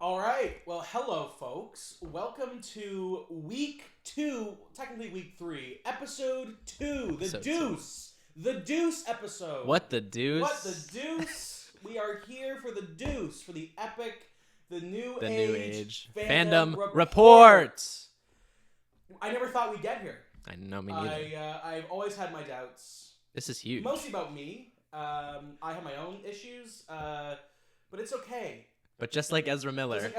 All right. Well, hello, folks. Welcome to week 2, technically week 3, episode 2, The Deuce. The Deuce episode. What the deuce? What the deuce? We are here for the Deuce, for the epic, the new age fandom report. I never thought we'd get here. I know, me neither. I've always had my doubts. This is huge. Mostly about me. I have my own issues, but it's okay. But just like Ezra Miller,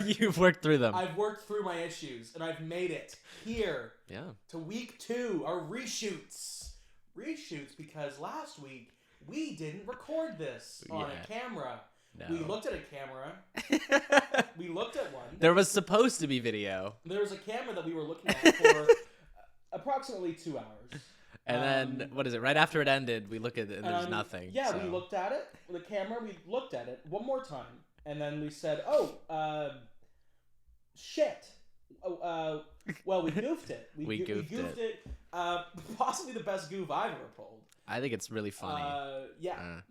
you've worked through them. I've worked through my issues, and I've made it here. Yeah. To week 2, our reshoots. Reshoots because last week we didn't record this on a camera. No. We looked at a camera. We looked at one. There was supposed to be video. There was a camera that we were looking at for approximately 2 hours. And then, what is it? Right after it ended, we look at it and there's nothing. Yeah, so. We looked at it. The camera, we looked at it one more time. And then we said, shit. Well, we goofed it. We goofed it. Possibly the best goof I've ever pulled. I think it's really funny.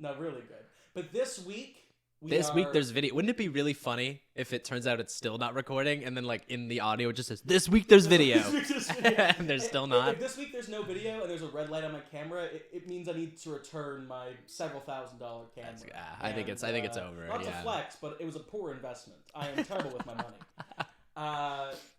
No, really good. But this week... This week there's video. Wouldn't it be really funny if it turns out it's still not recording and then like in the audio it just says, this week there's video. And there's still not. If this week there's no video and there's a red light on my camera, it means I need to return my several $1,000 camera. I think it's over. Not to flex, but it was a poor investment. I am terrible with my money.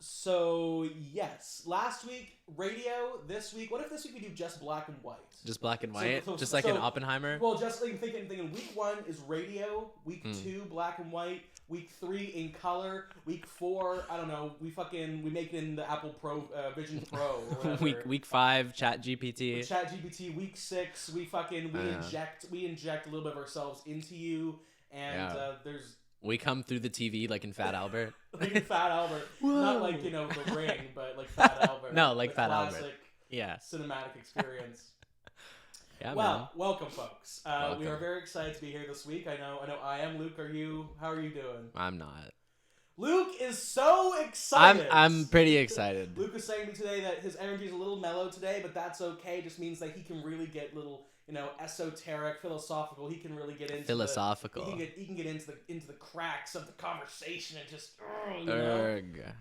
So yes, last week radio. This week, what if this week we do just black and white? Just black and white, just like an Oppenheimer. Well, just like thinking. Week 1 is radio. Week 2 black and white. Week 3 in color. Week 4, I don't know. We make it in the Apple Pro Vision Pro. Or whatever. week 5 Chat GPT. Chat GPT. Week 6 we inject a little bit of ourselves into you, and there's. We come through the TV like in Fat Albert. Like in Fat Albert. Not like, The Ring, but like Fat Albert. No, like Fat Albert. Yeah. Cinematic experience. Yeah, well, welcome, folks. We are very excited to be here this week. I know I am. Luke, how are you doing? I'm not. Luke is so excited. I'm pretty excited. Luke was saying to me today that his energy is a little mellow today, but that's okay. It just means that he can really get little... esoteric, philosophical. He can really get into he can get into the cracks of the conversation and just.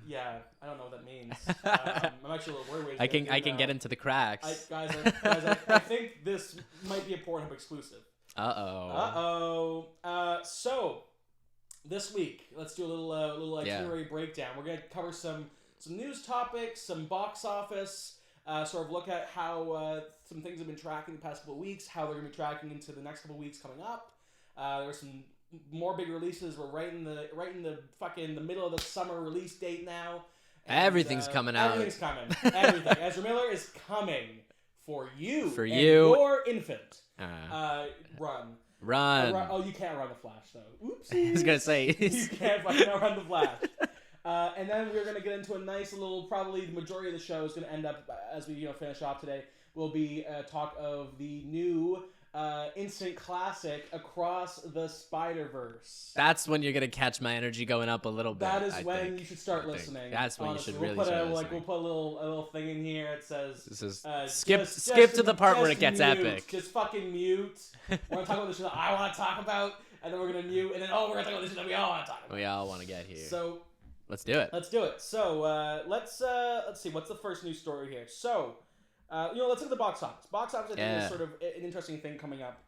Yeah, I don't know what that means. I'm actually a little worried. I can get into the cracks. Guys, I think this might be a Pornhub exclusive. So this week, let's do a little itinerary breakdown. We're gonna cover some news topics, some box office. Sort of look at how some things have been tracking the past couple of weeks, how they're going to be tracking into the next couple of weeks coming up. There's some more big releases. We're right in the middle of the summer release date now. And, everything's coming out. Everything's coming. Everything. Ezra Miller is coming for you. For and you. Your infant. Run. You can't run the Flash though. Oopsie. I was gonna say you can't fucking run the Flash. And then we're going to get into a nice little, probably the majority of the show is going to end up, as we finish off today, will be talk of the new instant classic Across the Spiderverse. That's when you're going to catch my energy going up a little bit. That is when you should start listening. That's when you should really start listening. We'll put a little thing in here. It says... This is skip to the part where it gets epic. Just fucking mute. We're going to talk about the shit that I want to talk about, and then we're going to mute, and then, we're going to talk about the shit that we all want to talk about. We all want to get here. So... Let's do it. So, let's see. What's the first news story here? So, let's look at the box office. Box office, I think, is sort of an interesting thing coming up.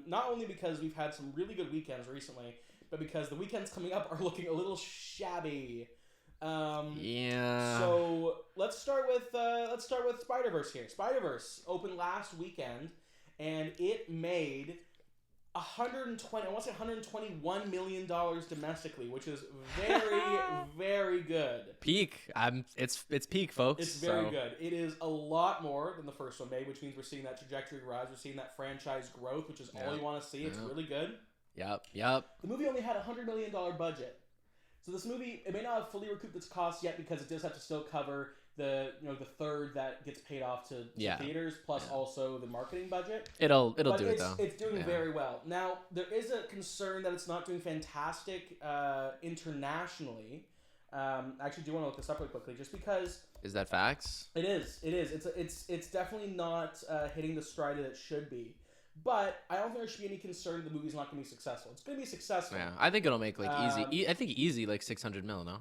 Not only because we've had some really good weekends recently, but because the weekends coming up are looking a little shabby. So let's start with Spiderverse here. Spiderverse opened last weekend, and it made $121 million domestically, which is very, very good. Peak. It's peak, folks. It's very good. It is a lot more than the first one made, which means we're seeing that trajectory rise. We're seeing that franchise growth, which is all you want to see. It's really good. Yep. The movie only had a $100 million budget. So this movie, it may not have fully recouped its costs yet because it does have to still cover the third that gets paid off to theaters, plus also the marketing budget. It'll do it though. It's doing very well. Now there is a concern that it's not doing fantastic internationally. I actually do want to look this up really quickly, just because. Is that facts? It is. It's definitely not hitting the stride that it should be. But I don't think there should be any concern the movie's not going to be successful. It's going to be successful. Yeah, I think it'll make like easy. I think easy like 600 mil. No,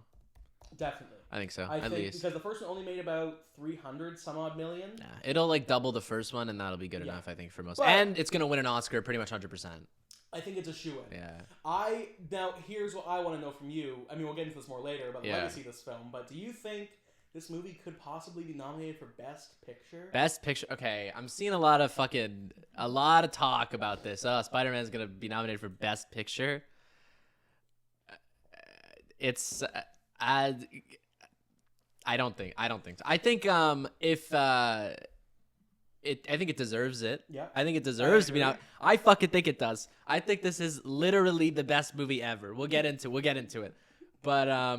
definitely. I think so. I at think least because the first one only made about 300 some odd million. Yeah, it'll like double the first one, and that'll be good enough. I think for most. But, and it's gonna win an Oscar pretty much 100%. I think it's a shoo-in. Yeah. Now here's what I want to know from you. I mean, we'll get into this more later about the legacy of this film. But do you think this movie could possibly be nominated for Best Picture? Best Picture. Okay, I'm seeing a lot of talk about this. Spider-Man's gonna be nominated for Best Picture. It's I don't think so. I think I think it deserves it. Yeah. I think it deserves to be nominated. I fucking think it does. I think this is literally the best movie ever. We'll get into it. But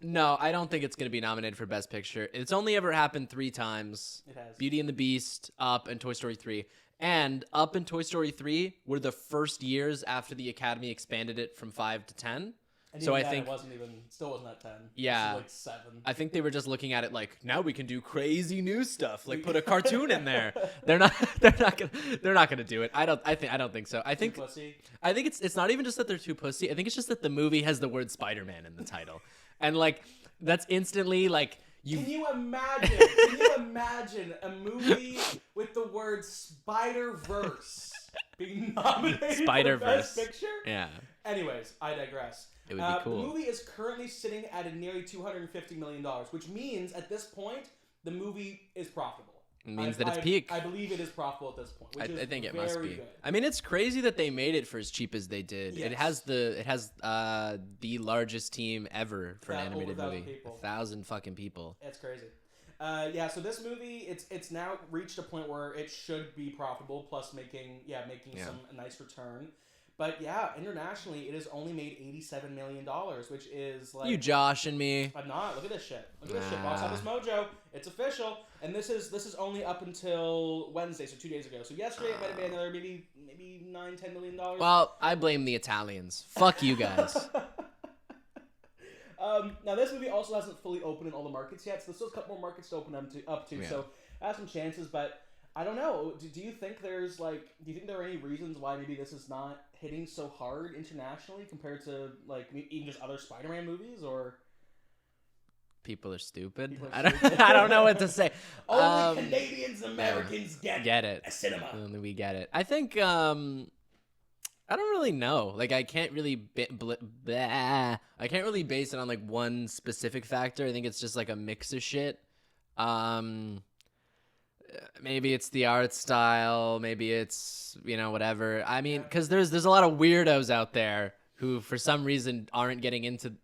no, I don't think it's going to be nominated for Best Picture. It's only ever happened 3 times. It has. Beauty and the Beast, Up, and Toy Story 3. And Up and Toy Story 3 were the first years after the Academy expanded it from 5 to 10. And so I think think it still wasn't at 10. Yeah, like 7. I think they were just looking at it like, now we can do crazy new stuff, like put a cartoon in there. They're not gonna do it. I don't think so. I think it's not even just that they're too pussy. I think it's just that the movie has the word Spider-Man in the title, and like that's instantly like you. Can you imagine a movie with the word Spiderverse being nominated for Best Picture? Yeah. Anyways, I digress. It would be cool. The movie is currently sitting at a nearly $250 million, which means at this point the movie is profitable. It means that it's peak. I believe it is profitable at this point. Which I think it must be. Good. I mean, it's crazy that they made it for as cheap as they did. Yes. It has the largest team ever for an animated movie. 1,000 fucking people. It's crazy. So this movie, it's now reached a point where it should be profitable, plus making a nice return. But yeah, internationally, it has only made $87 million, which is like... You joshing me. I'm not. Look at this shit. Box Office Mojo. It's official. And this is only up until Wednesday, so 2 days ago. So yesterday it might have been another maybe $9-10 million. Well, I blame the Italians. Fuck you guys. Now, this movie also hasn't fully opened in all the markets yet, so there's still a couple more markets to open up to. Yeah. So it has some chances, but I don't know. Do you think there are any reasons why maybe this is not hitting so hard internationally compared to like even just other Spider-Man movies, or people are stupid? I don't know what to say. Only Canadians and Americans get it. A cinema. Only we get it. I think I don't really know. Like I can't really I can't really base it on like one specific factor. I think it's just like a mix of shit. Maybe it's the art style. Maybe it's, whatever. I mean, because there's a lot of weirdos out there who, for some reason, aren't getting into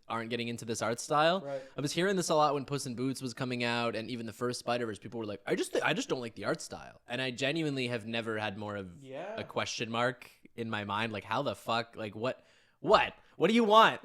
this art style. Right. I was hearing this a lot when Puss in Boots was coming out, and even the first Spider-Verse. People were like, I just don't like the art style, and I genuinely have never had more of a question mark in my mind. Like, how the fuck? Like, what? What do you want?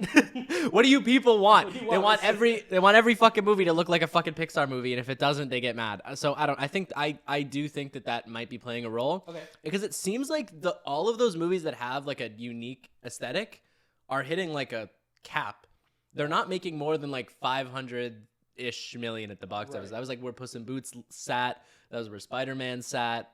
What do you people want? They want every fucking movie to look like a fucking Pixar movie, and if it doesn't, they get mad. So I do think that might be playing a role. Okay. Because it seems like all of those movies that have like a unique aesthetic are hitting like a cap. They're not making more than like 500-ish million at the box office. That was like where Puss in Boots sat. That was where Spider-Man sat.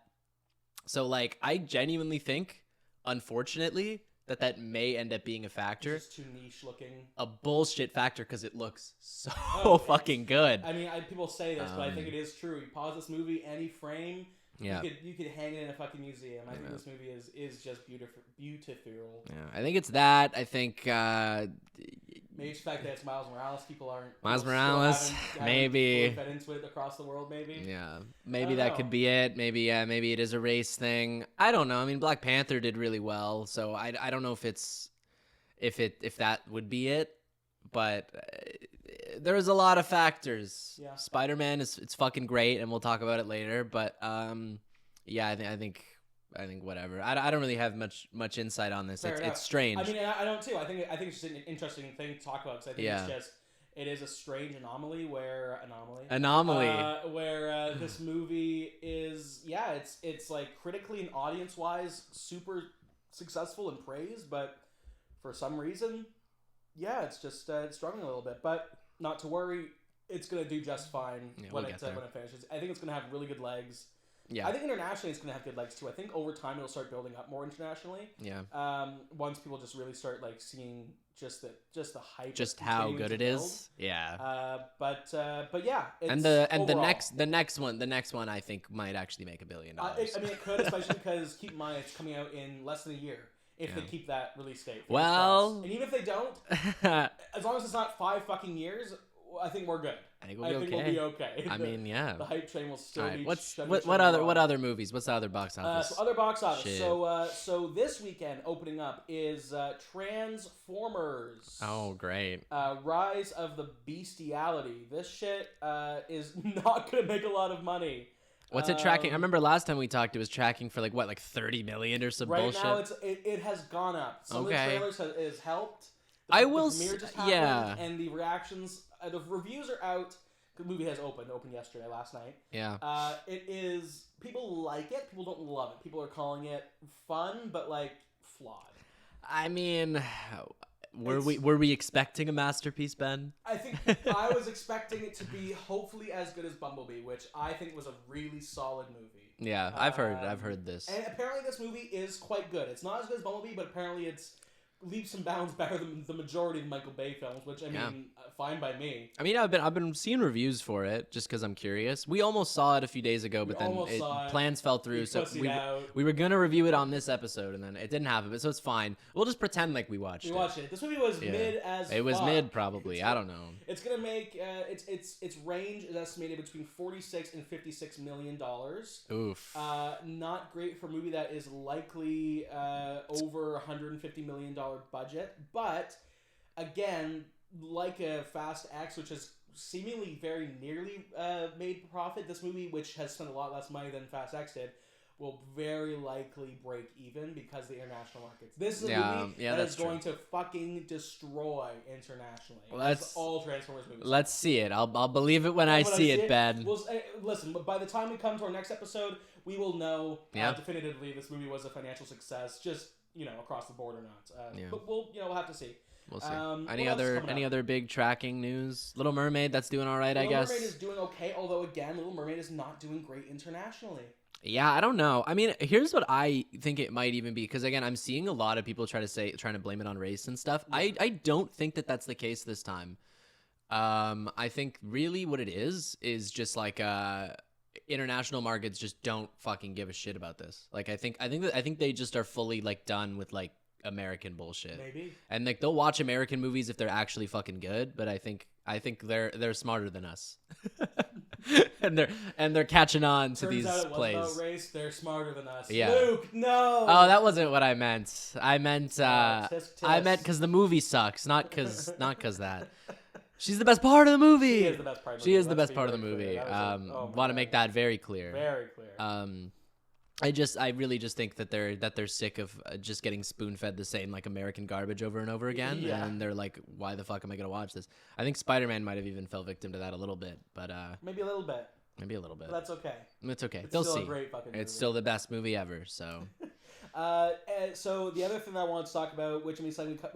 So like I genuinely think, unfortunately, that may end up being a factor. It's just too niche looking. A bullshit factor because it looks so fucking good. I mean, people say this, but I think it is true. You pause this movie, any frame, you could hang it in a fucking museum. I think this movie is just beautiful. Yeah, I think it's that. I think maybe it's the fact that it's Miles Morales. People aren't Miles Morales. Maybe fed into it across the world. Maybe. Yeah, maybe that could be it. Maybe it is a race thing. I don't know. I mean, Black Panther did really well, so I don't know if that would be it, but there's a lot of factors. Yeah. Spider-Man it's fucking great, and we'll talk about it later. But I think whatever. I don't really have much insight on this. It's strange. I mean, I don't too. I think it's just an interesting thing to talk about because I think it is a strange anomaly where this movie is it's like critically and audience wise super successful and praised, but for some reason, it's just it's struggling a little bit. But not to worry, it's gonna do just fine when it finishes. I think it's gonna have really good legs. Yeah. I think internationally it's going to have good legs too. I think over time it'll start building up more internationally. Yeah. Once people just really start like seeing just the hype, just how good it is. Yeah. But yeah. And the next one I think might actually make $1 billion. I mean, it could, especially because keep in mind it's coming out in less than a year. If they keep that release date. Well, and even if they don't, as long as it's not 5 fucking years, I think we're good. I think we'll be okay. I mean, yeah. The hype train will still be. What other movies? What's the other box office? So other box office. Shit. So this weekend opening up is Transformers. Oh, great. Rise of the Bestiality. This shit is not gonna make a lot of money. What's it tracking? I remember last time we talked, it was tracking for like 30 million or some bullshit. Right now, it has gone up. Some of the trailers has helped. I will. The premiere just happened, and the reactions, the reviews are out. The movie has opened yesterday, last night. Yeah. It is. People like it. People don't love it. People are calling it fun, but like flawed. I mean, were we expecting a masterpiece, Ben? I think I was expecting it to be hopefully as good as Bumblebee, which I think was a really solid movie. Yeah, I've heard this. And apparently this movie is quite good. It's not as good as Bumblebee, but apparently it's leaps and bounds better than the majority of Michael Bay films, which I mean, fine by me. I mean, I've been seeing reviews for it just because I'm curious. We almost saw it a few days ago, but then plans fell through, so we were gonna review it on this episode, and then it didn't happen. But so it's fine. We'll just pretend like we watched it. We watched it. This movie was mid as it was fuck. Mid probably. I don't know. It's gonna make its range is estimated between $46 and $56 million. Oof. Not great for a movie that is likely over $150 million budget, but again, like a Fast X, which has seemingly very nearly made profit, this movie, which has spent a lot less money than Fast X did, will very likely break even because of the international markets. This is a movie that is going to fucking destroy internationally. Well, that's all Transformers movies. Let's see it. I'll believe it when I see it, Ben. Well, listen, by the time we come to our next episode, we will know definitively this movie was a financial success, just across the board or not. But we'll have to see. We'll see. Any other big tracking news? Little Mermaid, that's doing all right, I guess. Little Mermaid is doing okay, although again, Little Mermaid is not doing great internationally. Yeah, I don't know. I mean, here's what I think it might even be, because again, I'm seeing a lot of people trying to blame it on race and stuff. Yeah. I don't think that that's the case this time. I think really what it is just like international markets just don't fucking give a shit about this. Like I think they just are fully like done with like American bullshit. Maybe. And like they'll watch American movies if they're actually fucking good, but I think they're smarter than us. and they're catching on to these plays. Turns out it wasn't about race. They're smarter than us. Yeah. Luke, no. Oh, that wasn't what I meant. I meant because the movie sucks, not because that. She's the best part of the movie. She is the best part of the movie. She is the best part of the movie. Want to make that very clear. Very clear. I really just think that they're sick of just getting spoon-fed the same like American garbage over and over again, and they're like, why the fuck am I gonna watch this? I think Spider-Man might have even fell victim to that a little bit, but maybe a little bit. Maybe a little bit. But that's okay. It's okay. It's They'll still see. A great fucking movie. It's still the best movie ever. So. So the other thing that I wanted to talk about, which we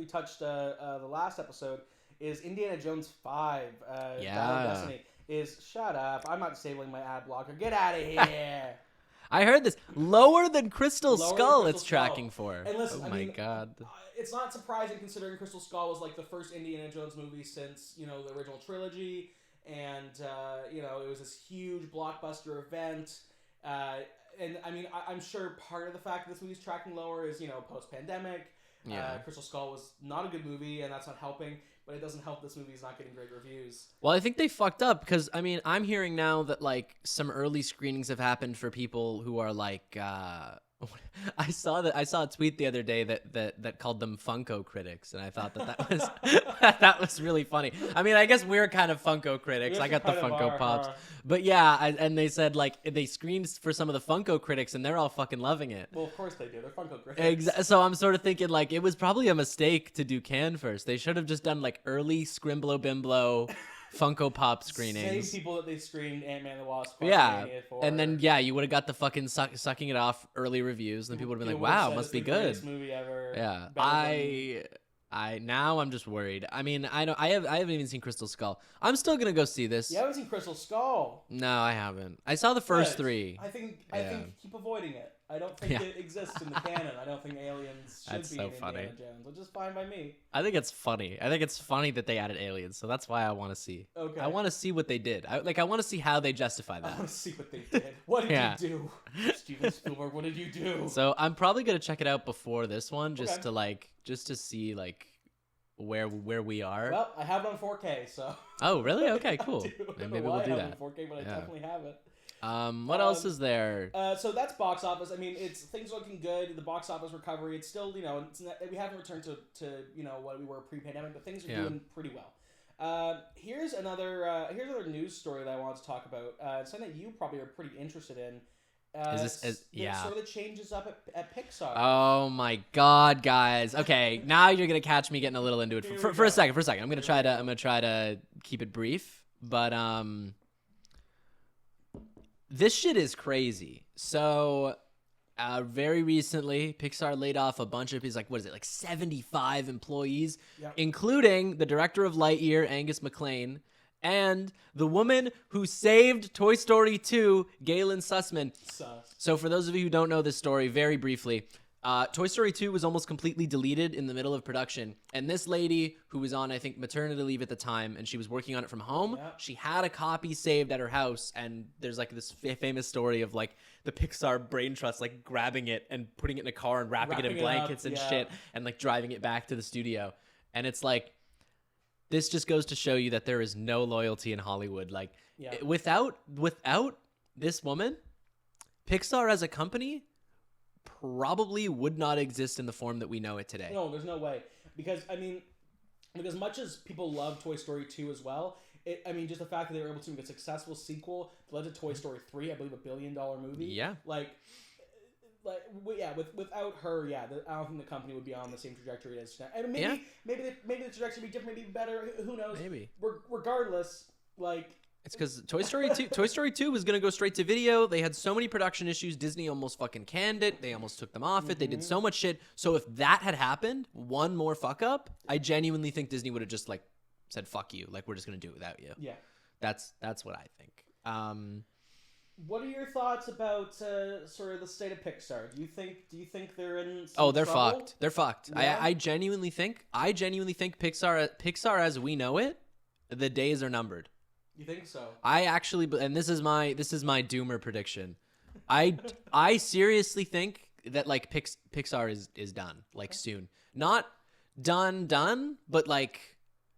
touched the last episode, is Indiana Jones 5. Battle of Destiny. Shut up! I'm not disabling my ad blocker. Get out of here. I heard this lower than Crystal Skull. It's tracking for. And listen, oh my god! It's not surprising considering Crystal Skull was like the first Indiana Jones movie since the original trilogy, and it was this huge blockbuster event. And I mean, I'm sure part of the fact that this movie's tracking lower is post-pandemic. Yeah. Crystal Skull was not a good movie, and that's not helping. But it doesn't help this movie is not getting great reviews. Well, I think they fucked up because, I mean, I'm hearing now that, like, some early screenings have happened for people who are, like, I saw a tweet the other day that called them Funko critics, and I thought that was that was really funny. I mean, I guess we're kind of Funko critics. I got the Funko Pops. But yeah, and they said, like, they screened for some of the Funko critics, and they're all fucking loving it. Well, of course they do. They're Funko critics. So I'm sort of thinking, like, it was probably a mistake to do Cannes first. They should have just done, like, early Scrimblow Bimblow Funko Pop screenings. Same people that they screened Ant-Man and the Wasp. For. And then, you would have got the fucking sucking it off early reviews, and then people would have been like, wow, it must be good. Movie ever. Yeah. I'm just worried. I mean, I haven't even seen Crystal Skull. I'm still gonna go see this. You haven't seen Crystal Skull? No, I haven't. I saw the first 3. I think keep avoiding it. I don't think it exists in the canon. I don't think aliens should be in Indiana Jones, which is fine by me. I think it's funny. I think it's funny that they added aliens, so that's why I want to see. Okay. I want to see what they did. I want to see how they justify that. I want to see what they did. What did you do, Steven Spielberg? What did you do? So I'm probably gonna check it out before this one, just to see where we are. Well, I have it on 4K, so. Oh, really? Okay, cool. And maybe we'll do that. I have it on 4K, but I definitely have it. What else is there? So that's box office. I mean, things looking good. The box office recovery. It's still, we haven't returned to what we were pre-pandemic, but things are doing pretty well. Here's another news story that I wanted to talk about. Something that you probably are pretty interested in. Sort of the changes up at Pixar. Oh my God, guys! Okay, now you're gonna catch me getting a little into it for a second. I'm gonna try to keep it brief, but this shit is crazy. So, very recently, Pixar laid off a bunch of his 75 employees, including the director of Lightyear, Angus MacLane, and the woman who saved Toy Story 2, Galen Sussman. So for those of you who don't know this story, very briefly, Toy Story 2 was almost completely deleted in the middle of production. And this lady, who was on, I think, maternity leave at the time, and she was working on it from home, she had a copy saved at her house. And there's this famous story of the Pixar brain trust grabbing it and putting it in a car and wrapping it in blankets and shit and driving it back to the studio. And it's this just goes to show you that there is no loyalty in Hollywood. Without this woman, Pixar as a company probably would not exist in the form that we know it today. No, there's no way. Because much as people love Toy Story 2 as well, just the fact that they were able to make a successful sequel that led to Toy Story 3, I believe $1 billion movie. Yeah. Without her, I don't think the company would be on the same trajectory as now. I mean, maybe the trajectory would be different, maybe better. Who knows? Maybe. Regardless, it's because Toy Story 2 was gonna go straight to video. They had so many production issues. Disney almost fucking canned it. They almost took them off it. They did so much shit. So if that had happened, one more fuck up, I genuinely think Disney would have just said fuck you. We're just gonna do it without you. Yeah. That's what I think. What are your thoughts about sort of the state of Pixar? Do you think they're in they're trouble? fucked. They're fucked. Yeah. I genuinely think Pixar as we know it, the days are numbered. You think so? I actually, and this is my doomer prediction. I seriously think that Pixar is done soon. Not done, but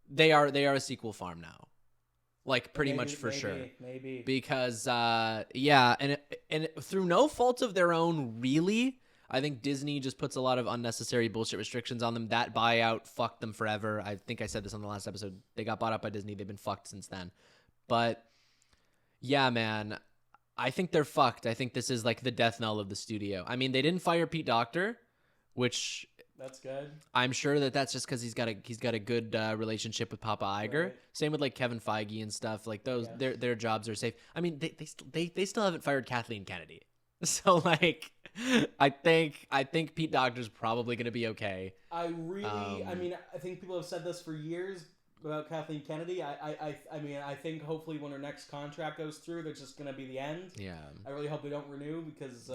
they are a sequel farm now. Pretty much for sure. Maybe. Because and through no fault of their own, really. I think Disney just puts a lot of unnecessary bullshit restrictions on them. That buyout fucked them forever. I think I said this on the last episode. They got bought up by Disney. They've been fucked since then. But yeah, man, I think they're fucked. I think this is the death knell of the studio. I mean, they didn't fire Pete Docter, which that's good. I'm sure that's just because he's got a good relationship with Papa Iger. Right. Same with Kevin Feige and stuff. Those their jobs are safe. I mean, they still haven't fired Kathleen Kennedy. So I think Pete Docter's probably gonna be okay. I think people have said this for years about Kathleen Kennedy. I think hopefully when her next contract goes through, that's just gonna be the end. Yeah. I really hope they don't renew because.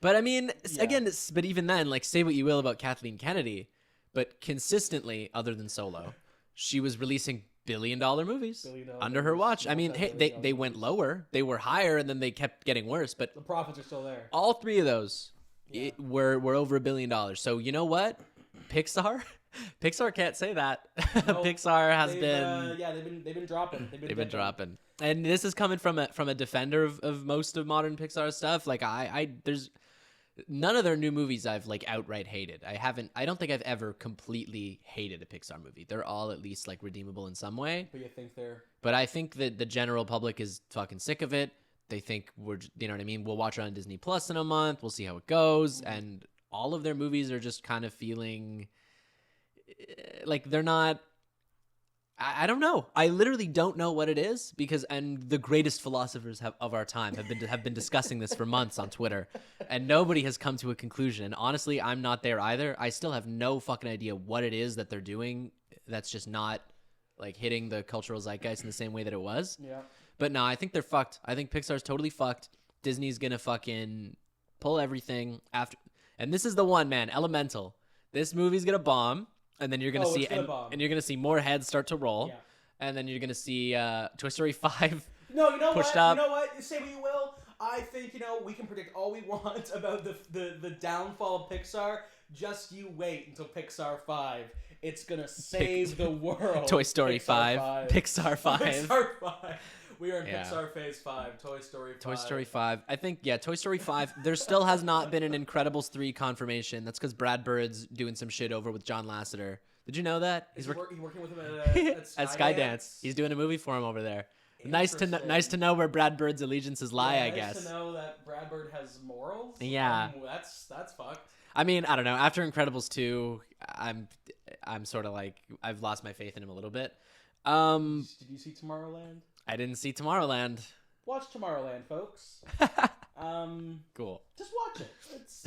But I mean, again, but even then, say what you will about Kathleen Kennedy, but consistently, other than Solo, she was releasing billion-dollar movies under her watch. I mean, hey, they went lower, they were higher, and then they kept getting worse. But the profits are still there. All three of those were over $1 billion. So you know what, Pixar can't say that. No, Pixar has they've been dropping. They've been dropping. And this is coming from a defender of most of modern Pixar stuff. There's none of their new movies I've outright hated. I don't think I've ever completely hated a Pixar movie. They're all at least redeemable in some way. But I think that the general public is fucking sick of it. They think you know what I mean? We'll watch it on Disney Plus in a month. We'll see how it goes. Mm-hmm. And all of their movies are just kind of feeling they're not. I don't know. I literally don't know what it is and the greatest philosophers of our time have been discussing this for months on Twitter, and nobody has come to a conclusion. And honestly, I'm not there either. I still have no fucking idea what it is that they're doing that's just not like hitting the cultural zeitgeist in the same way that it was. Yeah. But no, I think they're fucked. I think Pixar's totally fucked. Disney's gonna fucking pull everything after. And this is the one, man. Elemental. This movie's gonna bomb. And then you're gonna see, and you're gonna see more heads start to roll, yeah. And then you're gonna see Toy Story 5. No, you know pushed what? up. You know what? Say what you will. I think we can predict all we want about the downfall of Pixar. Just you wait until Pixar 5. It's gonna save the world. Toy Story 5. Pixar 5. Pixar 5. We are in Pixar Phase 5. Toy Story 5. Toy Story 5. I think, Toy Story 5. There still has not been an Incredibles 3 confirmation. That's because Brad Bird's doing some shit over with John Lasseter. Did you know that? He's working with him at Skydance. He's doing a movie for him over there. Nice to know where Brad Bird's allegiances lie, I guess. Nice to know that Brad Bird has morals. Yeah. That's fucked. I mean, I don't know. After Incredibles 2, I'm sort of like, I've lost my faith in him a little bit. Did you see Tomorrowland? I didn't see Tomorrowland. Watch Tomorrowland, folks. Cool. Just watch it. It's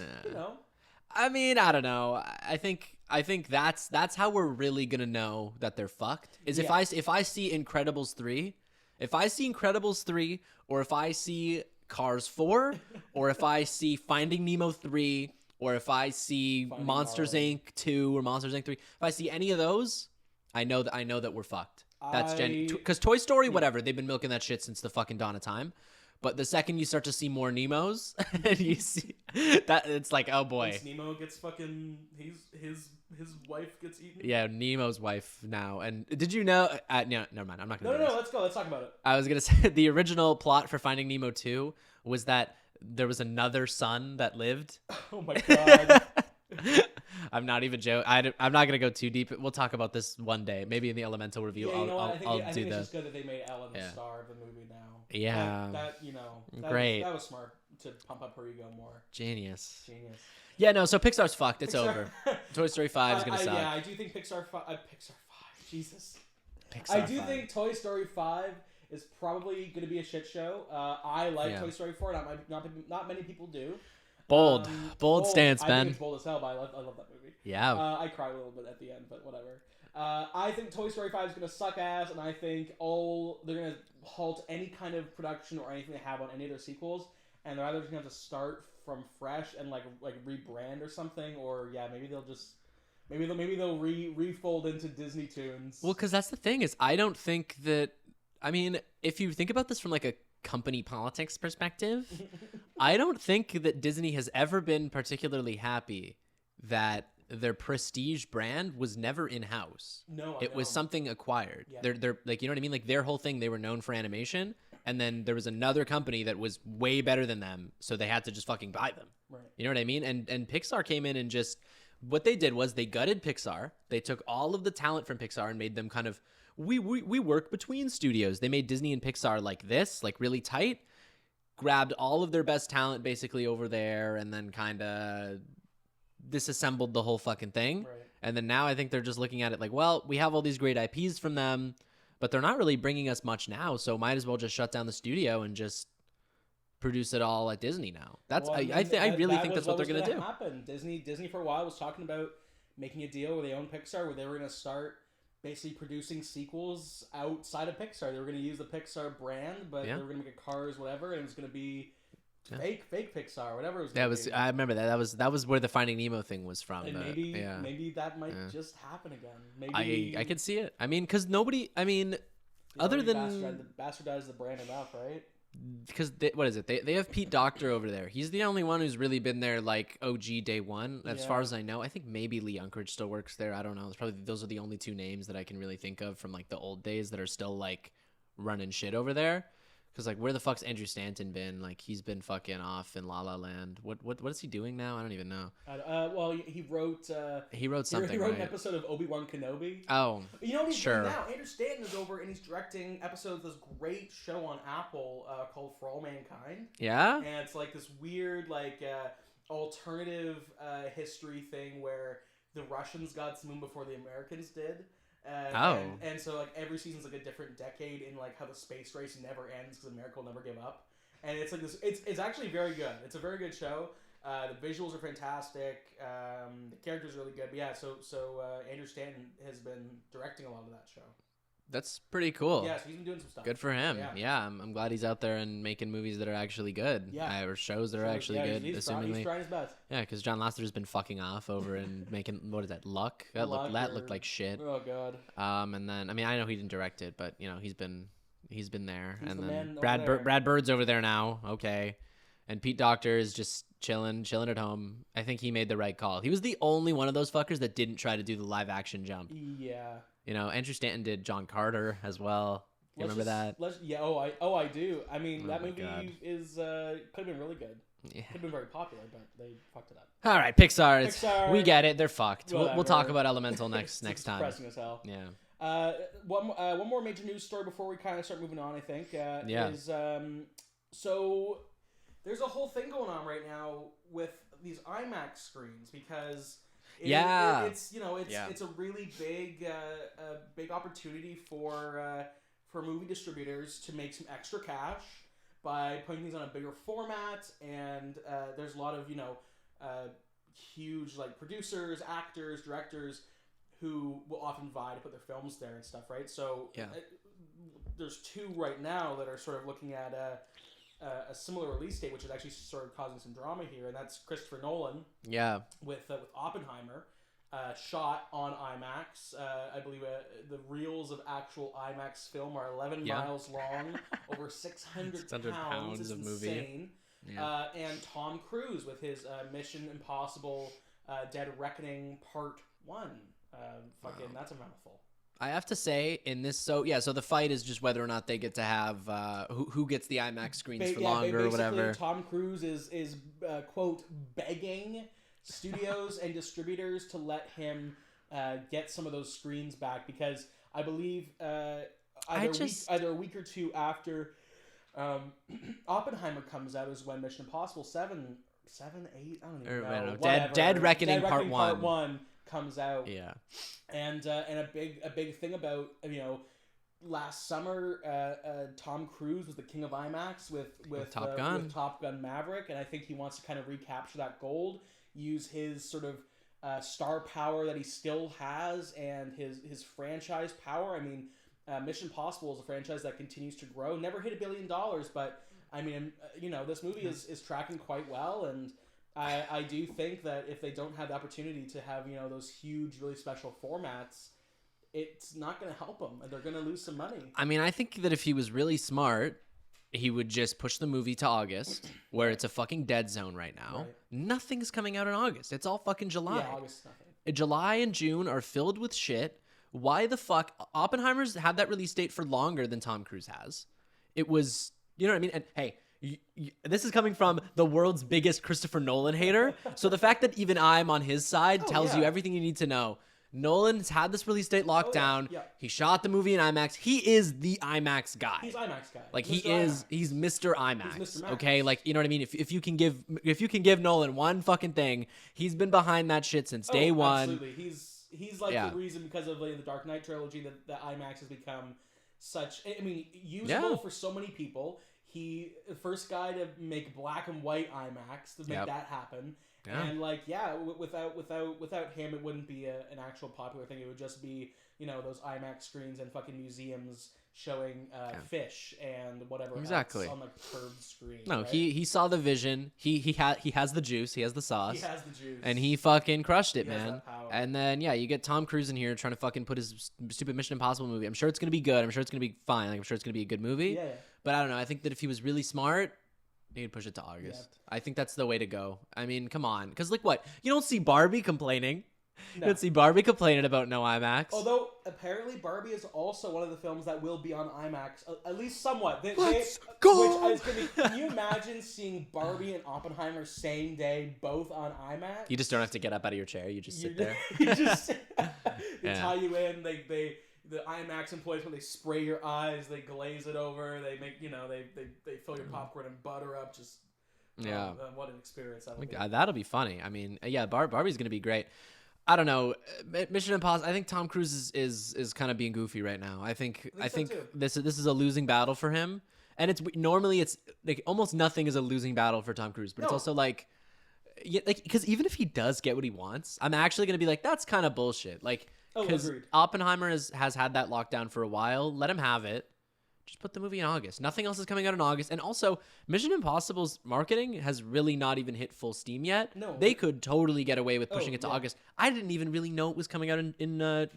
I mean, I don't know. I think that's how we're really gonna know that they're fucked. Is if I see Incredibles 3, or if I see Cars 4, or if I see Finding Nemo 3, or if I see Monsters Inc. 2 or Monsters Inc. 3, if I see any of those, I know that we're fucked. That's because Toy Story, whatever, they've been milking that shit since the fucking dawn of time. But the second you start to see more Nemos, and you see that, it's like, oh boy. Once Nemo gets fucking, his wife gets eaten. Yeah, Nemo's wife now. And did you know? No, never mind. I'm not gonna. No. Let's go. Let's talk about it. I was gonna say the original plot for Finding Nemo 2 was that there was another son that lived. Oh my god. I'm not even joking. I'm not gonna go too deep. We'll talk about this one day, maybe in the Elemental review. I think it's just good that they made Ellen the star of the movie now. Yeah, great. That was smart to pump up her ego more. Genius. Yeah, no. So Pixar's fucked. It's Pixar. over. Toy Story 5 is gonna suck. Yeah, I do think Pixar 5. Jesus. Pixar I do 5. think Toy Story 5 is probably gonna be a shit show. I like Toy Story 4. Not many people do. Bold stance, Ben. I think it's bold as hell, but I love that movie. Yeah. I cried a little bit at the end, but whatever. I think Toy Story 5 is going to suck ass, and I think they're going to halt any kind of production or anything they have on any of their sequels, and they're either just going to have to start from fresh and like rebrand or something, or maybe they'll just refold into Disney Toons. Well, because that's the thing is, I don't think that. I mean, if you think about this from like a company politics perspective, I don't think that Disney has ever been particularly happy that their prestige brand was never in-house. No, it was something acquired. Yeah. They're like, you know what I mean? Like their whole thing, they were known for animation, and then there was another company that was way better than them, so they had to just fucking buy them. Right. You know what I mean? And Pixar came in and just what they did was they gutted Pixar. They took all of the talent from Pixar and made them kind of we work between studios. They made Disney and Pixar like this, like really tight, grabbed all of their best talent basically over there, and then kind of disassembled the whole fucking thing. Right. And then now I think they're just looking at it like, well, we have all these great IPs from them, but they're not really bringing us much now, so might as well just shut down the studio and just produce it all at Disney now. That's I really think that's what they're going to do. Happen. Disney for a while was talking about making a deal where they own Pixar, where they were going to start basically producing sequels outside of Pixar. They were going to use the Pixar brand, but they were going to make a Cars, whatever, and it was going to be fake Pixar, whatever it was. I remember that. That was where the Finding Nemo thing was from. And maybe that might just happen again. Maybe I could see it. I mean, because nobody. I mean, other than bastardized the brand enough, right? Because what is it? They have Pete Docter over there. He's the only one who's really been there like OG day one, as far as I know. I think maybe Lee Unkrich still works there. I don't know. It's probably those are the only two names that I can really think of from like the old days that are still like running shit over there. Because like, where the fuck's Andrew Stanton been? Like, he's been fucking off in La La Land. What is he doing now? I don't even know. Well, he wrote. He wrote something. He wrote an episode of Obi-Wan Kenobi. Oh, you know what he's doing now? Andrew Stanton is over and he's directing episodes of this great show on Apple called For All Mankind. Yeah. And it's like this weird alternative history thing where the Russians got to the moon before the Americans did. And so like every season's like a different decade in like how the space race never ends because America will never give up. And it's like this. It's actually very good. It's a very good show. The visuals are fantastic. The characters are really good. But yeah, so Andrew Stanton has been directing a lot of that show. That's pretty cool. Yeah, so he's been doing some stuff. Good for him. Yeah, I'm glad he's out there and making movies that are actually good. Yeah. Or shows that are actually good. He's trying his best. Yeah, because John Lasseter's been fucking off over and making, what is that, Luck? That looked like shit. Oh, God. And then, I mean, I know he didn't direct it, but, you know, he's been there. He's and the then man Brad Bird's over there now. Okay. And Pete Docter is just chilling at home. I think he made the right call. He was the only one of those fuckers that didn't try to do the live action jump. Yeah. You know, Andrew Stanton did John Carter as well. You remember that? I do. I mean, that movie God. could have been really good. Yeah. Could have been very popular, but they fucked it up. All right, Pixar. We get it. They're fucked. Whatever. We'll talk about Elemental next time. Depressing as hell. Yeah. One more major news story before we kind of start moving on, I think. Yeah. Is so there's a whole thing going on right now with these IMAX screens because it's a really big opportunity for movie distributors to make some extra cash by putting things on a bigger format, and there's a lot of huge like producers, actors, directors who will often vie to put their films there and stuff, right? So there's two right now that are sort of looking at a similar release date, which is actually sort of causing some drama here, and that's Christopher Nolan. Yeah. With Oppenheimer, shot on IMAX. I believe the reels of actual IMAX film are 11 miles long, over 600 pounds. It's of insane. movie. Yeah. And Tom Cruise with his Mission Impossible Dead Reckoning Part 1. That's a mouthful. I have to say, in this, so the fight is just whether or not they get to have who gets the IMAX screens for longer or whatever. Tom Cruise is quote begging studios and distributors to let him get some of those screens back because I believe either a week or two after Oppenheimer comes out is when Mission Impossible 7, 8, I don't even know. Dead Reckoning Part 1 comes out. Yeah. And a big thing about last summer Tom Cruise was the king of IMAX with Top Gun. With Top Gun Maverick, and I think he wants to kind of recapture that gold, use his sort of star power that he still has and his franchise power. I mean, Mission Impossible is a franchise that continues to grow. Never hit $1 billion, but I mean, this movie is tracking quite well, and I do think that if they don't have the opportunity to have those huge, really special formats, it's not going to help them, and they're going to lose some money. I mean, I think that if he was really smart, he would just push the movie to August, where it's a fucking dead zone right now. Right. Nothing's coming out in August. It's all fucking July. Yeah, August nothing. July and June are filled with shit. Why the fuck? Oppenheimer's had that release date for longer than Tom Cruise has. It was, you know what I mean? And hey, this is coming from the world's biggest Christopher Nolan hater. So the fact that even I'm on his side tells you everything you need to know. Nolan's had this release date locked down. Yeah. He shot the movie in IMAX. He is the IMAX guy. He's IMAX guy. Like he's Mr. IMAX. He's Mr. Max. Okay, like you know what I mean? If you can give Nolan one fucking thing, he's been behind that shit since day one. Absolutely. He's like the reason because of the Dark Knight trilogy that IMAX has become such usable for so many people. He the first guy to make black and white IMAX to make that happen. Yeah. And without him, it wouldn't be an actual popular thing. It would just be those IMAX screens and fucking museums showing fish and whatever else on the curved screen. No, right? he saw the vision. He has the juice. He has the sauce. He has the juice. And he fucking crushed it, man. And then you get Tom Cruise in here trying to fucking put his stupid Mission Impossible movie. I'm sure it's gonna be good. I'm sure it's gonna be fine. Like, I'm sure it's gonna be a good movie. Yeah. But I don't know. I think that if he was really smart, he'd push it to August. Yeah. I think that's the way to go. I mean, come on. Because, like, what? You don't see Barbie complaining. No. You don't see Barbie complaining about no IMAX. Although, apparently, Barbie is also one of the films that will be on IMAX, at least somewhat. Let's go! Which is gonna be, can you imagine seeing Barbie and Oppenheimer same day, both on IMAX? You just don't have to get up out of your chair. You just sit there. They tie you in. The IMAX employees, when they spray your eyes, they glaze it over. They make they fill your popcorn and butter up. Just what an experience that'll be. That'll be funny. I mean, Barbie's gonna be great. I don't know. Mission Impossible. I think Tom Cruise is kind of being goofy right now. I think so this is a losing battle for him. And it's like almost nothing is a losing battle for Tom Cruise, but it's also like, yeah, like because even if he does get what he wants, I'm actually gonna be like, that's kind of bullshit. Like, because Oppenheimer has had that lockdown for a while. Let him have it. Just put the movie in August. Nothing else is coming out in August. And also, Mission Impossible's marketing has really not even hit full steam yet. No, they could totally get away with pushing it to August. I didn't even really know it was coming out in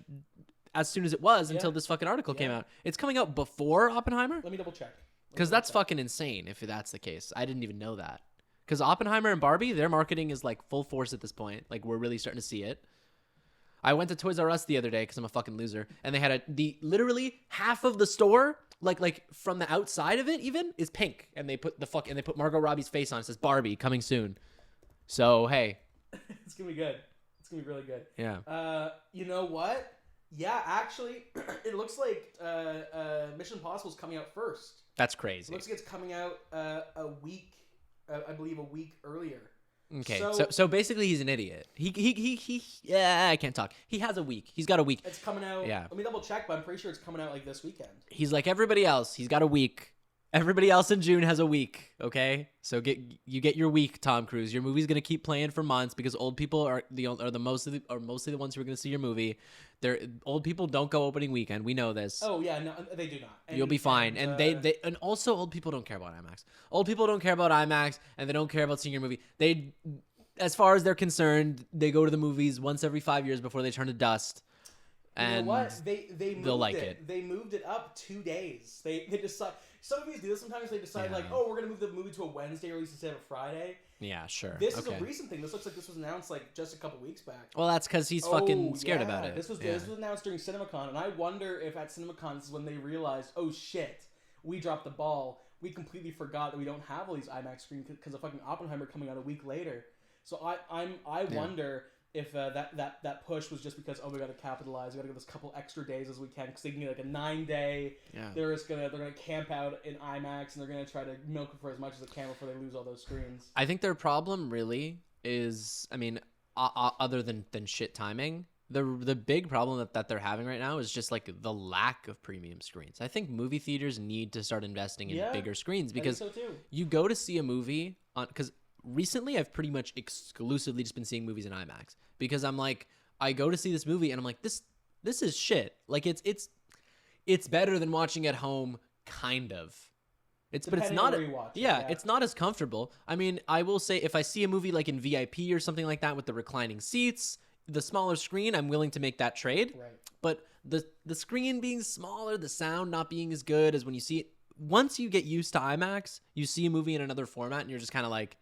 as soon as it was until this fucking article came out. It's coming out before Oppenheimer? Let me double check. Because that's fucking insane if that's the case. I didn't even know that. Because Oppenheimer and Barbie, their marketing is like full force at this point. Like, we're really starting to see it. I went to Toys R Us the other day because I'm a fucking loser, and they had literally half of the store, like from the outside of it even, is pink, and they put Margot Robbie's face on. It says Barbie coming soon. So hey, it's gonna be good. It's gonna be really good. Yeah. You know what? Yeah, actually, it looks like Mission Impossible is coming out first. That's crazy. It looks like it's coming out a week, I believe, a week earlier. Okay, so basically he's an idiot. He yeah, I can't talk. He has a week. He's got a week. It's coming out. Yeah. Let me double check, but I'm pretty sure it's coming out like this weekend. He's like everybody else. He's got a week. Everybody else in June has a week. Okay, so get your week, Tom Cruise. Your movie's gonna keep playing for months because old people are mostly the ones who are gonna see your movie. Old people don't go opening weekend. We know this. Oh yeah, no, they do not. You'll be fine. And they also old people don't care about IMAX. Old people don't care about IMAX, and they don't care about seeing your movie. They, as far as they're concerned, they go to the movies once every 5 years before they turn to dust. And you know what? They'll like it. They moved it up 2 days. They decide. Some movies do this. Sometimes they decide like, oh, we're gonna move the movie to a Wednesday release instead of a Friday. Yeah, sure. This is a recent thing. This looks like this was announced like just a couple weeks back. Well, that's because he's fucking scared about it. This was announced during CinemaCon, and I wonder if at CinemaCon this is when they realized, oh shit, we dropped the ball. We completely forgot that we don't have all these IMAX screens because of fucking Oppenheimer coming out a week later. So I wonder if that push was just because, oh, we got to capitalize. We got to give us a couple extra days as we can because they can get like a 9-day. Yeah. They're gonna camp out in IMAX and they're gonna try to milk it for as much as they can before they lose all those screens. I think their problem really is, I mean, other than shit timing, the big problem that they're having right now is just like the lack of premium screens. I think movie theaters need to start investing in bigger screens because I think so too. You go to see a movie because recently I've pretty much exclusively just been seeing movies in IMAX because I'm like, I go to see this movie and I'm like, this is shit. Like it's better than watching at home, kind of. But it's not. It's not as comfortable. I mean, I will say if I see a movie like in VIP or something like that with the reclining seats, the smaller screen, I'm willing to make that trade. Right. But the screen being smaller, the sound not being as good as when you see it. Once you get used to IMAX, you see a movie in another format and you're just kind of like,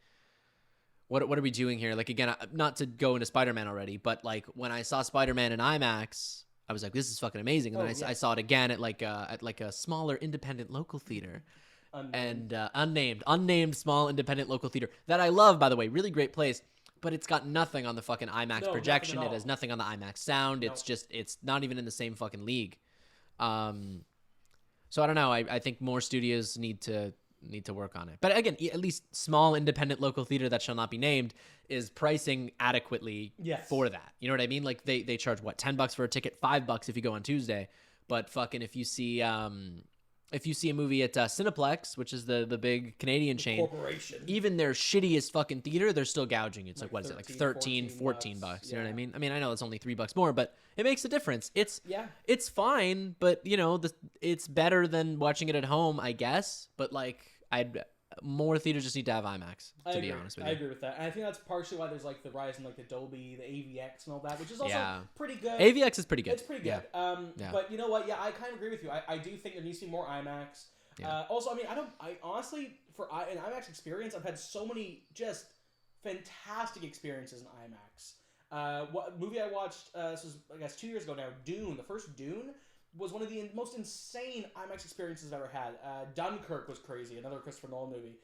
what are we doing here? Like, again, not to go into Spider-Man already, but like when I saw Spider-Man in IMAX, I was like, this is fucking amazing. And then I saw it again at a smaller independent local theater. Unnamed small independent local theater that I love, by the way. Really great place, but it's got nothing on the fucking IMAX projection. It has nothing on the IMAX sound. It's not even in the same fucking league. So I don't know. I think more studios need to work on it. But again, at least small independent local theater that shall not be named is pricing adequately for that. You know what I mean? Like they charge what, $10 for a ticket, $5 if you go on Tuesday. But fucking if you see a movie at Cineplex, which is the big Canadian chain, corporation, even their shittiest fucking theater, they're still gouging. It's like what is it, like 13, 14 bucks? You know what I mean? I mean, I know it's only $3 more, but it makes a difference. It's fine, but you know, it's better than watching it at home, I guess. But like, more theaters just need to have IMAX, to be honest with you. I agree with that. And I think that's partially why there's like the rise in like the Dolby, the AVX and all that, which is also pretty good. AVX is pretty good. It's pretty good. But you know what? Yeah, I kind of agree with you. I do think there needs to be more IMAX. Also, I mean, I honestly, for an IMAX experience, I've had so many just fantastic experiences in IMAX. What movie I watched, this was, I guess, 2 years ago now, Dune. The first Dune was one of the most insane IMAX experiences I've ever had. Dunkirk was crazy, another Christopher Nolan movie.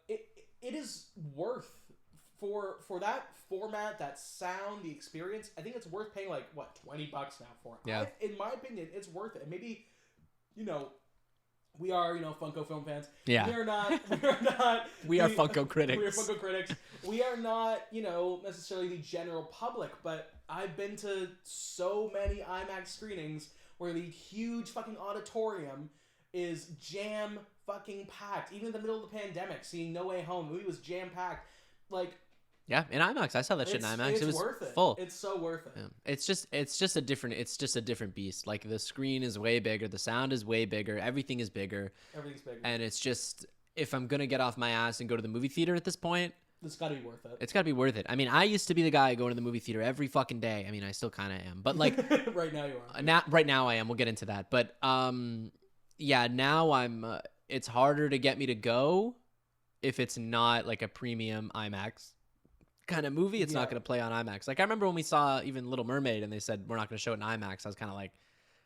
It is worth, for that format, that sound, the experience, I think it's worth paying like, what, $20 now for it. Yeah. In my opinion, it's worth it. Maybe, you know, we are, you know, Funko film fans. Yeah. We are not. We are Funko critics. We are Funko critics. We are not, you know, necessarily the general public, but I've been to so many IMAX screenings where the huge fucking auditorium is jam fucking packed. Even in the middle of the pandemic, seeing No Way Home, the movie was jam packed. Like, yeah, in IMAX, I saw that shit in IMAX. It was worth it. Full. It's so worth it. Yeah. It's just a different beast. Like the screen is way bigger, the sound is way bigger, everything's bigger. Everything's bigger. And it's just, if I'm gonna get off my ass and go to the movie theater at this point, it's got to be worth it. It's got to be worth it. I mean, I used to be the guy going to the movie theater every fucking day. I mean, I still kind of am, but like right now you are. Right now I am. We'll get into that, but yeah, now I'm. It's harder to get me to go if it's not like a premium IMAX kind of movie. It's not going to play on IMAX. Like I remember when we saw even Little Mermaid and they said we're not going to show it in IMAX. I was kind of like,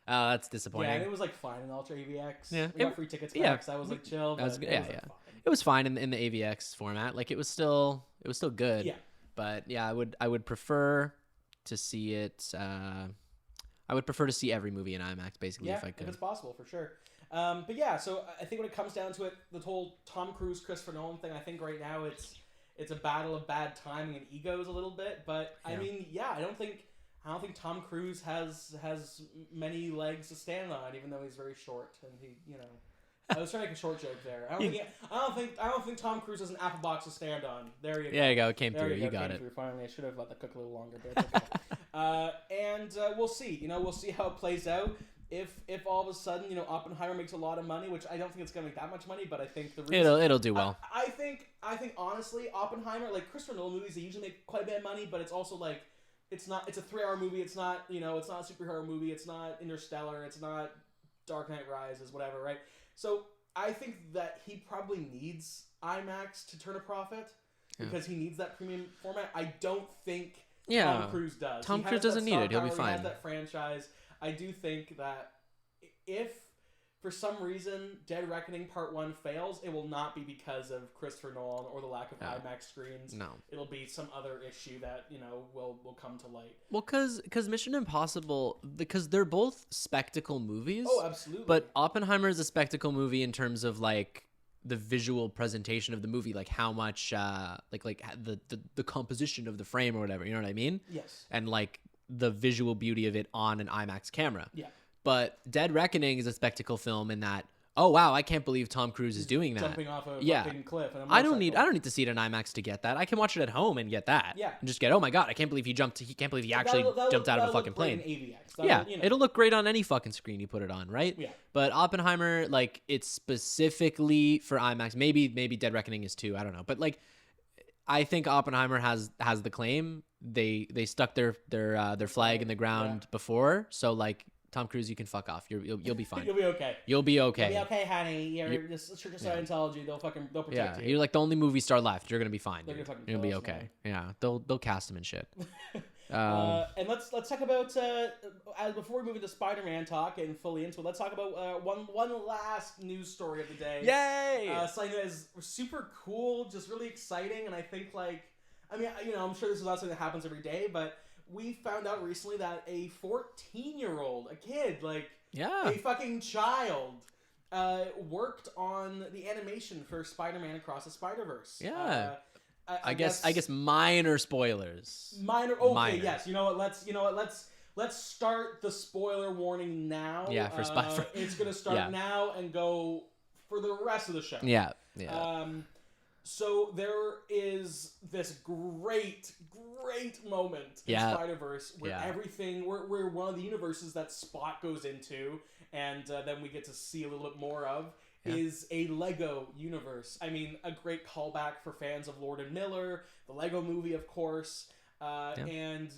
oh, that's disappointing. Yeah, and it was like fine in Ultra AVX. Yeah, we got free tickets back, so I was like chill. But it was fine in the AVX format. Like it was still good. Yeah. But yeah, I would prefer to see it. I would prefer to see every movie in IMAX, basically, if I could. If it's possible, for sure. But yeah, so I think when it comes down to it, the whole Tom Cruise, Christopher Nolan thing, I think right now it's a battle of bad timing and egos a little bit. But I mean, I don't think Tom Cruise has many legs to stand on, even though he's very short and he, I was trying to make a short joke there. I don't think Tom Cruise has an apple box to stand on. There you go. There you go. It came through. You got it. Finally, I should have let that cook a little longer, but it's okay. And we'll see. We'll see how it plays out. If all of a sudden, Oppenheimer makes a lot of money, which I don't think it's gonna make that much money, but I think the reason it'll do well. I think honestly, Oppenheimer, like Christopher Nolan movies, they usually make quite a bit of money, but it's also like it's a 3-hour movie. It's not it's not a superhero movie. It's not Interstellar. It's not Dark Knight Rises. Whatever, right? So I think that he probably needs IMAX to turn a profit because he needs that premium format. I don't think Tom Cruise does. Tom Cruise doesn't need it. He'll be fine. He has that franchise. I do think that if for some reason Dead Reckoning Part 1 fails, it will not be because of Christopher Nolan or the lack of IMAX screens. No. It'll be some other issue that, will come to light. Well, because Mission Impossible, because they're both spectacle movies. Oh, absolutely. But Oppenheimer is a spectacle movie in terms of, like, the visual presentation of the movie, like how much, the composition of the frame or whatever, you know what I mean? Yes. And, like, the visual beauty of it on an IMAX camera. Yeah. But Dead Reckoning is a spectacle film in that, oh wow, I can't believe Tom Cruise is doing that. Jumping off a fucking cliff. And I don't need to see it in IMAX to get that. I can watch it at home and get that. Yeah. And just get, oh my god, I can't believe he actually jumped out of a fucking plane. AVX. It'll look great on any fucking screen you put it on, right? Yeah. But Oppenheimer, like, it's specifically for IMAX. Maybe Dead Reckoning is too. I don't know. But like, I think Oppenheimer has the claim. They stuck their flag in the ground before, so like, Tom Cruise, you can fuck off. You'll be fine. You'll be okay. You'll be okay. You'll be okay, honey. You're just Church of Scientology. They'll protect you. You're like the only movie star left. You're gonna be fine. You're gonna be okay. Yeah, they'll cast him and shit. And let's talk about before we move into Spider-Man talk and fully into it. Let's talk about one last news story of the day. Yay! Something that is super cool, just really exciting, and I think I'm sure this is not something that happens every day, but we found out recently that a 14-year-old, a kid, a fucking child, worked on the animation for Spider-Man Across the Spiderverse. Yeah. I guess minor spoilers. Minor. Yes. You know what? Let's start the spoiler warning now. Yeah, for Spider-Verse. It's gonna start now and go for the rest of the show. Yeah. So there is this great moment in Spider-Verse where where one of the universes that Spot goes into, and then we get to see a little bit more of, is a Lego universe. I mean, a great callback for fans of Lord and Miller, the Lego movie, of course. And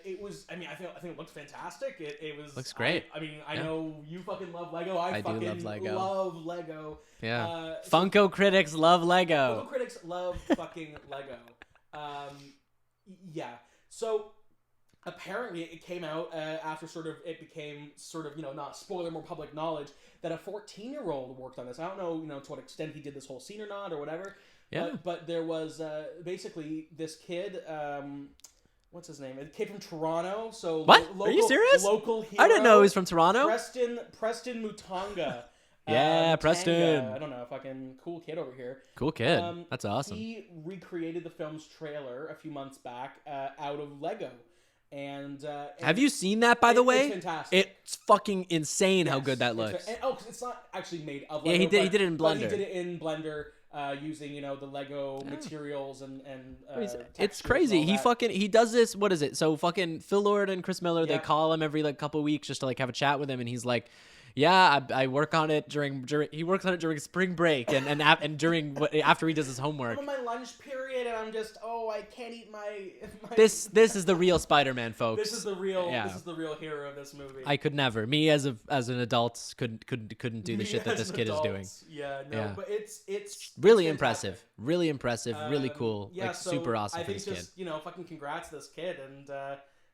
it was. I mean, I think it looked fantastic. It looks great. I know you fucking love Lego. I fucking love Lego. Yeah. Funko critics love Lego. Funko critics love fucking Lego. Yeah. So apparently, it came out after it became not spoiler, more public knowledge that a 14-year-old worked on this. I don't know, to what extent he did this whole scene or not or whatever. Yeah. But there was basically this kid. What's his name? A kid from Toronto. So what? Are you serious? Local hero. I didn't know he was from Toronto. Preston Mutonga. Yeah, Preston. I don't know, fucking cool kid over here. Cool kid. That's awesome. He recreated the film's trailer a few months back out of Lego. And have you seen that, by the way? It's fantastic. It's fucking insane how good that looks. Cause it's not actually made of Lego. Yeah, he did it in Blender. But he did it in Blender using, the Lego materials and it's crazy. He does this. What is it? So fucking Phil Lord and Chris Miller, they call him every couple weeks just to have a chat with him, and he's like, yeah, I work on it during he works on it during spring break and during after he does his homework. I'm on my lunch period and I'm just I can't eat my This is the real Spider-Man, folks. This is the real hero of this movie. I could never. Me as an adult couldn't do the shit that this kid is doing. But it's really impressive. Really impressive, really cool. So super awesome I for think this kid. Fucking congrats to this kid, and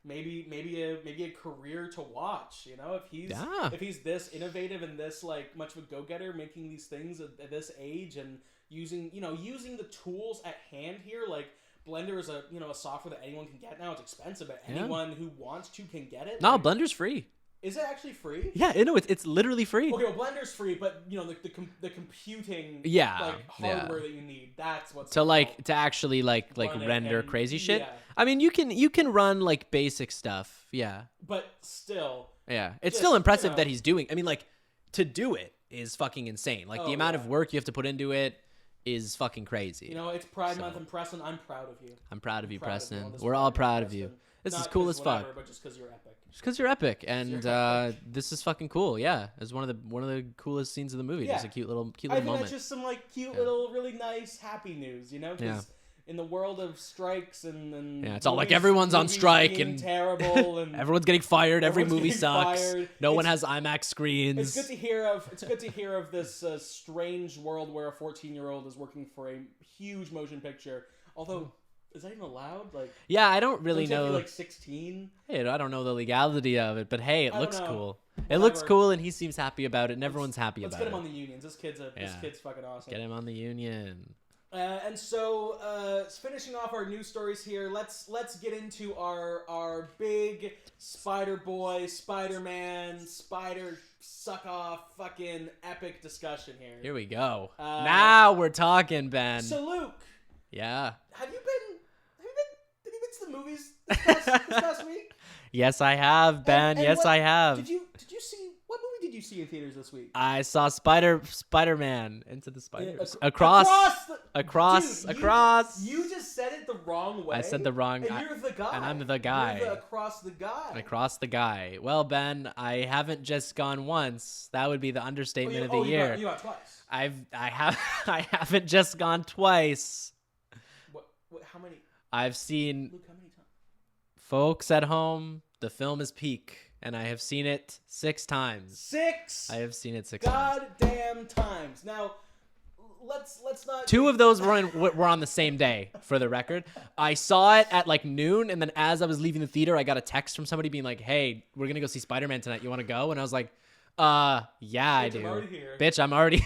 maybe a career to watch. If he's this innovative and this much of a go-getter, making these things at this age and using the tools at hand here. Blender is a software that anyone can get now. It's expensive, but anyone who wants to can get it. No, Blender's free. Is it actually free? Yeah, it's literally free. Okay, well, Blender's free, but the computing hardware that you need, that's what's to actually render crazy shit. Yeah. I mean, you can run basic stuff, but still, it's still impressive that he's doing. I mean, to do it is fucking insane. The amount of work you have to put into it is fucking crazy. It's Pride Month, and Preston, I'm proud of you. I'm proud of you, Preston. We're all proud of you. This is cool as fuck. But just because you're epic. Just because you're epic, and this is fucking cool. Yeah, it's one of the coolest scenes of the movie. Just a cute little moment. I think that's just some cute little really nice happy news, Because in the world of strikes and it's all everyone's on strike and terrible and everyone's getting fired. Every movie sucks. No one has IMAX screens. It's good to hear of this strange world where a 14-year-old is working for a huge motion picture. Although. Is that even allowed? Yeah, I don't really know. 16? Hey, I don't know the legality of it, but hey, it looks cool. It looks cool, and he seems happy about it, and everyone's happy about it. Let's get him on the unions. This kid's fucking awesome. Get him on the union. And so, finishing off our news stories here, let's get into our big Spider-Boy, Spider-Man, Spider suck-off fucking epic discussion here. Here we go. Now we're talking, Ben. So, Luke. Yeah. Have you been to the movies this past week? Yes, I have, Ben. I have. Did you see what movie did you see in theaters this week? I saw Spider-Man Into the Spider-Verse. Across. You just said it the wrong way. I said the wrong. And you're the guy. And I'm the guy. You're across the guy. Across the guy. Well, Ben, I haven't just gone once. That would be the understatement of the year. You went twice. I haven't just gone twice. What? How many? I've seen. Luke, how many times? Folks at home, the film is peak, and I have seen it 6 times. 6. I have seen it 6 times. Goddamn times. Now, let's not. 2 of those were on the same day, for the record. I saw it at noon, and then as I was leaving the theater, I got a text from somebody being like, "Hey, we're gonna go see Spider-Man tonight. You want to go?" And I was like, yeah, I do. I'm already here. Bitch, I'm already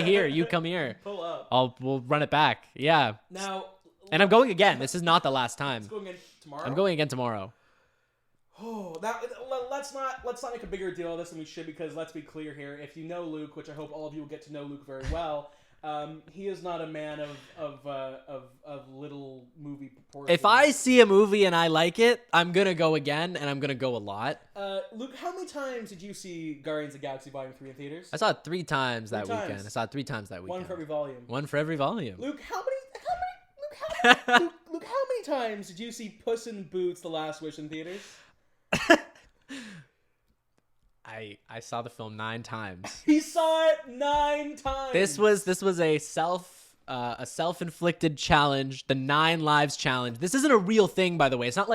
here. You come here. Pull up. We'll run it back. Yeah. Now. And I'm going again. This is not the last time. It's going in tomorrow. I'm going again tomorrow. Oh, let's not make a bigger deal of this than we should, because let's be clear here. If you know Luke, which I hope all of you will get to know Luke very well, he is not a man of little movie proportions. If I see a movie and I like it, I'm gonna go again, and I'm gonna go a lot. Luke, how many times did you see Guardians of the Galaxy Volume 3 in theaters? I saw it 3 times that weekend. I saw it 3 times that weekend. One for every volume. One for every volume. Luke, how many times did you see Puss in Boots: The Last Wish in theaters? I saw the film 9 times. He saw it 9 times. This was a self-inflicted challenge, the 9 Lives challenge. This isn't a real thing, by the way. It's not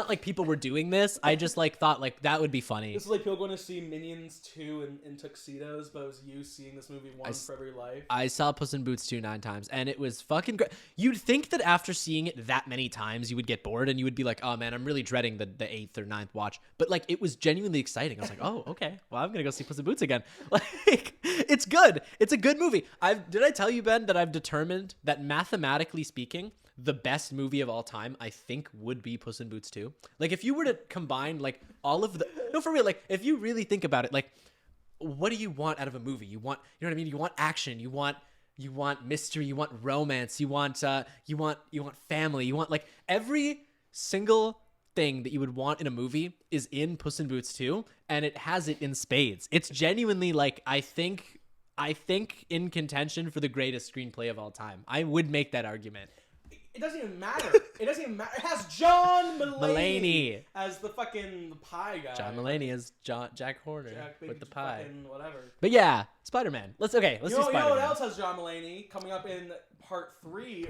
like people were doing this. I just thought that would be funny. This is like people going to see Minions 2 in tuxedos, but it was you seeing this movie once for every life. I saw Puss in Boots 2 9 times, and it was fucking great. You'd think that after seeing it that many times, you would get bored, and you would be like, oh man, I'm really dreading the 8th or 9th watch. But it was genuinely exciting. I was like, oh, okay, well, I'm gonna go see Puss in Boots again. It's good. It's a good movie. Did I tell you, Ben, that I've determined that mathematically speaking, the best movie of all time, I think, would be Puss in Boots 2. If you were to combine, all of the... No, for real, if you really think about it, what do you want out of a movie? You want... You know what I mean? You want action. You want mystery. You want romance. You want family. You want, every single thing that you would want in a movie is in Puss in Boots 2, and it has it in spades. It's genuinely like I think in contention for the greatest screenplay of all time. I would make that argument. It doesn't even matter. It has John Mulaney as the fucking pie guy. John Mulaney as Jack Horner with the pie. Whatever. But yeah, Spider-Man. Let's do Spider-Man. You know what else has John Mulaney coming up in part 3?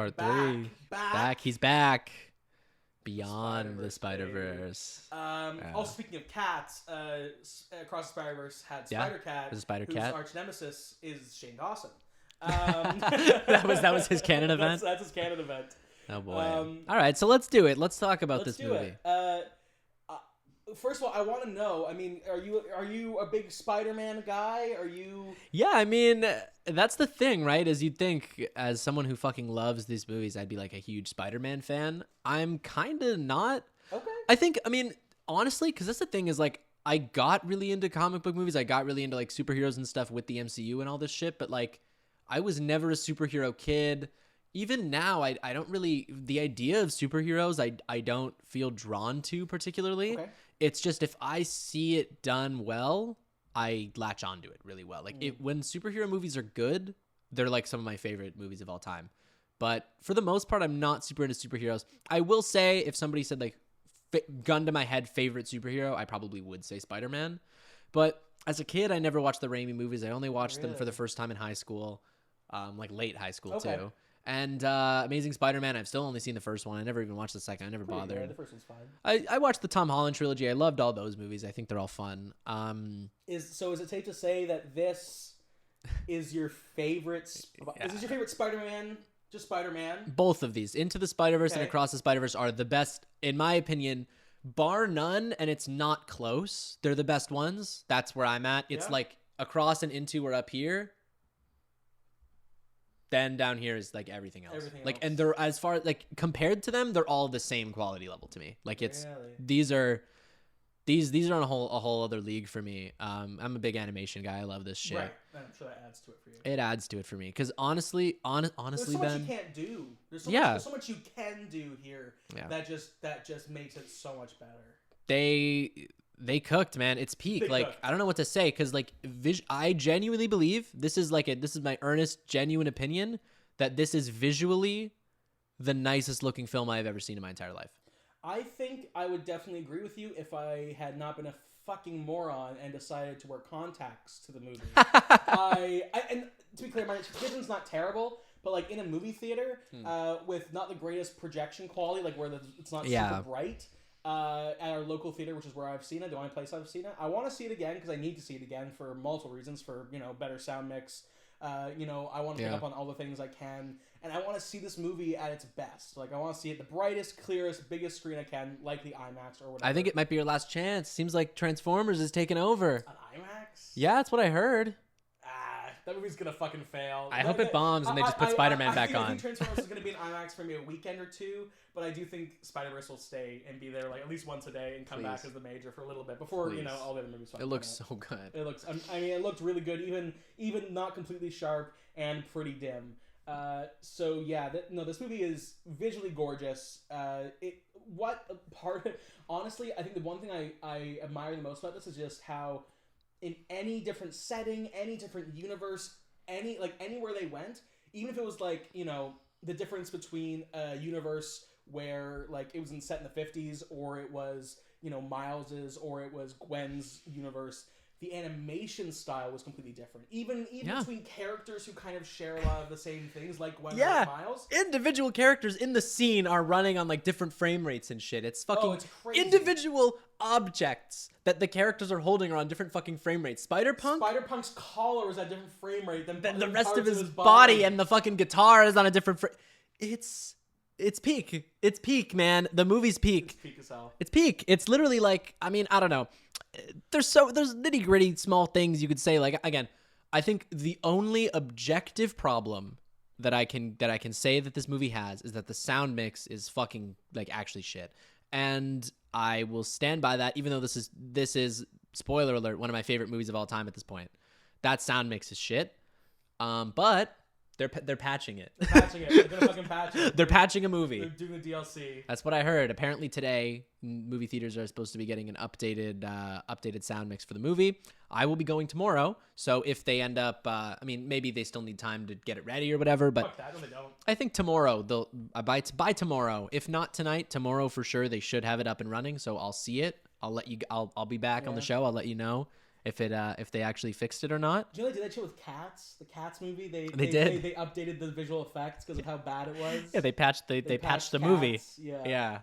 Back. He's back. Beyond the Spider-Verse. Also, speaking of cats, Across the Spider-Verse had Spider-Cat, whose arch nemesis is Shane Dawson. That was his canon event? That's his canon event. Oh, boy. All right, so let's do it. Let's talk about this movie. First of all, I want to know, I mean, are you a big Spider-Man guy? Are you... Yeah, I mean, that's the thing, right? As you'd think, as someone who fucking loves these movies, I'd be like a huge Spider-Man fan. I'm kind of not. Okay. I think, I mean, honestly, because that's the thing is, like, I got really into comic book movies. I got really into, like, superheroes and stuff with the MCU and all this shit, but, like, I was never a superhero kid. Even now, I don't really... The idea of superheroes, I don't feel drawn to particularly. Okay. It's just if I see it done well, I latch onto it really well. Like when superhero movies are good, they're like some of my favorite movies of all time. But for the most part, I'm not super into superheroes. I will say if somebody said like gun to my head favorite superhero, I probably would say Spider-Man. But as a kid, I never watched the Raimi movies. I only watched them for the first time in high school, like late high school too. And Amazing Spider-Man, I've still only seen the first one. I never even watched the second. I never bothered. Yeah, the first one's fine. I watched the Tom Holland trilogy. I loved all those movies. I think they're all fun. Is it safe to say that this is your favorite? Is this your favorite Spider-Man? Just Spider-Man? Both of these, Into the Spider-Verse and Across the Spider-Verse, are the best, in my opinion, bar none, and it's not close. They're the best ones. That's where I'm at. It's like Across and Into are up here. Then down here is like everything else. And they're as far like compared to them, they're all the same quality level to me. Like it's these are on a whole other league for me. I'm a big animation guy. I love this shit. Right. I'm sure that adds to it for you. It adds to it for me because honestly, there's so much you can't do. There's so much you can do here. Yeah. That just makes it so much better. They cooked, man. It's peak. I don't know what to say because I genuinely believe this is my earnest, genuine opinion that this is visually the nicest looking film I've ever seen in my entire life. I think I would definitely agree with you if I had not been a fucking moron and decided to wear contacts to the movie. And to be clear, my vision's not terrible, but like in a movie theater with not the greatest projection quality, like where it's not super bright. At our local theater, which is where I've seen it, the only place I've seen it. I want to see it again because I need to see it again for multiple reasons. For better sound mix. I want to pick up on all the things I can, and I want to see this movie at its best. Like I want to see it the brightest, clearest, biggest screen I can, like the IMAX or whatever. I think it might be your last chance. Seems like Transformers is taking over. An IMAX? Yeah, that's what I heard. That movie's gonna fucking fail. I hope it bombs and they just put Spider-Man back on. I think Transformers is gonna be in IMAX for maybe a weekend or two, but I do think Spider-Verse will stay and be there like at least once a day and come back as the major for a little bit before all the other movies. It looks so good. It looks. I mean, it looked really good, even not completely sharp and pretty dim. So yeah, this movie is visually gorgeous. Honestly, I think the one thing I admire the most about this is just how, in any different setting, any different universe, anywhere they went, even if it was the difference between a universe where it was set in the 50s or it was Miles's or it was Gwen's universe, the animation style was completely different. Even between characters who kind of share a lot of the same things, like Gwen and Miles. Individual characters in the scene are running on different frame rates and shit. It's fucking it's crazy. Individual objects that the characters are holding are on different fucking frame rates. Spider-Punk's collar is at a different frame rate than the rest of his body, and the fucking guitar is on a different frame. It's peak. It's peak, man. The movie's peak. It's peak as hell. It's peak. It's literally I don't know. There's nitty gritty small things you could say. Again, I think the only objective problem that I can say that this movie has is that the sound mix is fucking actually shit. And I will stand by that, even though this is spoiler alert, one of my favorite movies of all time at this point. That sound mix is shit. But They're patching it. They're patching it. They're gonna fucking patch it. They're patching a movie. They're doing the DLC. That's what I heard. Apparently today, movie theaters are supposed to be getting an updated sound mix for the movie. I will be going tomorrow. So if they end up, maybe they still need time to get it ready or whatever. But fuck that, no, they don't. I think tomorrow they'll by tomorrow. If not tonight, tomorrow for sure. They should have it up and running. So I'll see it. I'll let you. I'll be back on the show. I'll let you know if they actually fixed it or not. Did you know they did that shit with Cats? The Cats movie? They did. They updated the visual effects because of how bad it was. Yeah, they patched the Cats, movie. Yeah.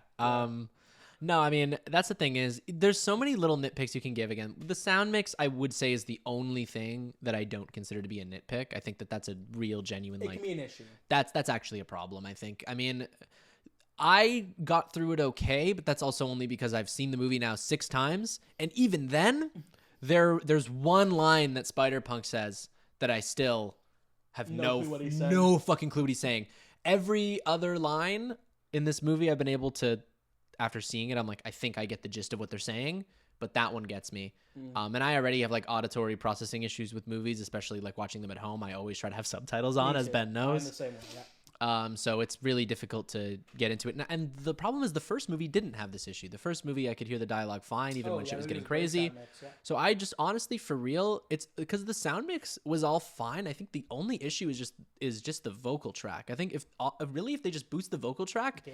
No, I mean, that's the thing is there's so many little nitpicks you can give. Again, the sound mix I would say is the only thing that I don't consider to be a nitpick. I think that's a real genuine it can be an issue. That's actually a problem, I think. I mean, I got through it okay, but that's also only because I've seen the movie now 6 times, and even then there's one line that Spider-Punk says that I still have no fucking clue what he's saying. Every other line in this movie I've been able to, after seeing it, I'm like, I think I get the gist of what they're saying, but that one gets me. And I already have like auditory processing issues with movies, especially like watching them at home. I always try to have subtitles on, as Ben knows. I'm the same way, yeah. So it's really difficult to get into it. And the problem is the first movie didn't have this issue. The first movie, I could hear the dialogue fine, even when shit was getting crazy. Mix, yeah. So I just honestly, for real, it's because the sound mix was all fine. I think the only issue is just the vocal track. I think if they just boost the vocal track,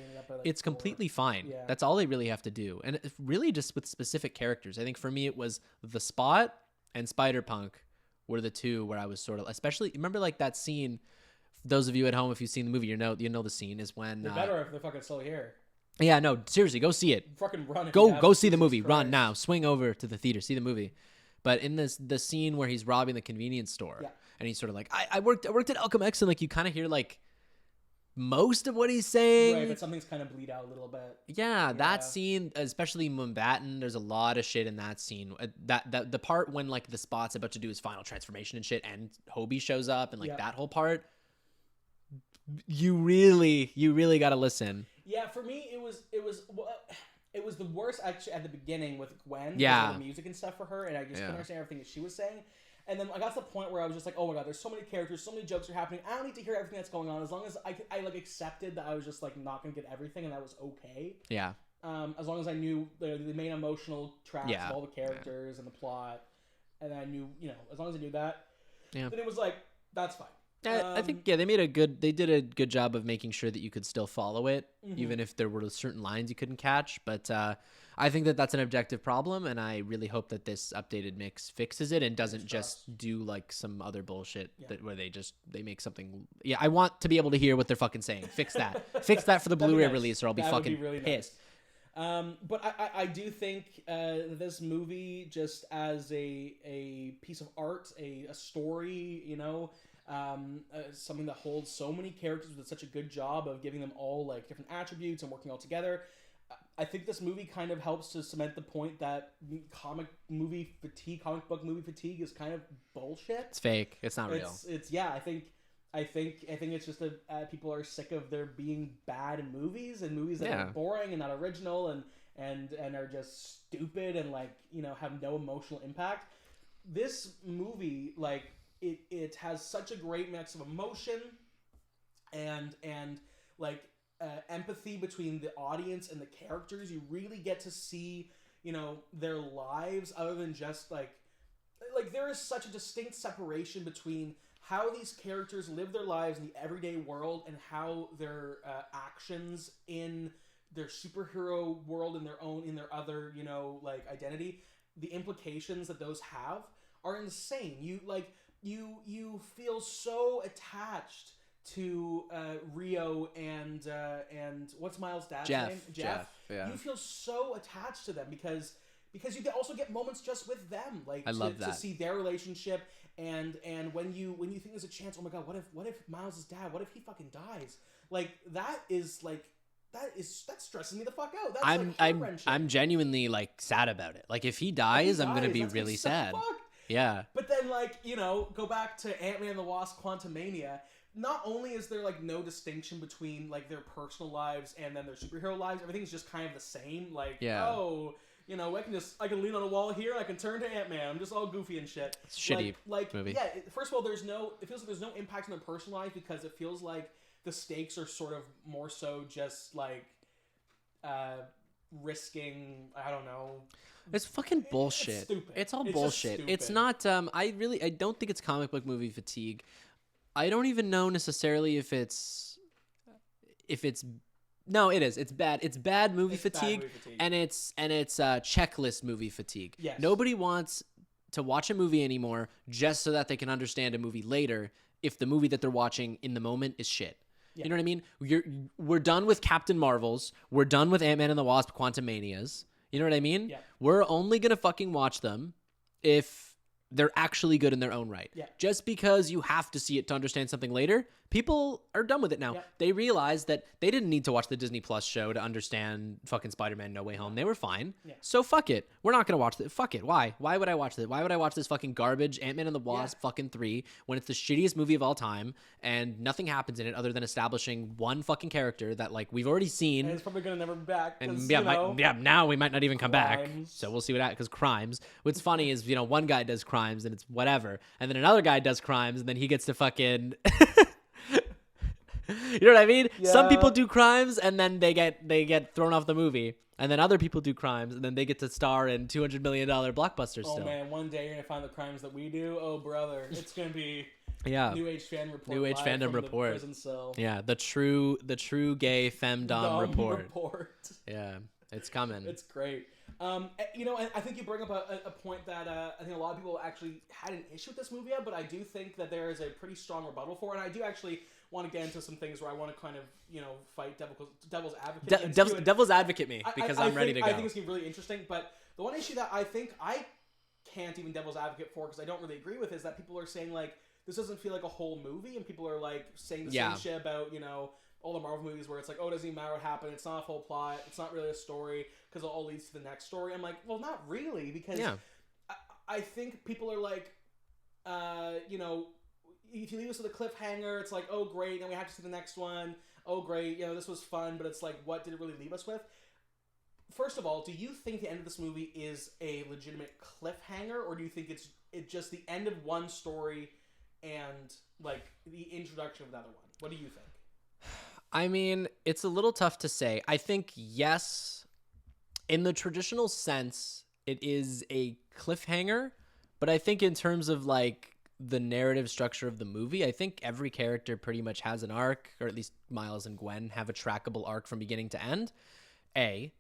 it's completely fine. Yeah. That's all they really have to do. And it's really just with specific characters. I think for me, it was The Spot and Spider-Punk were the two where I was sort of, especially, remember like that scene. Those of you at home, if you've seen the movie, you know the scene is when they're better if they're fucking still here. Yeah, no, seriously, go see it. Fucking run. Go see the movie. Christ. Run now. Swing over to the theater. See the movie. But in the scene where he's robbing the convenience store, and he's sort of like, I worked at Alchemex, and like you kind of hear like most of what he's saying. Right, but something's kind of bleed out a little bit. Yeah, that scene, especially Mumbattan, there's a lot of shit in that scene. That the part when like the Spot's about to do his final transformation and shit, and Hobie shows up, and like that whole part. You really got to listen. Yeah, for me it was the worst actually at the beginning with Gwen. Yeah, the music and stuff for her, and I just couldn't understand everything that she was saying. And then I got to the point where I was just like, oh my god, there's so many characters, so many jokes are happening. I don't need to hear everything that's going on. As long as I like accepted that I was just like not gonna get everything, and that was okay. Yeah. As long as I knew the main emotional tracks of all the characters and the plot, and I knew, as long as I knew that, then it was like, that's fine. I think they did a good job of making sure that you could still follow it, even if there were certain lines you couldn't catch. But I think that's an objective problem, and I really hope that this updated mix fixes it and doesn't just do like some other bullshit where they make something. Yeah, I want to be able to hear what they're fucking saying. Fix that. Fix that for the Blu-ray release, or I'll be fucking really pissed. Nice. But I do think this movie, just as a piece of art, a story, something that holds so many characters, with such a good job of giving them all like different attributes and working all together. I think this movie kind of helps to cement the point that comic book movie fatigue is kind of bullshit. It's fake. It's not real. I think it's just that people are sick of there being bad movies that are boring and not original and are just stupid and like have no emotional impact. This movie, like, it has such a great mix of emotion and like empathy between the audience and the characters. You really get to see their lives, other than just like there is such a distinct separation between how these characters live their lives in the everyday world and how their actions in their superhero world, in their other identity, the implications that those have are insane. You feel so attached to Rio and what's Miles' dad's name? Jeff. Yeah. You feel so attached to them because you also get moments just with them, I love that. To see their relationship and when you think there's a chance, oh my god, what if Miles' dad, what if he fucking dies? Like that stresses me the fuck out. That's I'm genuinely like sad about it. Like if he dies, I'm gonna be really sad. Yeah. But then go back to Ant-Man and the Wasp: Quantumania. Not only is there like no distinction between like their personal lives and then their superhero lives, everything's just kind of the same. Like, oh, I can lean on a wall here. I can turn to Ant-Man. I'm just all goofy and shit. It's shitty movie. Yeah. First of all, it feels like there's no impact on their personal life because it feels like the stakes are sort of more so just like risking. I don't know. It's fucking bullshit. It's stupid. It's all bullshit. It's not. I don't think it's comic book movie fatigue. I don't even know necessarily if it's. No, it is. It's bad. It's bad movie fatigue, and it's checklist movie fatigue. Yes. Nobody wants to watch a movie anymore just so that they can understand a movie later if the movie that they're watching in the moment is shit. Yeah. You know what I mean? We're done with Captain Marvels. We're done with Ant-Man and the Wasp: Quantumanias. You know what I mean? Yeah. We're only gonna fucking watch them if they're actually good in their own right. Yeah. Just because you have to see it to understand something later, people are done with it now. Yeah. They realize that they didn't need to watch the Disney Plus show to understand fucking Spider-Man No Way Home. They were fine. Yeah. So fuck it. We're not going to watch it. Fuck it. Why? Why would I watch this? Why would I watch this fucking garbage Ant-Man and the Wasp fucking 3 when it's the shittiest movie of all time and nothing happens in it other than establishing one fucking character that like we've already seen. And it's probably going to never be back. And now we might not even come back. So we'll see what happens because crimes. What's funny is, one guy does crimes and it's whatever. And then another guy does crimes and then he gets to fucking... You know what I mean? Yeah. Some people do crimes and then they get thrown off the movie. And then other people do crimes and then they get to star in $200 million blockbusters still. Oh man, one day you're going to find the crimes that we do. Oh brother, it's going to be New Age Fandom Report. New Age Fandom Report. The prison cell. Yeah, the true gay femdom report. Yeah, it's coming. It's great. I think you bring up a point that I think a lot of people actually had an issue with this movie, but I do think that there is a pretty strong rebuttal for it. And I do actually want to get into some things where I want to kind of, fight devil's advocate. Devil's advocate me, because I'm ready to go. I think it's going to be really interesting, but the one issue that I think I can't even devil's advocate for, because I don't really agree with, is that people are saying, like, this doesn't feel like a whole movie, and people are, like, saying the same shit about, all the Marvel movies where it's like, oh, it doesn't even matter what happened, it's not a full plot, it's not really a story, because it all leads to the next story. I'm like, well, not really, because I think people are like, if you leave us with a cliffhanger, it's like, oh, great, now we have to see the next one. Oh, great, this was fun, but it's like, what did it really leave us with? First of all, do you think the end of this movie is a legitimate cliffhanger, or do you think it's just the end of one story and, like, the introduction of another one? What do you think? I mean, it's a little tough to say. I think, yes, in the traditional sense, it is a cliffhanger, but I think in terms of, like, the narrative structure of the movie, I think every character pretty much has an arc, or at least Miles and Gwen have a trackable arc from beginning to end, A.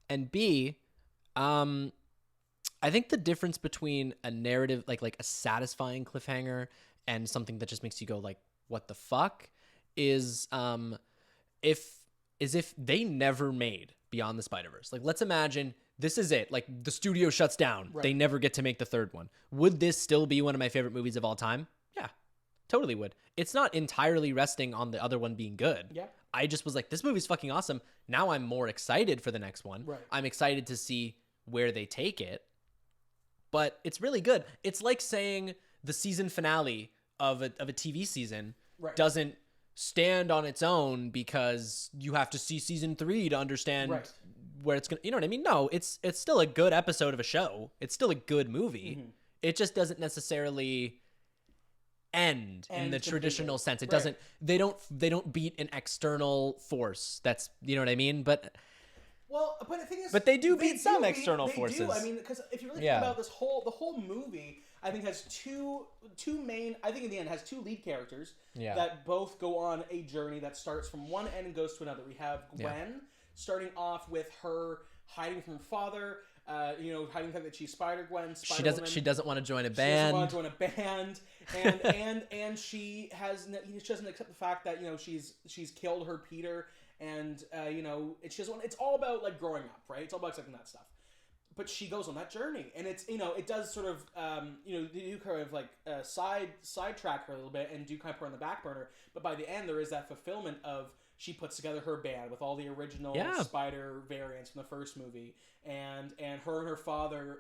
And B, I think the difference between a narrative, like a satisfying cliffhanger and something that just makes you go, like, what the fuck, is if they never made Beyond the Spider-Verse. Like, let's imagine this is it. Like, the studio shuts down. Right. They never get to make the third one. Would this still be one of my favorite movies of all time? Yeah, totally would. It's not entirely resting on the other one being good. Yeah. I just was like, this movie's fucking awesome. Now I'm more excited for the next one. Right. I'm excited to see where they take it. But it's really good. It's like saying the season finale of a TV season doesn't stand on its own because you have to see season 3 to understand where it's going to, you know what I mean? No, it's still a good episode of a show. It's still a good movie. Mm-hmm. It just doesn't necessarily end in the traditional sense. It doesn't, they don't beat an external force. That's, you know what I mean? But the thing is, but they do beat some external forces. I mean, because if you really think about the whole movie, I think has two main. I think in the end has two lead characters that both go on a journey that starts from one end and goes to another. We have Gwen starting off with her hiding from her father. Hiding the fact that she's Spider-Gwen. She doesn't want to join a band. She doesn't want to join a band, and she doesn't accept the fact that she's killed her Peter, and it's all about like growing up, right? It's all about accepting that stuff. But she goes on that journey, and it's it does sort of you kind of like sidetrack her a little bit and do kind of put her on the back burner. But by the end, there is that fulfillment of she puts together her band with all the original Spider variants from the first movie, and her and her father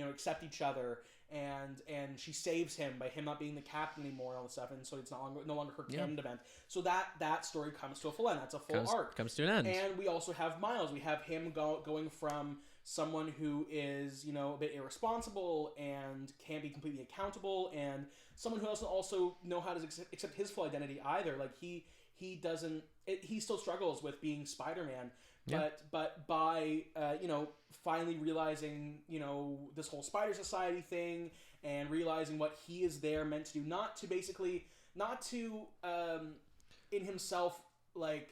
accept each other, and she saves him by him not being the captain anymore and all this stuff, and so it's no longer her tandem event. So that story comes to a full end. That's a full arc. Comes to an end. And we also have Miles. We have him going from someone who is, you know, a bit irresponsible and can't be completely accountable, and someone who doesn't also know how to accept his full identity either. Like he doesn't, he still struggles with being Spider-Man. Yeah. But by you know, finally realizing, you know, this whole Spider Society thing, and realizing what he is there meant to do, not to in himself like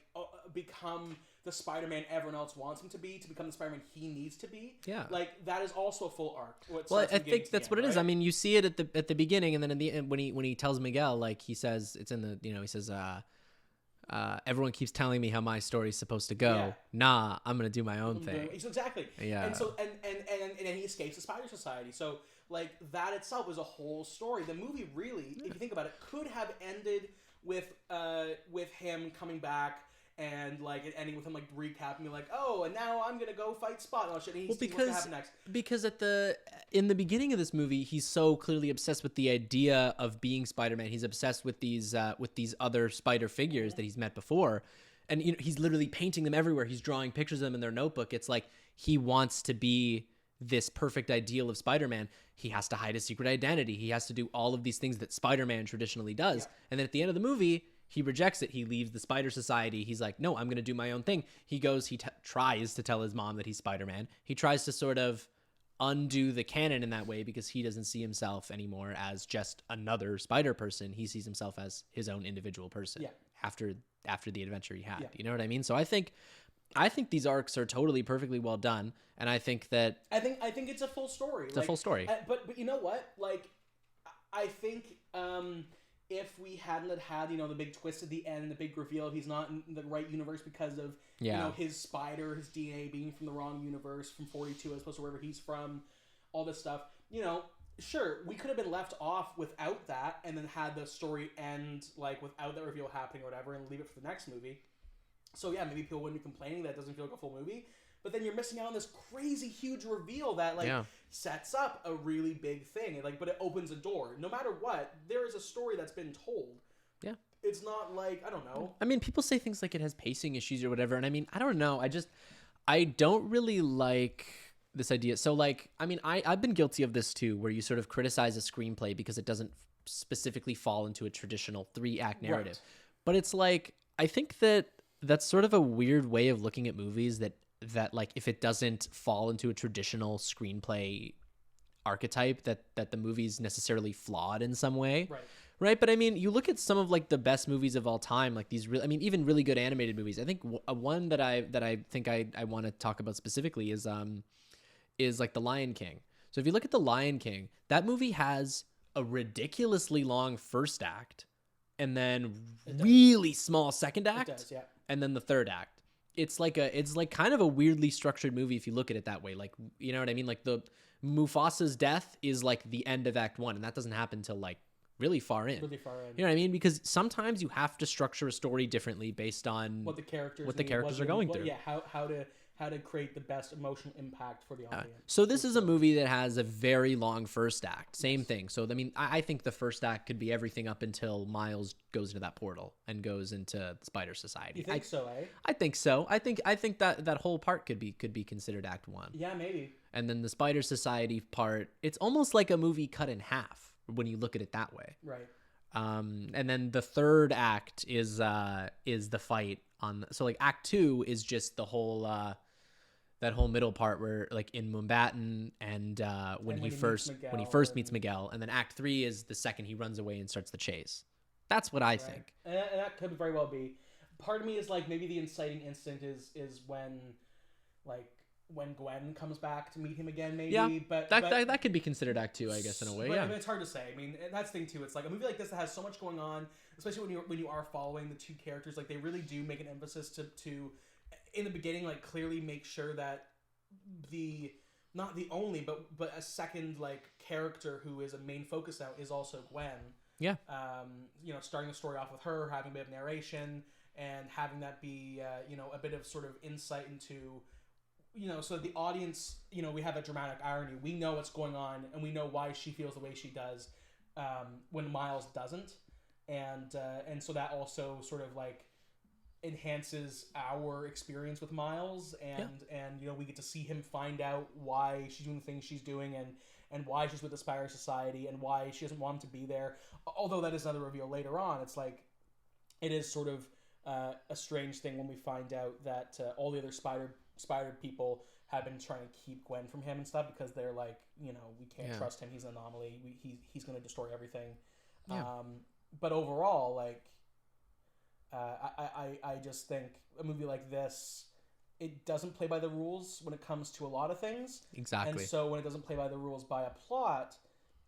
become the Spider-Man everyone else wants him to become the Spider-Man he needs to be. Yeah, like that is also a full arc. Well, I think that's what it is. I mean, you see it at the beginning, and then in the end, when he tells Miguel, like he says, it's in the, you know, he says, everyone keeps telling me how my story's supposed to go. Yeah. Nah, I'm gonna do my own thing. Exactly. Yeah. And so and then he escapes the Spider Society. So like that itself is a whole story. The movie really, if you think about it, could have ended with him coming back and like it ending with him like recapping, like, oh, and now I'm gonna go fight Spot and all shit. And he's what's gonna happen next. Because in the beginning of this movie, he's so clearly obsessed with the idea of being Spider-Man. He's obsessed with these other Spider figures that he's met before, and you know, he's literally painting them everywhere. He's drawing pictures of them in their notebook. It's like he wants to be this perfect ideal of Spider-Man. He has to hide his secret identity. He has to do all of these things that Spider-Man traditionally does. Yeah. And then at the end of the movie, he rejects it. He leaves the Spider Society. He's like, no, I'm going to do my own thing. He goes, tries to tell his mom that he's Spider-Man. He tries to sort of undo the canon in that way because he doesn't see himself anymore as just another Spider person. He sees himself as his own individual person after the adventure he had. Yeah. You know what I mean? So I think these arcs are totally perfectly well done, and I think it's a full story. It's a full story. But you know what? Like, I think if we hadn't had, you know, the big twist at the end, the big reveal, he's not in the right universe because of you know, his spider, his DNA being from the wrong universe, from 42 as opposed to wherever he's from, all this stuff. You know, sure, we could have been left off without that, and then had the story end like without that reveal happening or whatever, and leave it for the next movie. So yeah, maybe people wouldn't be complaining that it doesn't feel like a full movie. But then you're missing out on this crazy huge reveal that like sets up a really big thing. Like, but it opens a door. No matter what, there is a story that's been told. Yeah. It's not like, I don't know. I mean, people say things like it has pacing issues or whatever, and I mean, I don't know. I don't really like this idea. So like, I mean, I've been guilty of this too, where you sort of criticize a screenplay because it doesn't specifically fall into a traditional 3-act narrative. Right. But it's like, I think that's sort of a weird way of looking at movies that like if it doesn't fall into a traditional screenplay archetype that the movie's necessarily flawed in some way. Right. But I mean, you look at some of like the best movies of all time, like these I mean, even really good animated movies. I think one that I think I want to talk about specifically is like The Lion King. So if you look at The Lion King, that movie has a ridiculously long first act and then really small second act. It does, yeah. And then the third act. It's like kind of a weirdly structured movie if you look at it that way. Like, you know what I mean? Like the Mufasa's death is like the end of Act 1, and that doesn't happen till like really far in. Really far in. You know what I mean? Because sometimes you have to structure a story differently based on what the characters are going through. Yeah, how to create the best emotional impact for the audience. So this is a movie that has a very long first act. Same thing. So I mean, I think the first act could be everything up until Miles goes into that portal and goes into the Spider Society. You think so, eh? I think so. I think that whole part could be considered Act 1. Yeah, maybe. And then the Spider Society part, it's almost like a movie cut in half when you look at it that way. Right. And then the third act is the fight on. So like Act 2 is just the whole that whole middle part where like in Mumbattan and when he first meets Miguel, and then Act 3 is the second he runs away and starts the chase. That's what I think. And that could very well be. Part of me is like maybe the inciting instinct is when Gwen comes back to meet him again, maybe. Yeah, but that could be considered Act 2, I guess, in a way. But, I mean, it's hard to say. I mean, that's the thing too. It's like a movie like this that has so much going on, especially when you are following the two characters. Like they really do make an emphasis to in the beginning, like clearly make sure that not the only but a second like character who is a main focus now is also Gwen. Yeah. You know, starting the story off with her, having a bit of narration, and having that be you know, a bit of sort of insight into, you know, so the audience, you know, we have that dramatic irony. We know what's going on, and we know why she feels the way she does when Miles doesn't, and so that also sort of like enhances our experience with Miles, and you know, we get to see him find out why she's doing the things she's doing, and why she's with the Spider Society, and why she doesn't want him to be there. Although that is another reveal later on. It's like, it is sort of a strange thing when we find out that all the other spider people have been trying to keep Gwen from him and stuff, because they're like, you know, we can't trust him. He's an anomaly. He's going to destroy everything. Yeah. But overall, like, I just think a movie like this, it doesn't play by the rules when it comes to a lot of things. Exactly. And so when it doesn't play by the rules by a plot,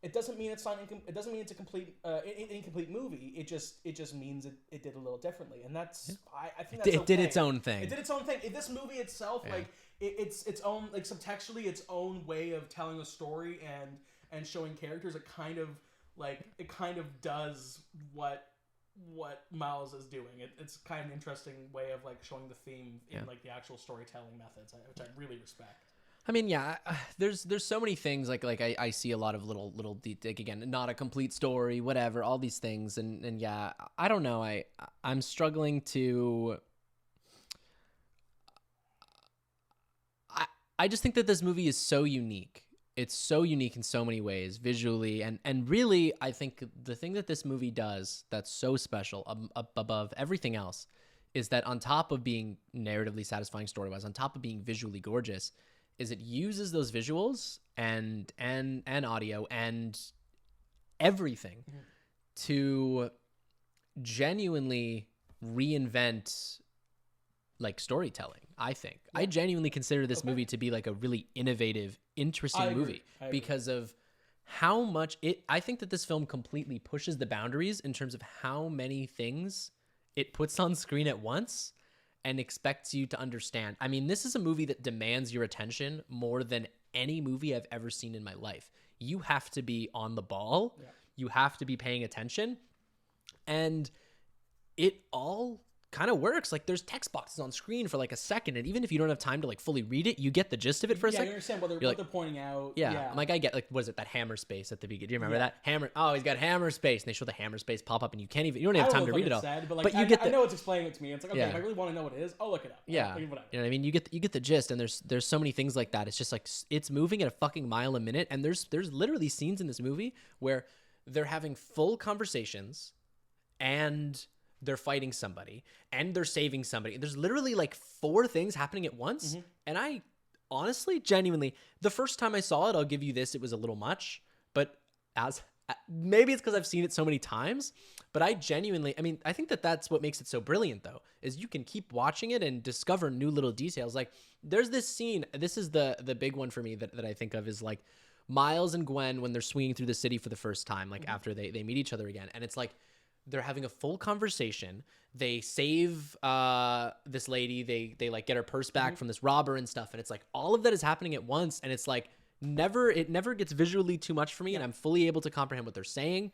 it doesn't mean it's not. It doesn't mean it's a complete incomplete movie. It just means it did a little differently, and that's I think that's it did its own thing. It did its own thing. This movie itself, like it's its own, like, subtextually its own way of telling a story and showing characters. It kind of does what Miles is doing. It's kind of an interesting way of, like, showing the theme in like the actual storytelling methods, which I really respect. I mean, yeah, there's so many things, like I see a lot of little like, again, not a complete story, whatever, all these things, and yeah, I don't know, I'm struggling to. I just think that this movie is so unique. It's so unique in so many ways, visually, and really, I think the thing that this movie does that's so special, above everything else, is that on top of being narratively satisfying story-wise, on top of being visually gorgeous, is it uses those visuals and audio and everything to genuinely reinvent, like, storytelling. I think I genuinely consider this movie to be, like, a really innovative, interesting movie because of how much I think that this film completely pushes the boundaries in terms of how many things it puts on screen at once and expects you to understand. I mean, this is a movie that demands your attention more than any movie I've ever seen in my life. You have to be on the ball. Yeah. You have to be paying attention. And it all kind of works. Like, there's text boxes on screen for like a second, and even if you don't have time to, like, fully read it, you get the gist of it for a second. You understand what they're pointing out. Yeah. Like, I get, like, what is it, that hammer space at the beginning? Do you remember that? Hammer. Oh, he's got hammer space, and they show the hammer space pop up, and you don't have time to read it all. But you get I know it's explaining it to me. It's like, okay, if I really want to know what it is, I'll look it up. Yeah. Like, you know what I mean? You get the gist, and there's so many things like that. It's just like, it's moving at a fucking mile a minute, and there's literally scenes in this movie where they're having full conversations, and they're fighting somebody, and they're saving somebody. There's literally like 4 things happening at once. And I honestly, genuinely, the first time I saw it, I'll give you this, it was a little much, but maybe it's because I've seen it so many times, but I think that that's what makes it so brilliant, though, is you can keep watching it and discover new little details. Like, there's this scene, this is the big one for me that I think of, is like Miles and Gwen when they're swinging through the city for the first time, like after they meet each other again. And it's like, they're having a full conversation. They save this lady. They like get her purse back from this robber and stuff. And it's like, all of that is happening at once. And it's like, it never gets visually too much for me. And I'm fully able to comprehend what they're saying.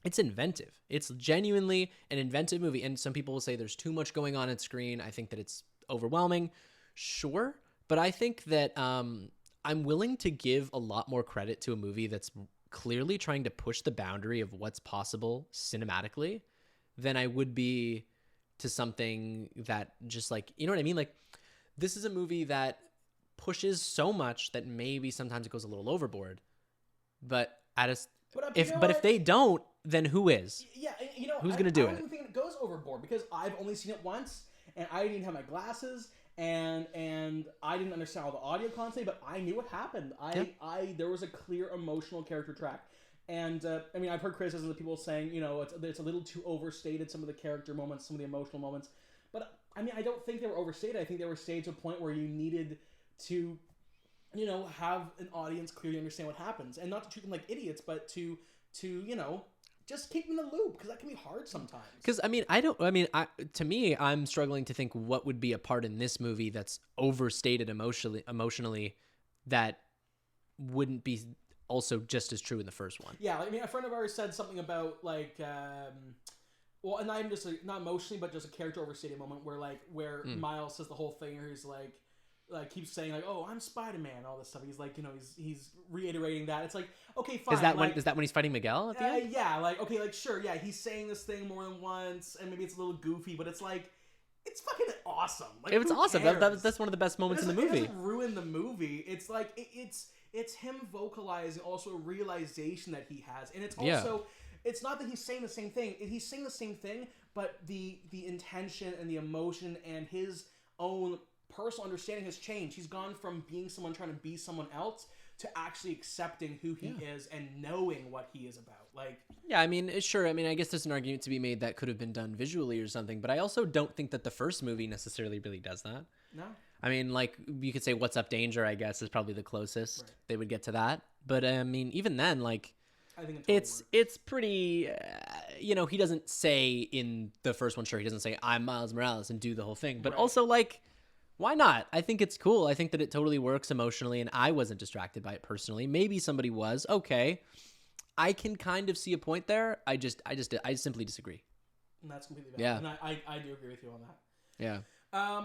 It's inventive. It's genuinely an inventive movie. And some people will say there's too much going on screen. I think that it's overwhelming. Sure. But I think that I'm willing to give a lot more credit to a movie that's clearly trying to push the boundary of what's possible cinematically than I would be to something that just, like, you know what I mean? Like, this is a movie that pushes so much that maybe sometimes it goes a little overboard, but if they don't, then who is? Yeah, who's going to do it? I don't even think it goes overboard, because I've only seen it once, and I didn't even have my glasses, and I didn't understand all the audio constantly, but I knew what happened. There was a clear emotional character track. And I mean, I've heard criticisms of people saying, it's a little too overstated, some of the character moments, some of the emotional moments. But I mean, I don't think they were overstated. I think they were staged to a point where you needed to, have an audience clearly understand what happens, and not to treat them like idiots, but to just keep them in the loop, because that can be hard sometimes. Because to me, I'm struggling to think what would be a part in this movie that's overstated emotionally that wouldn't be also just as true in the first one. Yeah, I mean, a friend of ours said something about, like, well, and not even just not emotionally, but just a character overstated moment where Miles says the whole thing, or he's like keeps saying, like, oh, I'm Spider-Man, all this stuff. He's like, he's reiterating that. It's like, okay, fine. Is that when he's fighting Miguel at the end? Yeah, like, okay, like, sure, yeah, he's saying this thing more than once, and maybe it's a little goofy, but it's like, it's fucking awesome. Like, it's awesome. That's one of the best moments in the movie. It doesn't ruin the movie. It's like it's him vocalizing also a realization that he has, and it's also it's not that he's saying the same thing. He's saying the same thing, but the intention and the emotion and his own personal understanding has changed. He's gone from being someone trying to be someone else to actually accepting who he is and knowing what he is about. Like, yeah, I mean, sure. I mean, I guess there's an argument to be made that could have been done visually or something, but I also don't think that the first movie necessarily really does that. No. I mean, like, you could say What's Up Danger, I guess, is probably the closest they would get to that. But I mean, even then, like, I think it's pretty, you know, he doesn't say in the first one, sure, he doesn't say, I'm Miles Morales and do the whole thing. But also, like, why not? I think it's cool. I think that it totally works emotionally, and I wasn't distracted by it personally. Maybe somebody was. Okay. I can kind of see a point there. I simply disagree. And that's completely valid. Yeah. And I do agree with you on that. Yeah.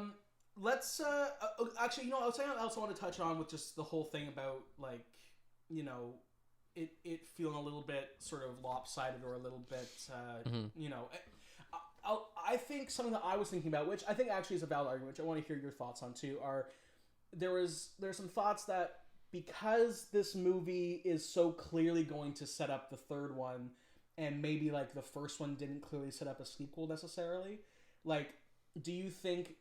Let's actually, you know, I also want to touch on with just the whole thing about, like, you know, it feeling a little bit sort of lopsided or a little bit, you know, I think something that I was thinking about, which I think actually is a valid argument, which I want to hear your thoughts on too, are there's some thoughts that because this movie is so clearly going to set up the third one, and maybe like the first one didn't clearly set up a sequel necessarily, like, do you think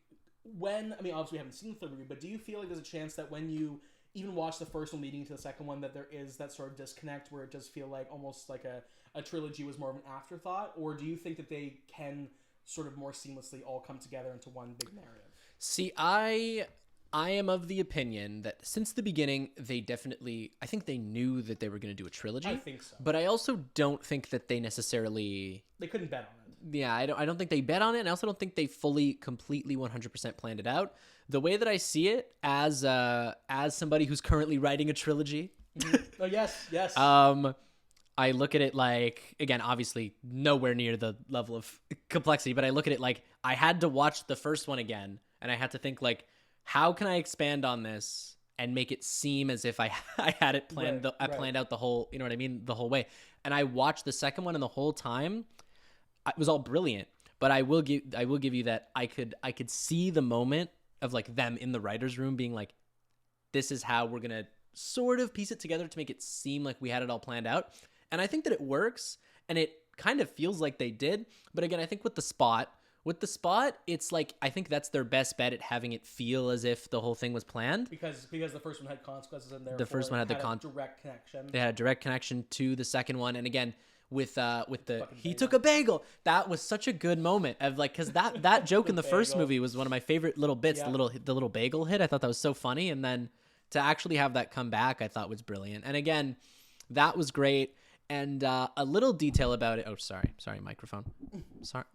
I mean, obviously we haven't seen the third movie, but do you feel like there's a chance that when you even watch the first one leading into the second one, that there is that sort of disconnect where it does feel like almost like a trilogy was more of an afterthought? Or do you think that they can sort of more seamlessly all come together into one big narrative? See, I am of the opinion that since the beginning, I think they knew that they were going to do a trilogy. I think so. But I also don't think that they necessarily... They couldn't bet on it. Yeah, I don't think they bet on it, and I also don't think they fully, completely, 100% planned it out. The way that I see it, as somebody who's currently writing a trilogy... Oh, yes. I look at it like, again, obviously nowhere near the level of complexity, but I look at it like I had to watch the first one again, and I had to think, like, how can I expand on this and make it seem as if I had it planned, planned out the whole, you know what I mean, the whole way. And I watched the second one, and the whole time it was all brilliant. But I will give you that I could see the moment of, like, them in the writer's room being like, this is how we're gonna sort of piece it together to make it seem like we had it all planned out. And I think that it works, and it kind of feels like they did. But again, I think with the spot, it's like, I think that's their best bet at having it feel as if the whole thing was planned. Because the first one had consequences, and therefore the first one had a direct connection. They had a direct connection to the second one, and again, with the he took a bagel. That was such a good moment of, like, because that joke in the first movie was one of my favorite little bits. Yeah. The little bagel hit. I thought that was so funny, and then to actually have that come back, I thought was brilliant. And again, that was great. And a little detail about it. Oh, sorry, microphone.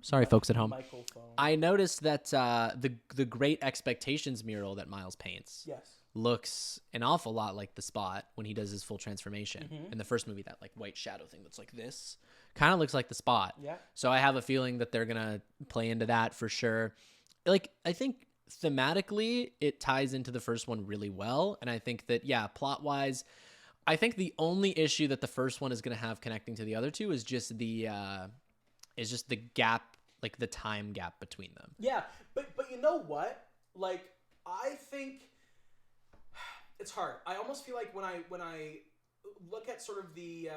Sorry, folks at home. Microphone. I noticed that the Great Expectations mural that Miles paints looks an awful lot like the Spot when he does his full transformation. In the first movie, that, like, white shadow thing that's like this kind of looks like the Spot. Yeah. So I have a feeling that they're gonna play into that for sure. Like, I think thematically it ties into the first one really well, and I think that, yeah, plot wise, I think the only issue that the first one is going to have connecting to the other two is just the gap, like the time gap between them. Yeah, but you know what? Like, I think it's hard. I almost feel like when I look at sort of the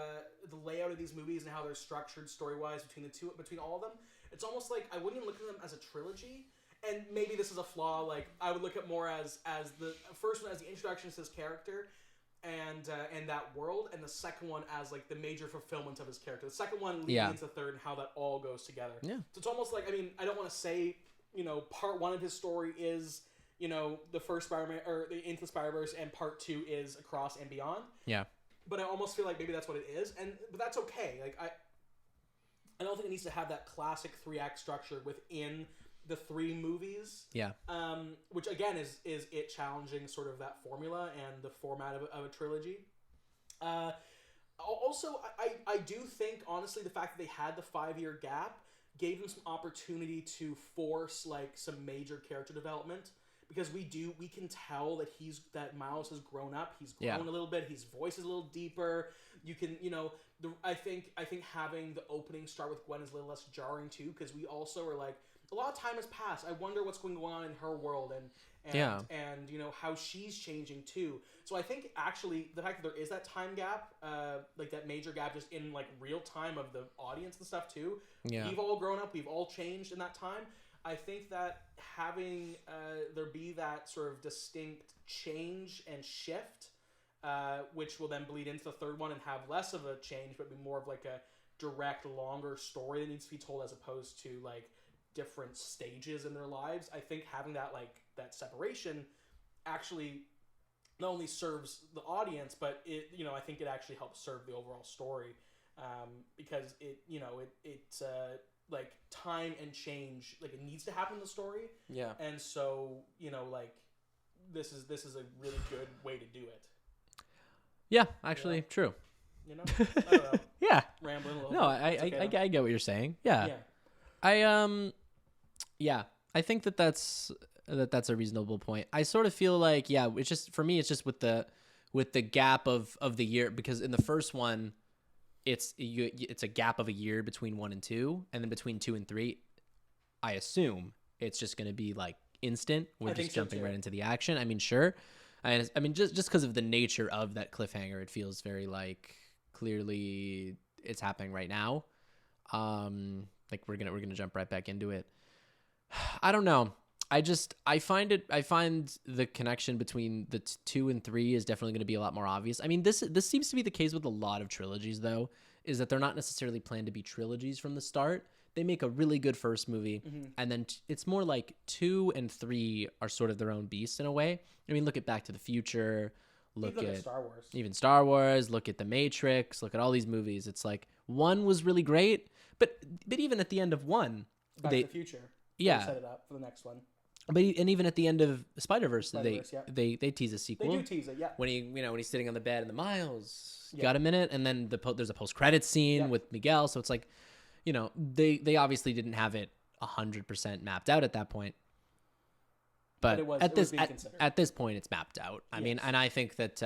layout of these movies and how they're structured story-wise between all of them, it's almost like I wouldn't even look at them as a trilogy. And maybe this is a flaw. Like, I would look at more as the first one as the introduction to his character and that world, and the second one as, like, the major fulfillment of his character. The second one leading into the third, and how that all goes together. Yeah. So it's almost like, I mean, I don't want to say, you know, part one of his story is, you know, the first Spider-Man, or the Into the Spider-Verse, and part two is Across and Beyond. Yeah. But I almost feel like maybe that's what it is, but that's okay. Like, I don't think it needs to have that classic 3-act structure within the 3 movies. Yeah. Which, again, is it challenging sort of that formula and the format of a trilogy. Also, I do think, honestly, the fact that they had the 5-year gap gave them some opportunity to force, like, some major character development, because we can tell that Miles has grown up. He's grown a little bit. His voice is a little deeper. You can, you know, I think having the opening start with Gwen is a little less jarring too, because we also are like, a lot of time has passed. I wonder what's going on in her world and you know how she's changing too. So I think actually the fact that there is that time gap, like that major gap, just in like real time of the audience and stuff too. Yeah. We've all grown up. We've all changed in that time. I think that having there be that sort of distinct change and shift, which will then bleed into the third one and have less of a change, but be more of like a direct, longer story that needs to be told, as opposed to like different stages in their lives. I think having that that separation actually not only serves the audience, but it, you know, I think it actually helps serve the overall story, because it, you know, it's like time and change, like it needs to happen in the story. Yeah. And so, you know, like this is a really good way to do it. Yeah, actually, true. You know, I don't know. Yeah. Rambling a little. No, bit. I get what you're saying. Yeah. I think that's a reasonable point. I sort of feel like, it's just, for me, it's just with the gap of the year, because in the first one, it's a gap of a year between 1 and 2, and then between 2 and 3, I assume it's just going to be like instant. We're just jumping right into the action. I mean, sure. I mean, just because of the nature of that cliffhanger, it feels very like clearly it's happening right now. Like we're gonna jump right back into it. I don't know. I find the connection between the 2 and 3 is definitely going to be a lot more obvious. I mean, this seems to be the case with a lot of trilogies, though, is that they're not necessarily planned to be trilogies from the start. They make a really good first movie, and then it's more like 2 and 3 are sort of their own beasts in a way. I mean, look at Back to the Future, look at Star Wars. Even Star Wars, look at The Matrix, look at all these movies. It's like 1 was really great, but even at the end of 1, Back to the Future. Yeah. They set it up for the next one. But even at the end of Spiderverse, they tease a sequel. They do tease it, yeah. When he's sitting on the bed and the Miles, got a minute, and then there's a post-credits scene with Miguel. So it's like, you know, they obviously didn't have it 100% mapped out at that point. But at this point, it's mapped out. I mean, and I think that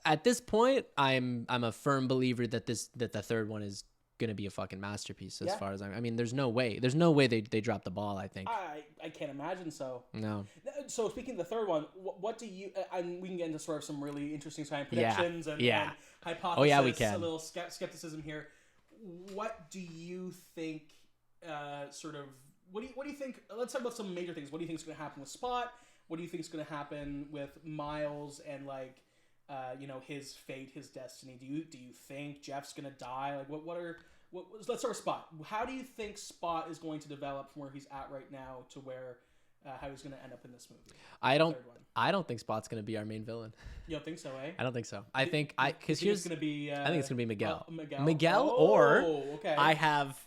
at this point, I'm a firm believer that the third one is gonna be a fucking masterpiece as far as I mean, there's no way they dropped the ball. I think I can't imagine so. No. So speaking of the third one, what do you we can get into sort of some really interesting science predictions and hypothesis. Oh yeah, we can. A little skepticism here. What do you think? What do you think? Let's talk about some major things. What do you think is going to happen with Spot? What do you think is going to happen with Miles and like his fate, his destiny? Do you think Jeff's gonna die? Like let's start with Spot. How do you think Spot is going to develop from where he's at right now to where how he's gonna end up in this movie? I don't think Spot's gonna be our main villain. You don't think so, eh? I don't think so. I think it's gonna be Miguel. Miguel. Okay. I have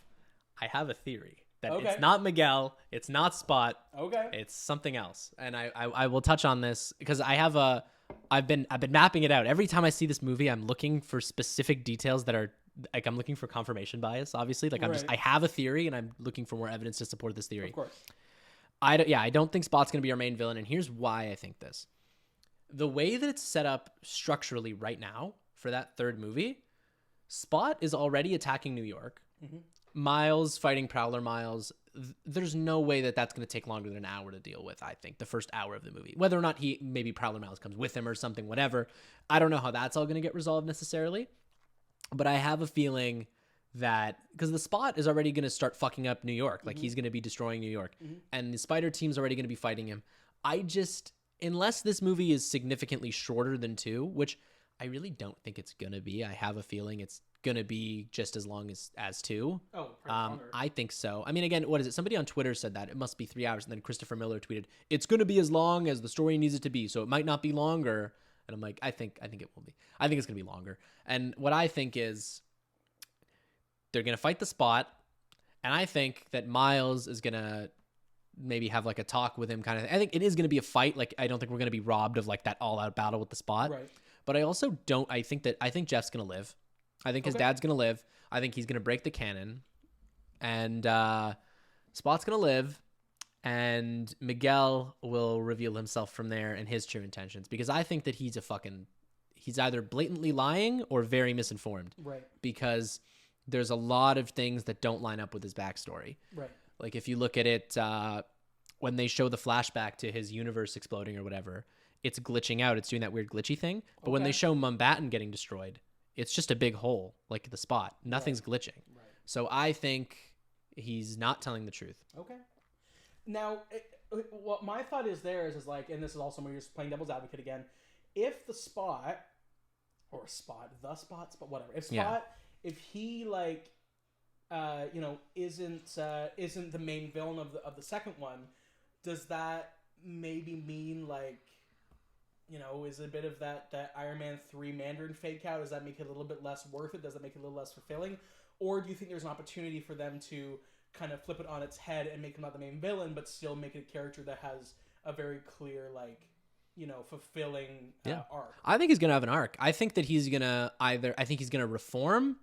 a theory that it's not Miguel, it's not Spot. Okay. It's something else, and I will touch on this because I've been mapping it out. Every time I see this movie, I'm looking for specific details that are like, I'm looking for confirmation bias, obviously. Like I have a theory and I'm looking for more evidence to support this theory. Of course. I don't think Spot's going to be our main villain. And here's why I think this. The way that it's set up structurally right now for that third movie, Spot is already attacking New York. Mm-hmm. Miles fighting Prowler Miles. There's no way that that's going to take longer than an hour to deal with, I think, the first hour of the movie. Whether or not maybe Prowler Miles comes with him or something, whatever. I don't know how that's all going to get resolved necessarily. But I have a feeling that, because the Spot is already going to start fucking up New York. Like, he's going to be destroying New York. Mm-hmm. And the Spider team's already going to be fighting him. Unless this movie is significantly shorter than 2, which I really don't think it's going to be. I have a feeling it's going to be just as long as 2. Oh, longer. I think so. I mean, again, what is it? Somebody on Twitter said that it must be 3 hours, and then Christopher Miller tweeted, "It's going to be as long as the story needs it to be, so it might not be longer." And I'm like, I think it will be. I think it's going to be longer. And what I think is they're going to fight the Spot, and I think that Miles is going to maybe have like a talk with him kind of thing. I think it is going to be a fight. Like, I don't think we're going to be robbed of like that all-out battle with the Spot. Right. But I also don't. I think Jeff's going to live. I think his dad's going to live. I think he's going to break the canon. And Spot's going to live. And Miguel will reveal himself from there and his true intentions. Because I think that he's he's either blatantly lying or very misinformed. Right. Because there's a lot of things that don't line up with his backstory. Right. Like if you look at it, when they show the flashback to his universe exploding or whatever, it's glitching out. It's doing that weird glitchy thing. But when they show Mumbattan getting destroyed, it's just a big hole, like the spot. Nothing's glitching. Right. So I think he's not telling the truth. Okay. Now, what my thought is like, and this is also when you're just playing devil's advocate again, if the Spot, whatever, if Spot, if he like, isn't the main villain of the second one, does that maybe mean like, is it a bit of that Iron Man 3 Mandarin fake out? Does that make it a little bit less worth it? Does that make it a little less fulfilling? Or do you think there's an opportunity for them to kind of flip it on its head and make him not the main villain, but still make it a character that has a very clear, like, fulfilling arc? I think he's going to have an arc. I think that he's going to reform,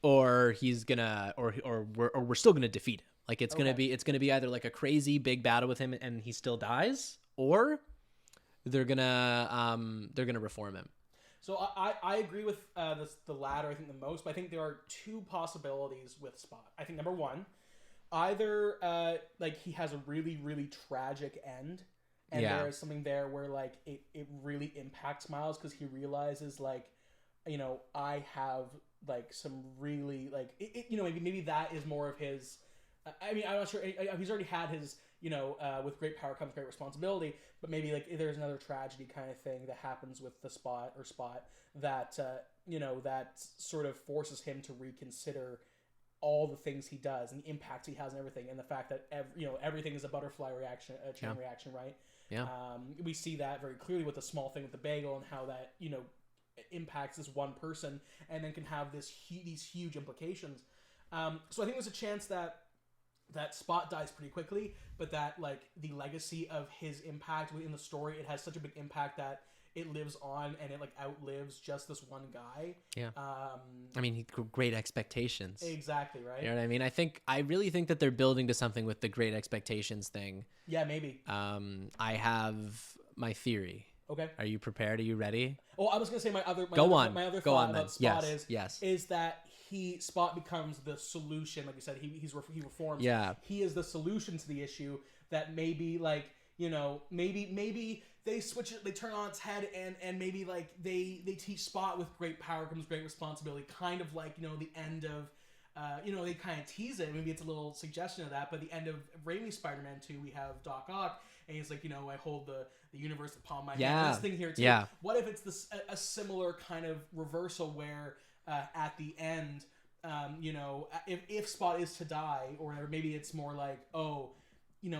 or he's going to, or we're still going to defeat him. Like it's going to be either like a crazy big battle with him and he still dies, or they're going to reform him. So I agree with the latter, I think, the most, but I think there are two possibilities with Spot. I think number one, either like he has a really, really tragic end, and there is something there where like it really impacts Miles because he realizes like, I have like some really like maybe that is more of his. I mean, I'm not sure. He's already had his, with great power comes great responsibility. But maybe like there's another tragedy kind of thing that happens with the Spot that that sort of forces him to reconsider all the things he does and the impacts he has and everything, and the fact that everything is a butterfly reaction, a chain reaction, right? Yeah. We see that very clearly with the small thing with the bagel and how that impacts this one person and then can have these huge implications. So I think there's a chance that Spot dies pretty quickly, but that like the legacy of his impact within the story, it has such a big impact that it lives on and it like outlives just this one guy. Yeah. I mean, great expectations. Exactly, right? You know what I mean? I really think that they're building to something with the great expectations thing. Yeah, maybe. I have my theory. Okay. Are you prepared? Are you ready? Well, I was going to say my other thought about Spot is that Spot becomes the solution. Like you said, he reforms. Yeah. He is the solution to the issue that maybe like, maybe they switch it, they turn it on its head and maybe like they teach Spot with great power comes great responsibility. Kind of like, the end of, they kind of tease it. Maybe it's a little suggestion of that, but the end of Raimi's Spider-Man 2, we have Doc Ock and he's like, I hold the universe in the palm of my hand. This thing here too. Yeah. What if it's a similar kind of reversal where at the end, if Spot is to die or whatever, maybe it's more like,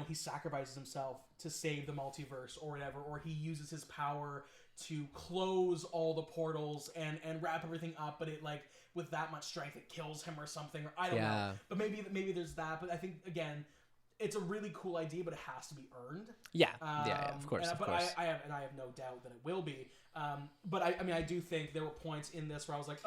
he sacrifices himself to save the multiverse or whatever, or he uses his power to close all the portals and wrap everything up, but it like with that much strength it kills him or something, or I don't know. But maybe there's that. But I think again, it's a really cool idea, but it has to be earned. Yeah, of course. But I have no doubt that it will be. But I do think there were points in this where I was like,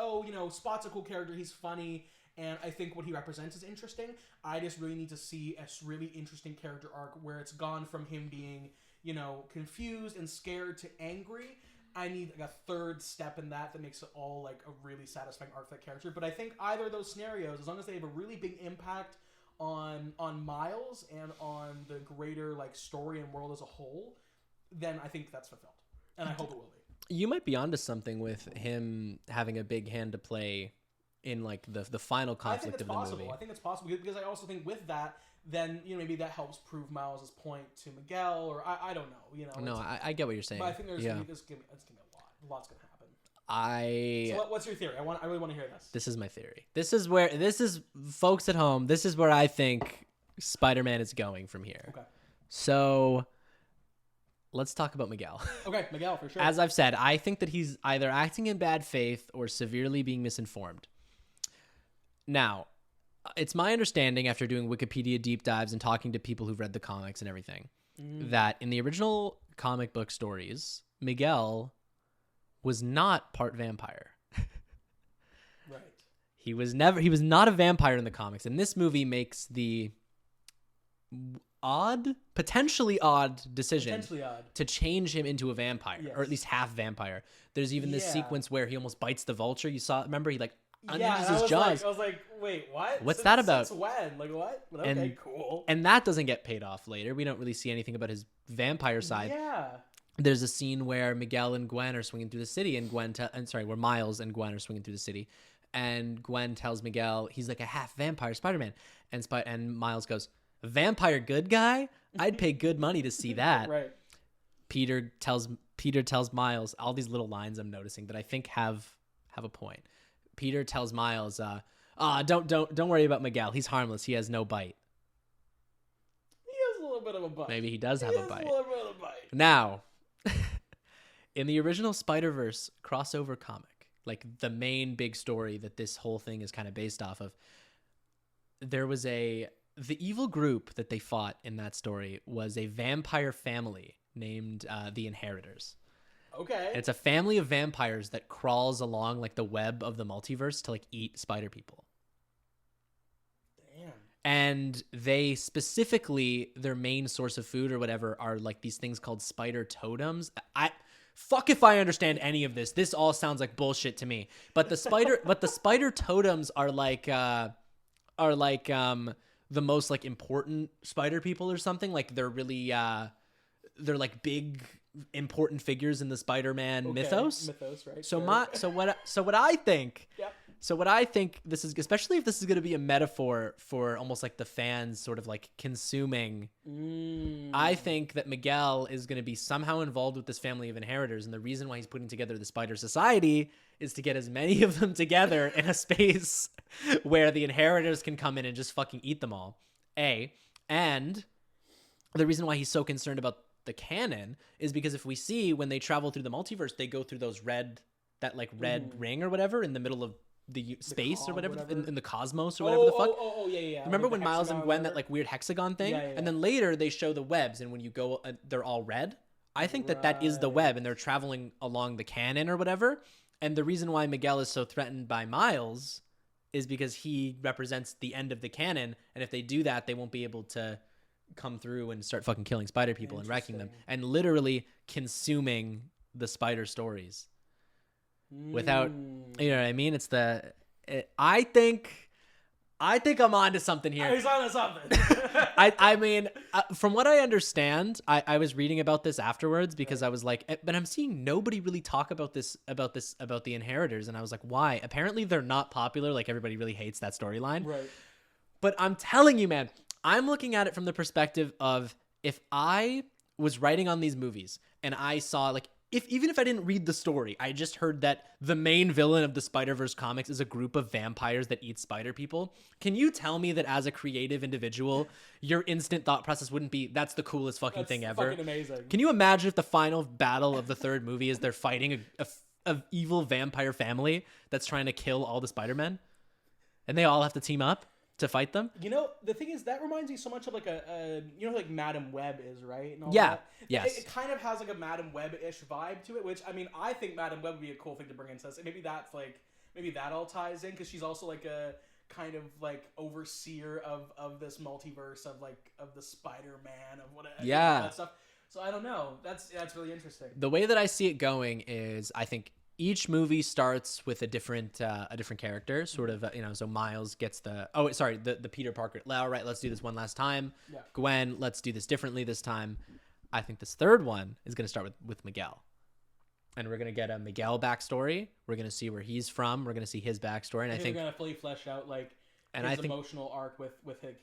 Spot's a cool character. He's funny, and I think what he represents is interesting. I just really need to see a really interesting character arc where it's gone from him being, confused and scared to angry. I need like a third step in that makes it all like a really satisfying arc for that character. But I think either of those scenarios, as long as they have a really big impact on Miles and on the greater like story and world as a whole, then I think that's fulfilled, and I hope it will be. You might be onto something with him having a big hand to play in like the final conflict of the movie. I think it's possible because I also think with that, then maybe that helps prove Miles' point to Miguel, or I don't know. No, I get what you're saying. But I think there's gonna be a lot. A lot's gonna happen. So what's your theory? I really want to hear this. This is my theory. This is folks at home. This is where I think Spider-Man is going from here. Okay. So let's talk about Miguel. Okay, Miguel for sure. As I've said, I think that he's either acting in bad faith or severely being misinformed. Now, it's my understanding after doing Wikipedia deep dives and talking to people who've read the comics and everything, that in the original comic book stories, Miguel was not part vampire. Right. He was not a vampire in the comics. And this movie makes the potentially odd decision to change him into a vampire, or at least half vampire. There's even this sequence where he almost bites the vulture. You saw, remember, he like unhinges his jaws. I was like, wait, what? What's that about? Since when? Like, what? Okay, cool. And that doesn't get paid off later. We don't really see anything about his vampire side. Yeah. There's a scene where Miguel and Gwen are swinging through the city, and where Miles and Gwen are swinging through the city, and Gwen tells Miguel he's like a half vampire Spider-Man, and Miles goes, "Vampire good guy? I'd pay good money to see that." Right. Peter tells Miles all these little lines I'm noticing that I think have a point. Peter tells Miles, don't worry about Miguel. He's harmless. He has no bite. He has a little bit of a bite. Maybe he does have a bite. A little bit of a bite. Now, in the original Spider-Verse crossover comic, like the main big story that this whole thing is kind of based off of, there was the evil group that they fought in that story was a vampire family named the Inheritors. Okay. And it's a family of vampires that crawls along like the web of the multiverse to like eat spider people. Damn. And they specifically, their main source of food or whatever are like these things called spider totems. Fuck if I understand any of this. This all sounds like bullshit to me. But the spider totems are like the most like important spider people or something. Like they're really they're like big important figures in the Spider-Man mythos. Right? So what I think Yep. So what I think this is, especially if this is going to be a metaphor for almost like the fans sort of like consuming, I think that Miguel is going to be somehow involved with this family of inheritors. And the reason why he's putting together the Spider Society is to get as many of them together in a space where the inheritors can come in and just fucking eat them all. And the reason why he's so concerned about the canon is because if we see when they travel through the multiverse, they go through those red ring or whatever in the middle of the space or whatever. In the cosmos or whatever the fuck. Yeah. Remember when Miles and Gwen, that like weird hexagon thing? Yeah. And then later they show the webs, and when you go, they're all red. I think that is the web, and they're traveling along the canon or whatever. And the reason why Miguel is so threatened by Miles is because he represents the end of the canon, and if they do that, they won't be able to come through and start fucking killing spider people and wrecking them and literally consuming the spider stories without, you know what I mean? I think I'm onto something here. He's onto something. I mean, from what I understand, I was reading about this afterwards because I was like, but I'm seeing nobody really talk about the Inheritors, and I was like, why? Apparently they're not popular. Like everybody really hates that storyline. Right. But I'm telling you, man, I'm looking at it from the perspective of if I was writing on these movies and I saw like, even if I didn't read the story, I just heard that the main villain of the Spider-Verse comics is a group of vampires that eat spider people. Can you tell me that as a creative individual, your instant thought process wouldn't be, that's the coolest fucking thing ever? Fucking amazing. Can you imagine if the final battle of the third movie is they're fighting a evil vampire family that's trying to kill all the Spider-Men? And they all have to team up to fight them? You know, the thing is, that reminds me so much of like you know, like Madam Web is, right? And all yeah. That. Yes. It kind of has like a Madam Web-ish vibe to it, which, I mean, I think Madam Web would be a cool thing to bring into this. Maybe that all ties in, because she's also like a kind of like overseer of this multiverse of the Spider-Man, of whatever. Yeah. All that stuff. So I don't know. That's really interesting. The way that I see it going is, I think movie starts with a different character, sort of, so Miles gets the Peter Parker. All right, let's do this one last time. Yeah. Gwen, let's do this differently this time. I think this third one is going to start with Miguel. And we're going to get a Miguel backstory. We're going to see where he's from. We're going to see his backstory. And I think we're going to fully flesh out like his emotional arc with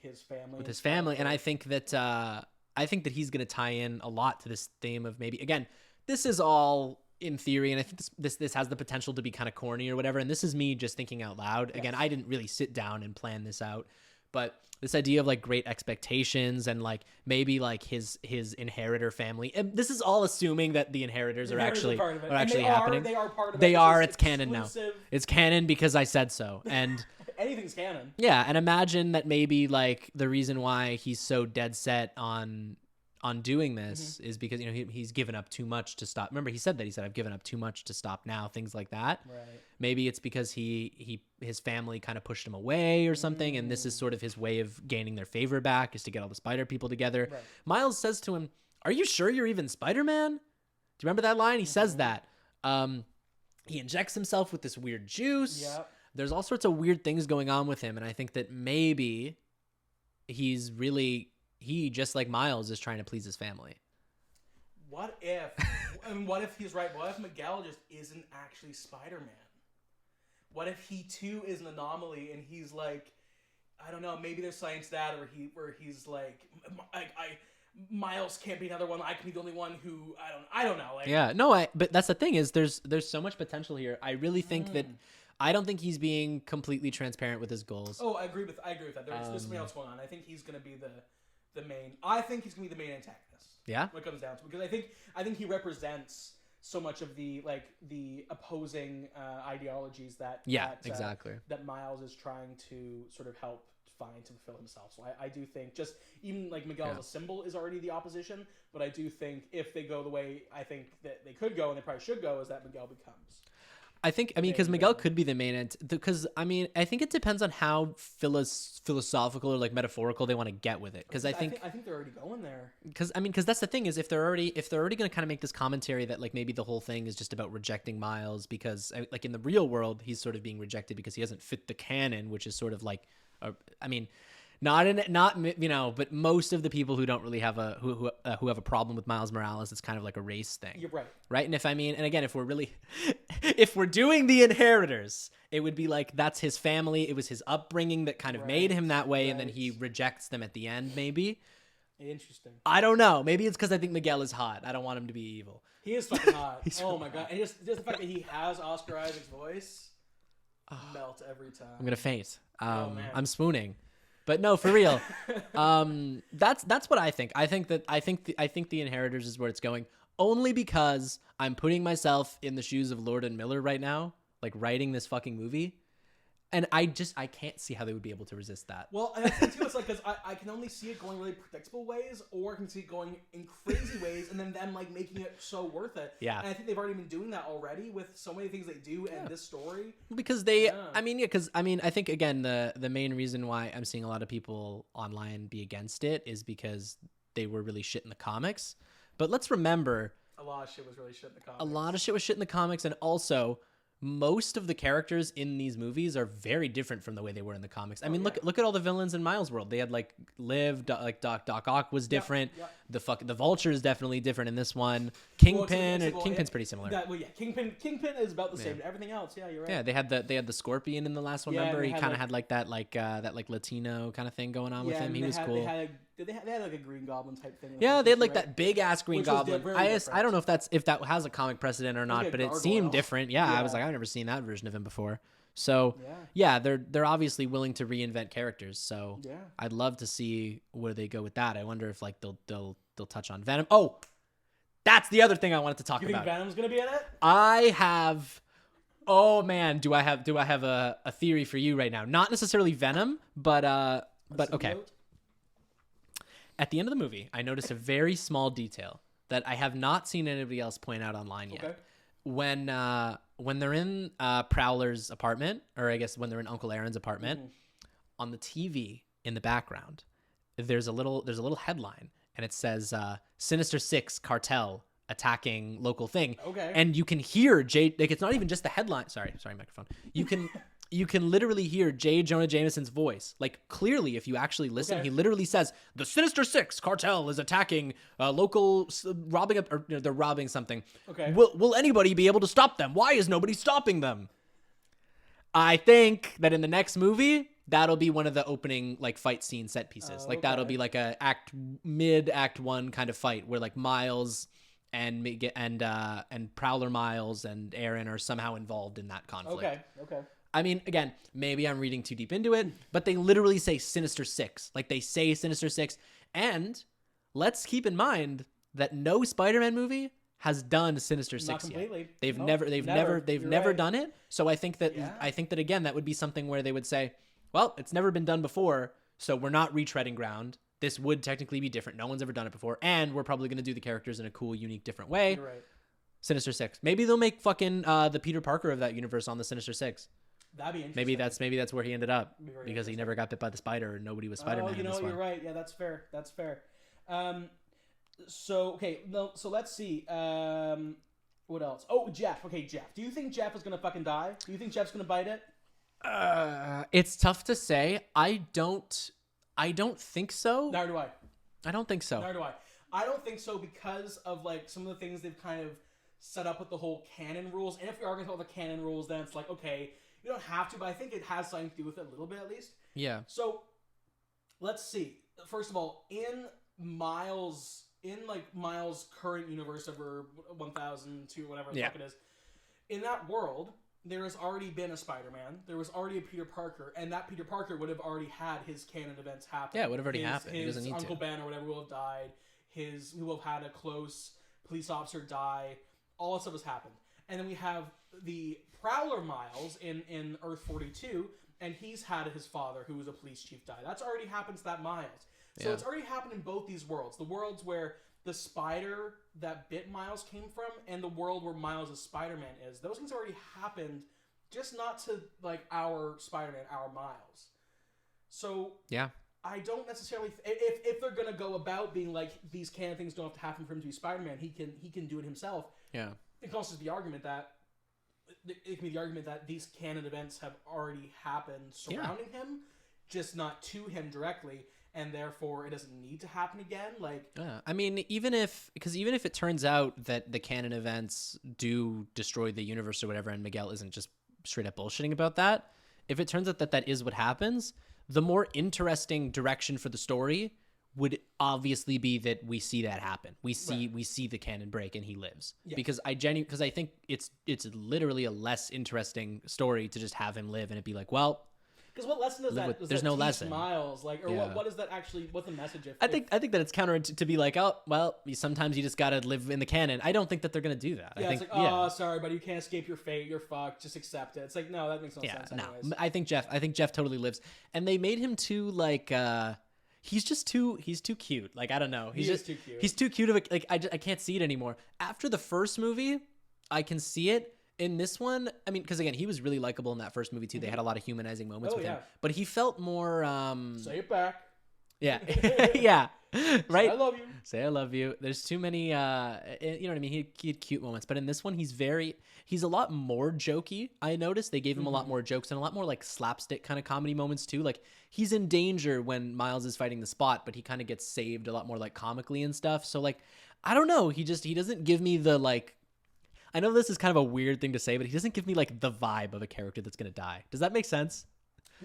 his family. With his family. And I think that he's going to tie in a lot to this theme of, maybe, again, this is all in theory, and I think this has the potential to be kind of corny or whatever, and this is me just thinking out loud. Yes. Again, I didn't really sit down and plan this out, but this idea of like great expectations and like maybe like his inheritor family, and this is all assuming that the inheritors are actually happening. They are part of it. They are. It's canon now. It's canon because I said so. And anything's canon. Yeah, and imagine that maybe like the reason why he's so dead set on on doing this is because, you know, he's given up too much to stop. Remember, he said I've given up too much to stop now, things like that. Right. Maybe it's because his family kind of pushed him away or something, and this is sort of his way of gaining their favor back, is to get all the Spider people together. Right. Miles says to him, "Are you sure you're even Spider-Man?" Do you remember that line? He says that. He injects himself with this weird juice. Yep. There's all sorts of weird things going on with him, and I think that maybe he, just like Miles, is trying to please his family. What if, what if he's right? What if Miguel just isn't actually Spider-Man? What if he too is an anomaly and he's like, I don't know, maybe there's science that, where he's like, Miles can't be another one. I can be the only one who, I don't know. Like, yeah, no, but that's the thing is there's so much potential here. I really think that, I don't think he's being completely transparent with his goals. Oh, I agree with that. There's something else going on. I think he's going to be the main. I think he's going to be the main antagonist. Yeah. When it comes down to it, because I think he represents so much of the opposing ideologies that exactly that Miles is trying to sort of help find to fulfill himself. So I do think just even like Miguel as a symbol is already the opposition, but I do think if they go the way I think that they could go and they probably should go, is that Miguel becomes. Because Miguel could be the main because I think it depends on how philosophical or like metaphorical they want to get with it. Because I think they're already going there. Because that's the thing is if they're already going to kind of make this commentary that like maybe the whole thing is just about rejecting Miles because like in the real world he's sort of being rejected because he doesn't fit the canon, which is sort of like, but most of the people who don't really have who have a problem with Miles Morales, it's kind of like a race thing. You're right. Right. And and again, if we're doing the Inheritors, it would be like, that's his family. It was his upbringing that kind of made him that way. Right. And then he rejects them at the end, maybe. Interesting. I don't know. Maybe it's because I think Miguel is hot. I don't want him to be evil. He is fucking hot. Oh my God. And just the fact that he has Oscar Isaac's voice, melt every time. I'm going to faint. I'm swooning. But no, for real. That's what I think. I think the Inheritors is where it's going, only because I'm putting myself in the shoes of Lord and Miller right now, like writing this fucking movie. And I can't see how they would be able to resist that. Well, and I think too, it's like, because I can only see it going really predictable ways, or I can see it going in crazy ways, and then them like making it so worth it. Yeah. And I think they've already been doing that already with so many things they do in this story. Because I think again the main reason why I'm seeing a lot of people online be against it is because they were really shit in the comics. But let's remember, a lot of shit was really shit in the comics. A lot of shit was shit in the comics, and also, most of the characters in these movies are very different from the way they were in the comics. I mean, look at all the villains in Miles' world. They had like Liv, like Doc Ock was different. Yep. The Vulture is definitely different in this one. Kingpin's pretty similar. Kingpin is about the same. Everything else, you're right. Yeah, they had the Scorpion in the last one. Remember, he kind of had like that Latino kind of thing going on with him. He was cool. They had like a Green Goblin type thing. Yeah, they had like that big ass Green Goblin. I don't know if that has a comic precedent or not, but it seemed different. Yeah, I was like, I've never seen that version of him before. So they're obviously willing to reinvent characters. So I'd love to see where they go with that. I wonder if like they'll touch on Venom. Oh, that's the other thing I wanted to talk about. You think Venom's gonna be in it? I have. Oh man, do I have a theory for you right now? Not necessarily Venom, but okay. At the end of the movie, I noticed a very small detail that I have not seen anybody else point out online yet. Okay. When they're in Prowler's apartment, or I guess when they're in Uncle Aaron's apartment, on the TV in the background, there's a little headline, and it says Sinister Six cartel attacking local thing. Okay. And you can hear like it's not even just the headline. Sorry, microphone. You can literally hear J. Jonah Jameson's voice. Like, clearly, if you actually listen, he literally says, the Sinister Six cartel is attacking local, they're robbing something. Okay. Will anybody be able to stop them? Why is nobody stopping them? I think that in the next movie, that'll be one of the opening, like, fight scene set pieces. That'll be like a mid-act one kind of fight where, like, Miles and Prowler Miles and Aaron are somehow involved in that conflict. Okay. I mean, again, maybe I'm reading too deep into it, but they literally say Sinister Six. Like, they say Sinister Six. And let's keep in mind that no Spider-Man movie has done Sinister Six yet. They've never done it. So I think that again, that would be something where they would say, well, it's never been done before, so we're not retreading ground. this would technically be different. No one's ever done it before, and we're probably going to do the characters in a cool, unique, different way. You're right. Sinister Six. Maybe they'll make fucking the Peter Parker of that universe on the Sinister Six. That'd be interesting. Maybe that's where he ended up because he never got bit by the spider and nobody was Spider-Man. Oh, you know, you're right. Yeah, that's fair. That's fair. So let's see. What else? Oh, Jeff. Okay, Jeff. Do you think Jeff is gonna fucking die? Do you think Jeff's gonna bite it? It's tough to say. I don't think so. Neither do I. I don't think so. Neither do I. I don't think so because of like some of the things they've kind of set up with the whole canon rules. And if we are going to talk about the canon rules, then it's like, okay, you don't have to, but I think it has something to do with it a little bit at least. Yeah. So let's see. First of all, in Miles' current universe over 1002, whatever the fuck it is, in that world, there has already been a Spider-Man. There was already a Peter Parker, and that Peter Parker would have already had his canon events happen. Yeah, it would have already happened. He doesn't need Uncle to. Ben or whatever will have died. He will have had a close police officer die. All that stuff has happened. And then we have the Prowler Miles in Earth 42, and he's had his father, who was a police chief, die. That's already happened to that Miles. So it's already happened in both these worlds. The worlds where the spider that bit Miles came from, and the world where Miles' Spider-Man is. Those things already happened, just not to, like, our Spider-Man, our Miles. So... yeah. I don't necessarily... If they're going to go about being like, these canon things don't have to happen for him to be Spider-Man, he can do it himself. Yeah. It can also be the argument that... It can be the argument that these canon events have already happened surrounding him, just not to him directly, and therefore it doesn't need to happen again. Like, I mean, even if it turns out that the canon events do destroy the universe or whatever, and Miguel isn't just straight up bullshitting about that, if it turns out that is what happens, the more interesting direction for the story would obviously be that we see that happen. We see the canon break and he lives. Yeah. Because I think it's literally a less interesting story to just have him live and it be like, well, because what lesson does that? There's no lesson. Miles, like, or what is that actually? What's the message? I think that it's counter to be like, oh, well, sometimes you just gotta live in the canon. I don't think that they're gonna do that. Yeah, I think, it's like, oh, sorry, buddy, you can't escape your fate. You're fucked. Just accept it. It's like, no, that makes no sense. Anyways. No, I think Jeff totally lives, and they made him too like. He's too cute. Like, I don't know. He's just too cute. He's too cute of a, like, I can't see it anymore. After the first movie, I can see it. In this one, I mean, because again, he was really likable in that first movie too. They had a lot of humanizing moments with him, but he felt more. Say it back. Yeah, yeah, right. Say I love you. Say I love you. There's too many. You know what I mean? He had cute moments, but in this one, he's a lot more jokey. I noticed they gave him a lot more jokes and a lot more like slapstick kind of comedy moments too. Like, he's in danger when Miles is fighting the Spot, but he kind of gets saved a lot more like comically and stuff. So like, I don't know. He doesn't give me the like. I know this is kind of a weird thing to say, but he doesn't give me like the vibe of a character that's gonna die. Does that make sense?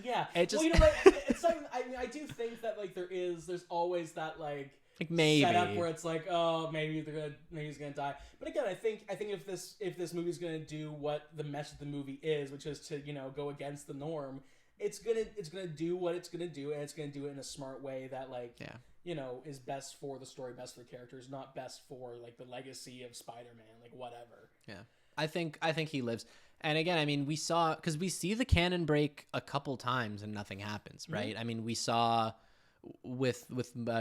Yeah. It just... Well, you know, like, it's something. I mean, I do think that like there's always that like maybe setup where it's like, oh, maybe he's gonna die. But again, I think if this movie's gonna do what the message of the movie is, which is to go against the norm, it's gonna do what it's gonna do, and it's gonna do it in a smart way that like is best for the story, best for the characters, not best for like the legacy of Spider-Man, like whatever. Yeah, I think he lives. And again, I mean, we see the canon break a couple times and nothing happens, right? I mean, we saw with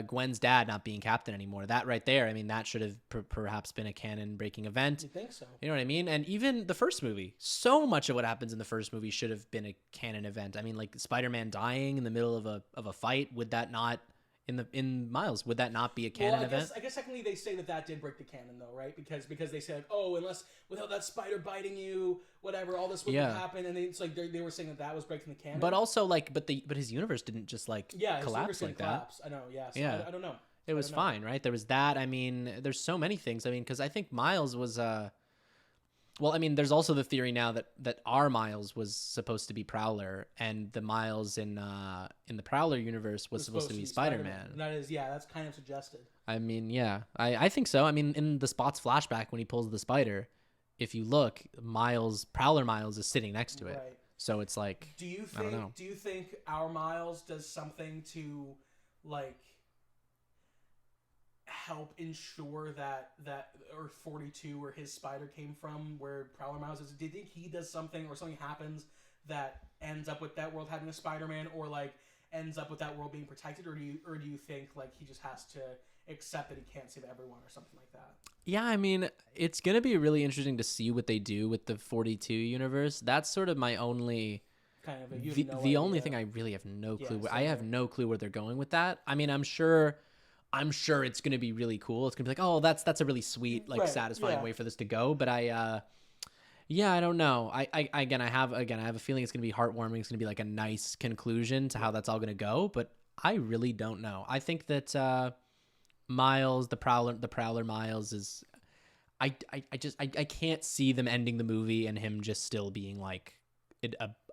Gwen's dad not being captain anymore. That right there, I mean, that should have perhaps been a canon breaking event. You think so? You know what I mean? And even the first movie, so much of what happens in the first movie should have been a canon event. I mean, like Spider-Man dying in the middle of a fight, would that not in Miles, would that not be a canon event? I guess technically they say that did break the canon though, right? Because they said, oh, without that spider biting you, whatever, all this wouldn't happen, and it's like they were saying that was breaking the canon. But also like, but his universe didn't just like collapse like that. I know, so I don't know. It was fine, right? There was that. I mean, there's so many things. I mean, because I think Miles was well, I mean, there's also the theory now that our Miles was supposed to be Prowler, and the Miles in the Prowler universe was supposed to be Spider-Man. That is, that's kind of suggested. I mean, yeah, I think so. I mean, in the Spot's flashback when he pulls the spider, if you look, Prowler Miles is sitting next to it. Right. So it's like, I don't know. Do you think our Miles does something to like help ensure that Earth 42 where his spider came from, where Prowler Miles is? Do you think he does something or something happens that ends up with that world having a Spider-Man, or like ends up with that world being protected, or do you think like he just has to accept that he can't save everyone or something like that? Yeah, I mean, it's gonna be really interesting to see what they do with the 42 universe. That's sort of my only kind of the only thing I really have no clue. I have no clue where they're going with that. I mean, I'm sure it's gonna be really cool. It's gonna be like, oh, that's a really sweet, like satisfying way for this to go. But I don't know. I have a feeling it's gonna be heartwarming. It's gonna be like a nice conclusion to how that's all gonna go. But I really don't know. I think that Miles, the Prowler Miles is, I can't see them ending the movie and him just still being like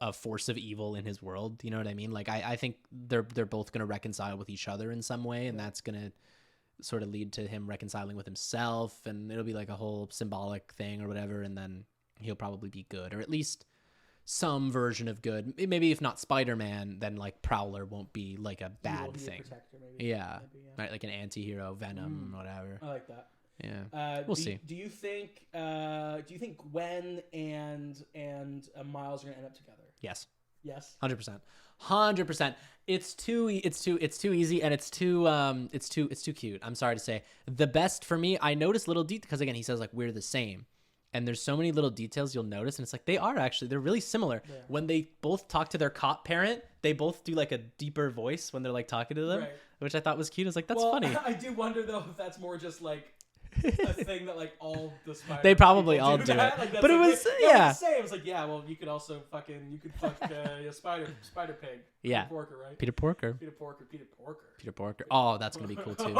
a force of evil in his world. You know what I mean? Like I think they're both gonna reconcile with each other in some way, and that's gonna sort of lead to him reconciling with himself, and it'll be like a whole symbolic thing or whatever, and then he'll probably be good, or at least some version of good. Maybe if not Spider-Man, then like Prowler won't be like a bad thing. Yeah. Right, like an anti-hero, Venom, whatever. I like that. Yeah, we'll see. Do you think Gwen and Miles are gonna end up together? Yes. Yes. 100%. It's too easy, and it's too cute. I'm sorry to say. The best for me, I noticed little details because again, he says like we're the same. And there's so many little details you'll notice, and it's like they're really similar. Yeah. When they both talk to their cop parent, they both do like a deeper voice when they're like talking to them, which I thought was cute. I was like, that's funny. I do wonder though if that's more just like a thing that like all the Spider. They probably all do it, like, but it was It was like well, you could also fuck Spider Pig. Yeah. Peter Porker, right? Peter Porker. Oh, that's gonna be cool too.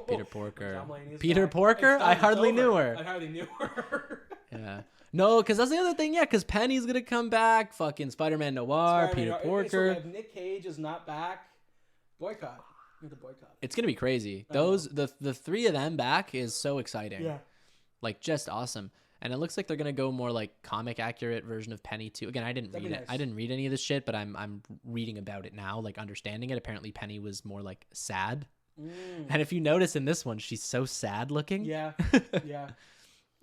Peter Porker. Peter Porker. I hardly knew her. Yeah. No, because that's the other thing. Yeah, because Penny's gonna come back. Fucking Spider-Man Noir. Peter Porker. So if Nick Cage is not back, boycott. You're the boycott. It's gonna be crazy. The three of them back is so exciting. Yeah. Like just awesome. And it looks like they're gonna go more like comic accurate version of Penny too. Again, I didn't read it. Nice. I didn't read any of this shit, but I'm reading about it now, like understanding it. Apparently, Penny was more like sad. And if you notice in this one, she's so sad looking. Yeah. Yeah.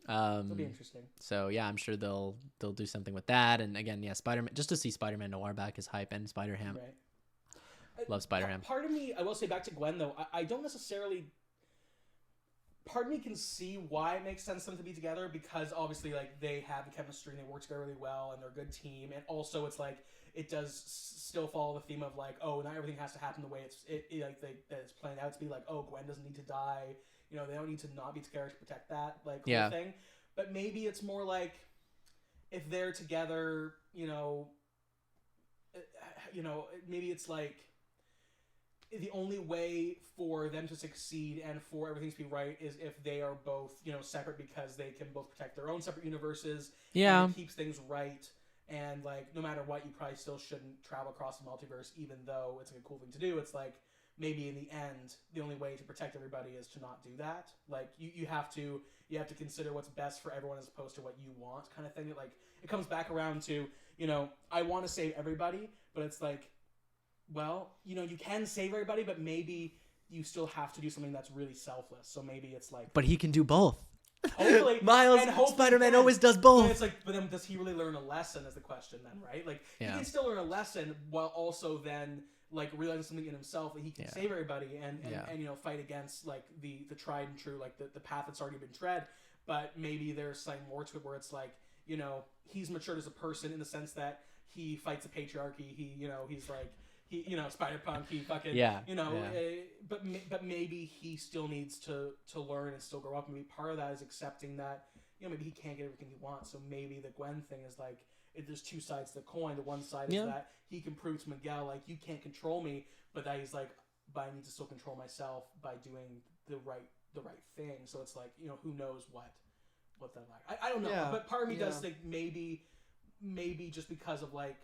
It'll be interesting. So yeah, I'm sure they'll do something with that. And again, yeah, Spider-Man, just to see Spider-Man Noir back is hype, and Spider-Ham. Right. Love Spider-Ham. Part of me, I will say back to Gwen though, I don't necessarily. Part of me can see why it makes sense for them to be together, because obviously like they have the chemistry and they work together really well and they're a good team, and also it's like it does still follow the theme of like, oh, not everything has to happen the way that it's planned out to be. Like, oh, Gwen doesn't need to die. You know, they don't need to not be together to protect that whole thing. But maybe it's more like if they're together, maybe it's like the only way for them to succeed and for everything to be right is if they are both, separate, because they can both protect their own separate universes. Yeah. And it keeps things right. And like, no matter what, you probably still shouldn't travel across the multiverse, even though it's like a cool thing to do. It's like, maybe in the end, the only way to protect everybody is to not do that. Like you have to consider what's best for everyone as opposed to what you want, kind of thing. Like it comes back around to, I want to save everybody, but it's like, well, you can save everybody, but maybe you still have to do something that's really selfless. So maybe it's like, but he can do both. Hopefully, Miles, Spider-Man always does both. But it's like, but then does he really learn a lesson? Is the question then, right? Like he can still learn a lesson while also then like realizing something in himself that he can save everybody and fight against like the tried and true, like the path that's already been tread. But maybe there's something more to it where it's like, he's matured as a person in the sense that he fights the patriarchy. He's like. Spider-Punk, he fucking, but maybe he still needs to learn and still grow up. Maybe part of that is accepting that, maybe he can't get everything he wants. So maybe the Gwen thing is like, there's two sides to the coin. The one side is that he can prove to Miguel, like, you can't control me, but that he's like, but I need to still control myself by doing the right thing. So it's like, who knows what that like. I don't know, but part of me does think maybe just because of like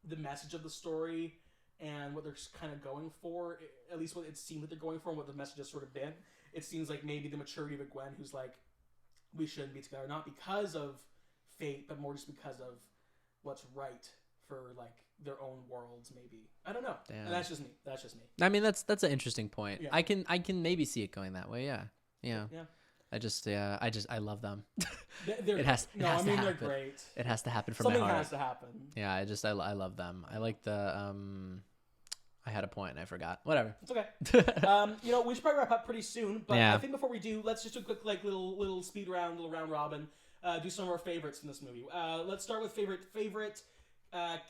the message of the story and what they're kind of going for, at least what it seems that they're going for and what the message has sort of been, it seems like maybe the maturity of a Gwen who's like, we shouldn't be together, not because of fate, but more just because of what's right for like their own worlds, maybe. I don't know. And that's just me. I mean, that's an interesting point. Yeah. I can maybe see it going that way. Yeah. I love them. It has to happen. They're great. It has to happen from my heart. Something has to happen. Yeah, I love them. I like the I had a point and I forgot. Whatever. It's okay. We should probably wrap up pretty soon, but I think before we do, let's just do a quick little speed round, little round robin. Do some of our favorites in this movie. Let's start with favorite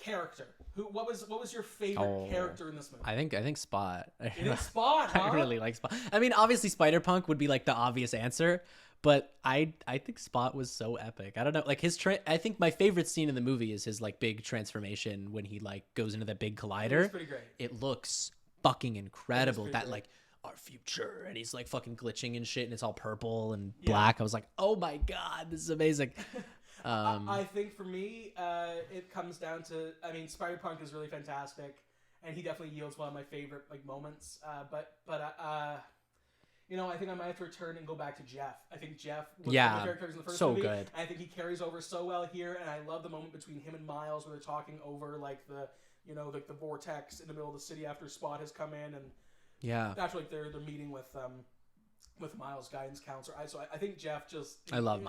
character. What was your favorite character in this movie? I think Spot. You think Spot? Huh? I really like Spot. I mean, obviously Spider-Punk would be like the obvious answer, but I think Spot was so epic. I don't know, like his I think my favorite scene in the movie is his like big transformation when he like goes into that big collider. It's pretty great. It looks fucking incredible. That great. Like our future, and he's like fucking glitching and shit, and it's all purple and black. I was like, oh my god, this is amazing. I think for me, it comes down to, I mean, Spider-Punk is really fantastic, and he definitely yields one of my favorite like moments. But I think I might have to return and go back to Jeff. I think Jeff was one of my favorite characters in the first movie. Good. I think he carries over so well here, and I love the moment between him and Miles where they're talking over like the vortex in the middle of the city after Spot has come in, and after like they're meeting with Miles' guidance counselor. So I think Jeff just I love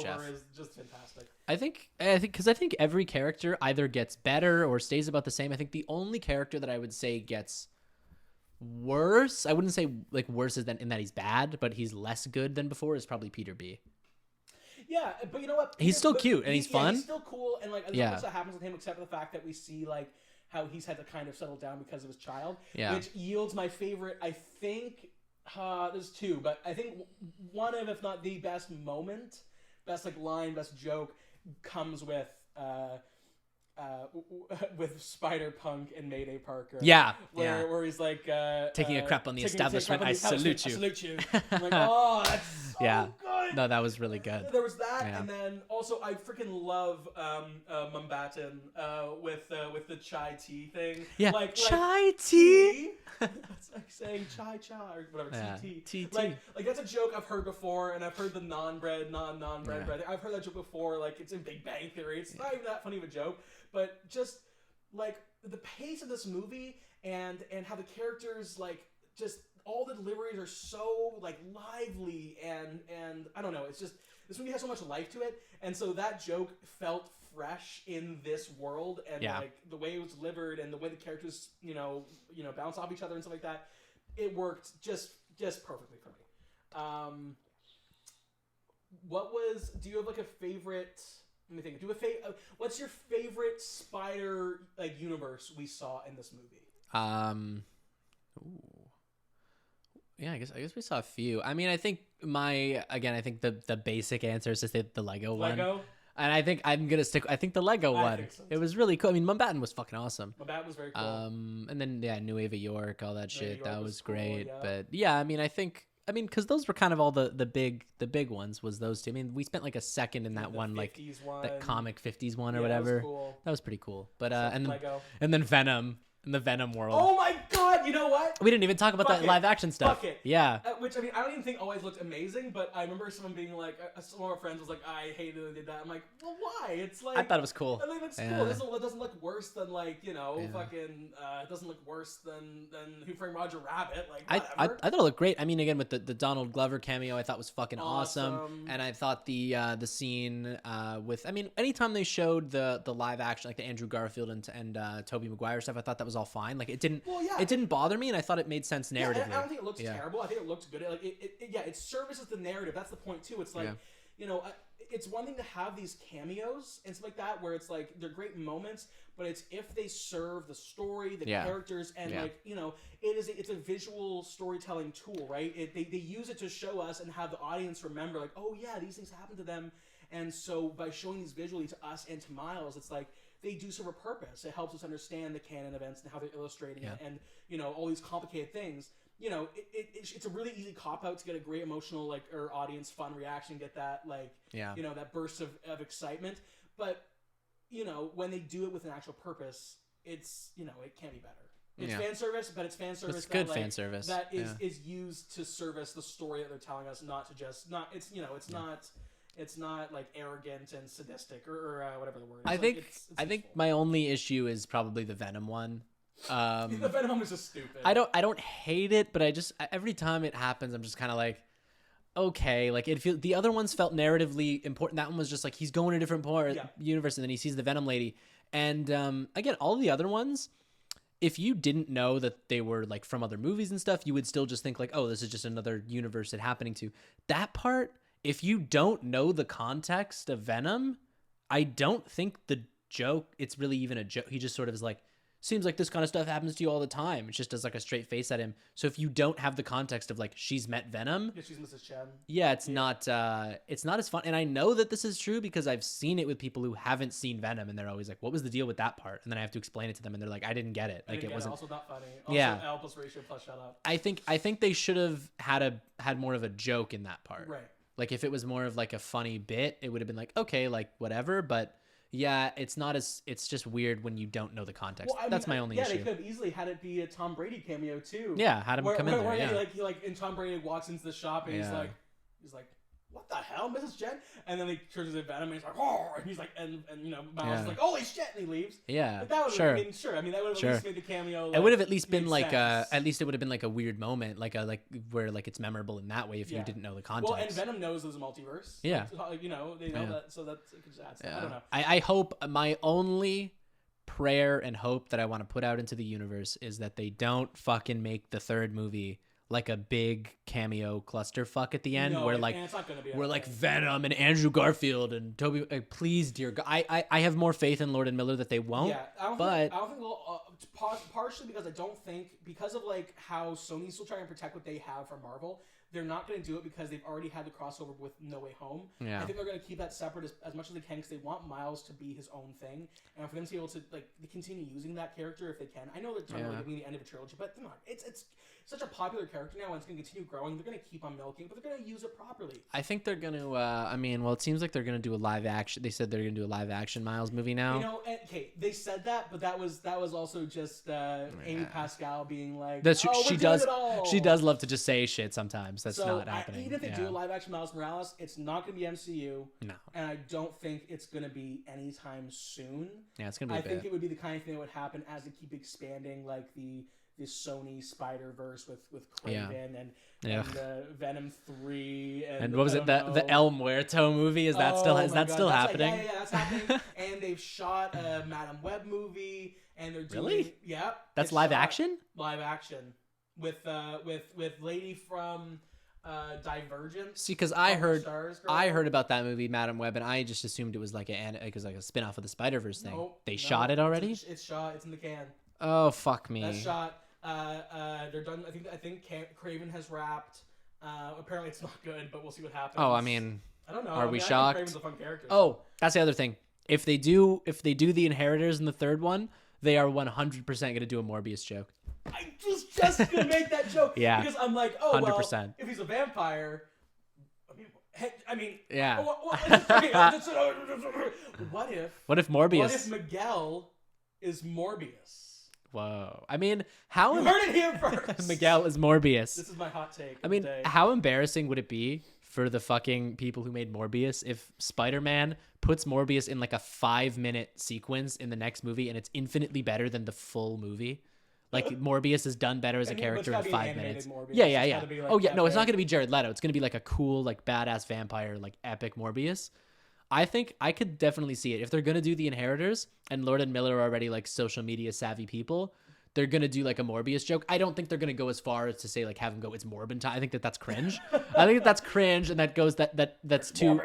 Jeff. Is just fantastic. I think every character either gets better or stays about the same. I think the only character that I would say gets worse, I wouldn't say like worse than in that he's bad, but he's less good than before, is probably Peter B. Yeah, but you know what? He's still cute and he's fun. He's still cool, and like there's not much that happens with him except for the fact that we see like how he's had to kind of settle down because of his child, which yields my favorite. I think there's two, but I think one of, if not the best moment, best like line, best joke, comes with Spider-Punk and Mayday Parker. Where he's like taking a crap on the establishment. I salute you. I'm like, oh, that's so good. No, that was really good. There was that, and then also I freaking love Mumbattan with the chai tea thing. Yeah, like chai tea. It's like saying chai or whatever. Tea. Like that's a joke I've heard before, and I've heard the non-bread bread. I've heard that joke before. Like it's in Big Bang Theory. It's not even that funny of a joke, but just like the pace of this movie and how the characters like just. All the deliveries are so like lively and I don't know. It's just this movie has so much life to it, and so that joke felt fresh in this world, and like the way it was delivered and the way the characters bounce off each other and stuff like that, it worked just perfectly for me. Do you have like a favorite? Let me think. What's your favorite Spider like universe we saw in this movie? Yeah, I guess we saw a few. I mean, I think the basic answer is to say the Lego one. And I think I'm gonna stick. I think the Lego one. Think so, it was really cool. I mean, Mumbattan was fucking awesome. Mumbattan was very cool. And then Nueva York, all that shit. That was great. Cool, But I mean, because those were kind of all the big ones. Was those two? I mean, we spent like a second in that one, like that comic 50s one or whatever. That was cool. That was pretty cool. But and then Venom. In the Venom world. Oh my god, you know what? We didn't even talk about that live action stuff. Yeah. Which, I mean, I don't even think always looked amazing, but I remember someone being like, some of our friends was like, I hated they did that. I'm like, well, why? It's like... I thought it was cool. I think it's cool. It doesn't look worse than, like, fucking... it doesn't look worse than Who Framed Roger Rabbit. Like, whatever. I thought it looked great. I mean, again, with the Donald Glover cameo, I thought was fucking awesome. And I thought the scene with... I mean, anytime they showed the live action, like the Andrew Garfield and Tobey Maguire stuff, I thought that was all fine. Like, it didn't bother me, and I thought it made sense narratively. I don't think it looks terrible. I think it looks good. Like it services the narrative. That's the point too. It's like it's one thing to have these cameos and stuff like that, where it's like they're great moments, but it's if they serve the story, the characters, and it's a visual storytelling tool, right? They use it to show us and have the audience remember, like, oh yeah, these things happen to them, and so by showing these visually to us and to Miles, it's like. They do serve a purpose. It helps us understand the canon events and how they're illustrating it, and all these complicated things. It's a really easy cop out to get a great emotional or audience fun reaction, get that that burst of excitement. But when they do it with an actual purpose, it's it can be better. It's fan service, but it's fan service. It's good fan service that is used to service the story that they're telling us, not to just not. It's not. It's not like arrogant and sadistic or whatever the word is. I think my only issue is probably the Venom one. The Venom one is just stupid. I don't hate it, but every time it happens, I'm just kind of like, okay, like the other ones felt narratively important. That one was just like he's going to a different universe, and then he sees the Venom lady, and again, all the other ones. if you didn't know that they were like from other movies and stuff, you would still just think like, oh, this is just another universe it's happening to. That part, if you don't know the context of Venom, I don't think the joke, it's really even a joke. He just sort of is like, seems like this kind of stuff happens to you all the time. It just does like a straight face at him. So if you don't have the context of like, she's met Venom. Yeah, she's Mrs. Chen. Yeah, it's not as fun. And I know that this is true because I've seen it with people who haven't seen Venom, and they're always like, what was the deal with that part? And then I have to explain it to them, and they're like, I didn't get it. Like, it wasn't. Also not funny. Also, yeah. L plus ratio plus shut up. I think they should have had more of a joke in that part. Right. Like, if it was more of like a funny bit, it would have been like, okay, like whatever, but yeah, it's just weird when you don't know the context. Well, that's my only issue. Yeah, they could have easily had it be a Tom Brady cameo too. Yeah, had him come in there. Yeah. He and Tom Brady walks into the shop and he's like, what the hell, Mrs. Chen? And then he turns into Venom and he's like, oh, and he's like, and Miles is like, holy shit, and he leaves. Yeah, that would sure. I mean, that would have at least made the cameo. It would have at least been like at least it would have been like a weird moment, like where like it's memorable in that way if you didn't know the context. Well, and Venom knows there's a multiverse. Yeah, they know that, so that's it could just add stuff. I don't know. I hope, my only prayer and hope that I want to put out into the universe is that they don't fucking make the third movie like a big cameo clusterfuck at the end, where like Venom and Andrew Garfield and Toby. Like, please, dear God, I have more faith in Lord and Miller that they won't. Yeah, I don't think partially because I don't think, because of like how Sony's still trying to protect what they have from Marvel, they're not going to do it because they've already had the crossover with No Way Home. Yeah. I think they're going to keep that separate as much as they can because they want Miles to be his own thing, and for them to be able to like continue using that character if they can. I know that it's not going to be the end of a trilogy, but they're not. It's such a popular character now, and it's going to continue growing. They're going to keep on milking, but they're going to use it properly. I think they're going to. It seems like they're going to do a live action. They said they're going to do a live action Miles movie now. Okay, they said that, but that was also just Amy Pascal being like, she does love to just say shit sometimes. That's not happening. Even if they do a live action Miles Morales, it's not going to be MCU. No, and I don't think it's going to be anytime soon. Yeah, it's going to be. I think it would be the kind of thing that would happen as they keep expanding, like the Sony Spiderverse with Kraven and Venom 3 and what was it, the El Muerto movie? Is that still happening? Yeah, that's happening. And they've shot a Madame Web movie, and they're doing that's live action with lady from Divergent. See, because I heard about that movie, Madame Web, and I just assumed it was like a spin-off of the Spider-Verse thing. They shot it already? It's shot. It's in the can. Oh, fuck me. That's shot. They're done. I think Kraven has wrapped. Apparently it's not good, but we'll see what happens. Oh, I mean, I don't know. Are we shocked? Kraven's a fun character. Oh, that's the other thing. If they do the Inheritors in the third one, they are 100% going to do a Morbius joke. I was just going to make that joke. Yeah. Because I'm like, 100%. Well, if he's a vampire, yeah. What if Morbius? What if Miguel is Morbius? Whoa. I mean, how... You heard it here first. Miguel is Morbius. This is my hot take. I mean, how embarrassing would it be for the fucking people who made Morbius if Spider-Man puts Morbius in like a 5-minute sequence in the next movie and it's infinitely better than the full movie? Like, Morbius is done better as a character in 5 minutes. Morbius. Yeah. Like, no, it's not going to be Jared Leto. It's going to be like a cool, like, badass vampire, like, epic Morbius. I think I could definitely see it. If they're going to do the Inheritors, and Lord and Miller are already like social media savvy people, they're going to do like a Morbius joke. I don't think they're going to go as far as to say like have him go, it's Morbin time. I think that's cringe. I think that's cringe, and that goes that's too...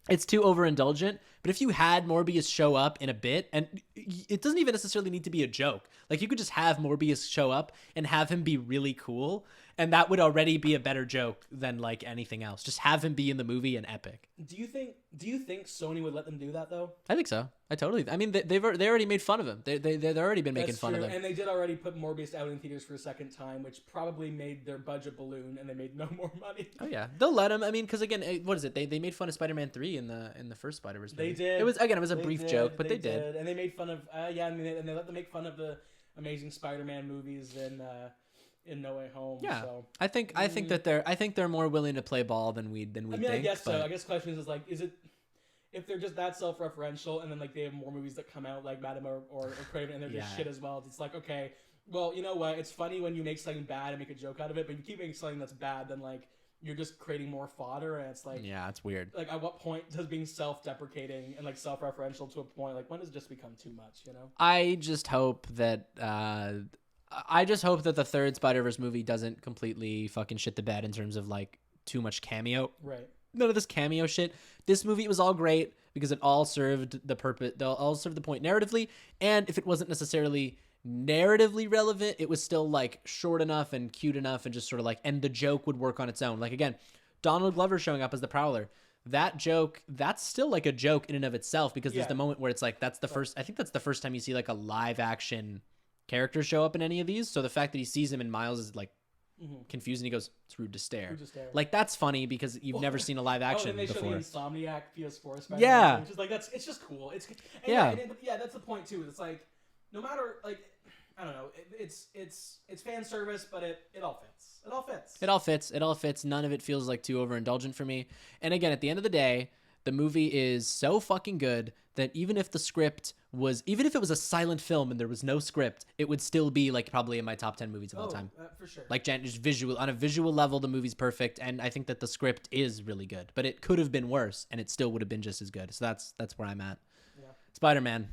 It's too overindulgent. But if you had Morbius show up in a bit, and it doesn't even necessarily need to be a joke. Like, you could just have Morbius show up and have him be really cool, and that would already be a better joke than like anything else. Just have him be in the movie and epic. Do you think Sony would let them do that though? I think so. I mean, they already made fun of him. They've already been making fun of him. And they did already put Morbius out in theaters for a second time, which probably made their budget balloon, and they made no more money. Oh yeah, they'll let him. I mean, because again, what is it? They made fun of Spider-Man 3 in the first Spider-Verse movie. They did. It was a brief joke, but they did. And they made fun of and they let them make fun of the Amazing Spider-Man movies in No Way Home. Yeah, so. I think they're more willing to play ball than we think. I guess so. I guess the question is like, is it if they're just that self-referential, and then like they have more movies that come out like Madam or Kraven, and they're just shit as well. It's like, okay, well, you know what? It's funny when you make something bad and make a joke out of it, but if you keep making something that's bad, then like you're just creating more fodder, and it's like, yeah, it's weird. Like, at what point does being self-deprecating and like self-referential to a point, like when does it just become too much, you know? I just hope that the third Spider-Verse movie doesn't completely fucking shit the bed in terms of like too much cameo. Right. None of this cameo shit. This movie was all great because it all served the purpose. They all served the point narratively, and if it wasn't necessarily narratively relevant, it was still like short enough and cute enough and just sort of like, and the joke would work on its own. Like, again, Donald Glover showing up as the Prowler, that joke, that's still like a joke in and of itself, because there's the moment where it's like, that's the first, I think that's the first time you see like a live action character show up in any of these. So the fact that he sees him and Miles is like confused and he goes, it's rude to stare. Like, that's funny because you've never seen a live action and they before. show the Insomniac PS4 Spider-Man, yeah. which is like, it's just cool. It's yeah, that's the point too. It's like, no matter, like, I don't know. It's fan service, but it all fits. It all fits. It all fits. It all fits. None of it feels like too overindulgent for me. And again, at the end of the day, the movie is so fucking good that even if it was a silent film and there was no script, it would still be like probably in my top 10 movies of all time. For sure. Like, just visual, on a visual level, the movie's perfect. And I think that the script is really good, but it could have been worse and it still would have been just as good. So that's where I'm at. Yeah. Spider-Man.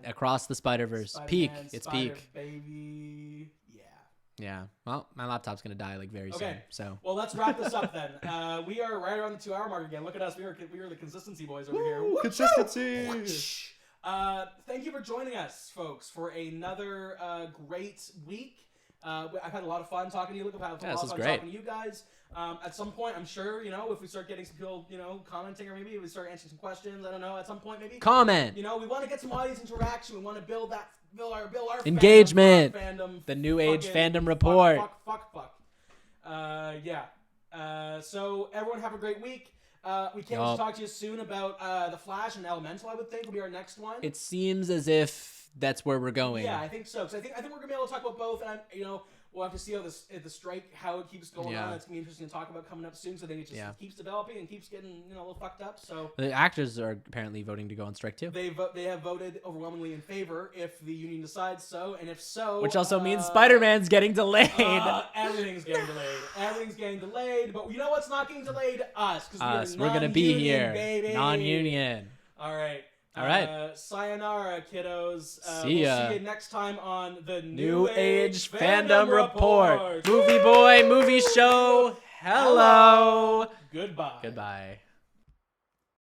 Across the Spiderverse. Peak. It's peak. Baby. Yeah. Yeah. Well, my laptop's going to die like very soon. So. Well, let's wrap this up then. We are right around the 2 hour mark again. Look at us. We are the consistency boys over here. Consistency. Thank you for joining us, folks, for another great week. I've had a lot of fun talking to you. I've had a lot of fun talking to you guys. At some point, I'm sure, if we start getting some people, commenting, or maybe we start answering some questions. I don't know. At some point, maybe comment. We want to get some audience interaction. We want to build our engagement. Fandom. The new Age Fandom Report. Fuck. Yeah. So everyone have a great week. We can't wait to talk to you soon about The Flash and Elemental. I would think will be our next one. It seems as if that's where we're going. Yeah, I think so. So I think we're gonna be able to talk about both, and we'll have to see how the strike, how it keeps going on. It's gonna be interesting to talk about coming up soon. So I think it just keeps developing and keeps getting a little fucked up. So the actors are apparently voting to go on strike too. They have voted overwhelmingly in favor if the union decides so, and if so, which also means Spider-Man's getting delayed. Everything's getting delayed. Everything's getting delayed. But you know what's not getting delayed? Us, because we're gonna be here, baby. Non-union. All right. All right. Sayonara, kiddos. See ya. We'll see you next time on the New Age Fandom Report. Movie boy, movie show. Hello. Goodbye. Goodbye.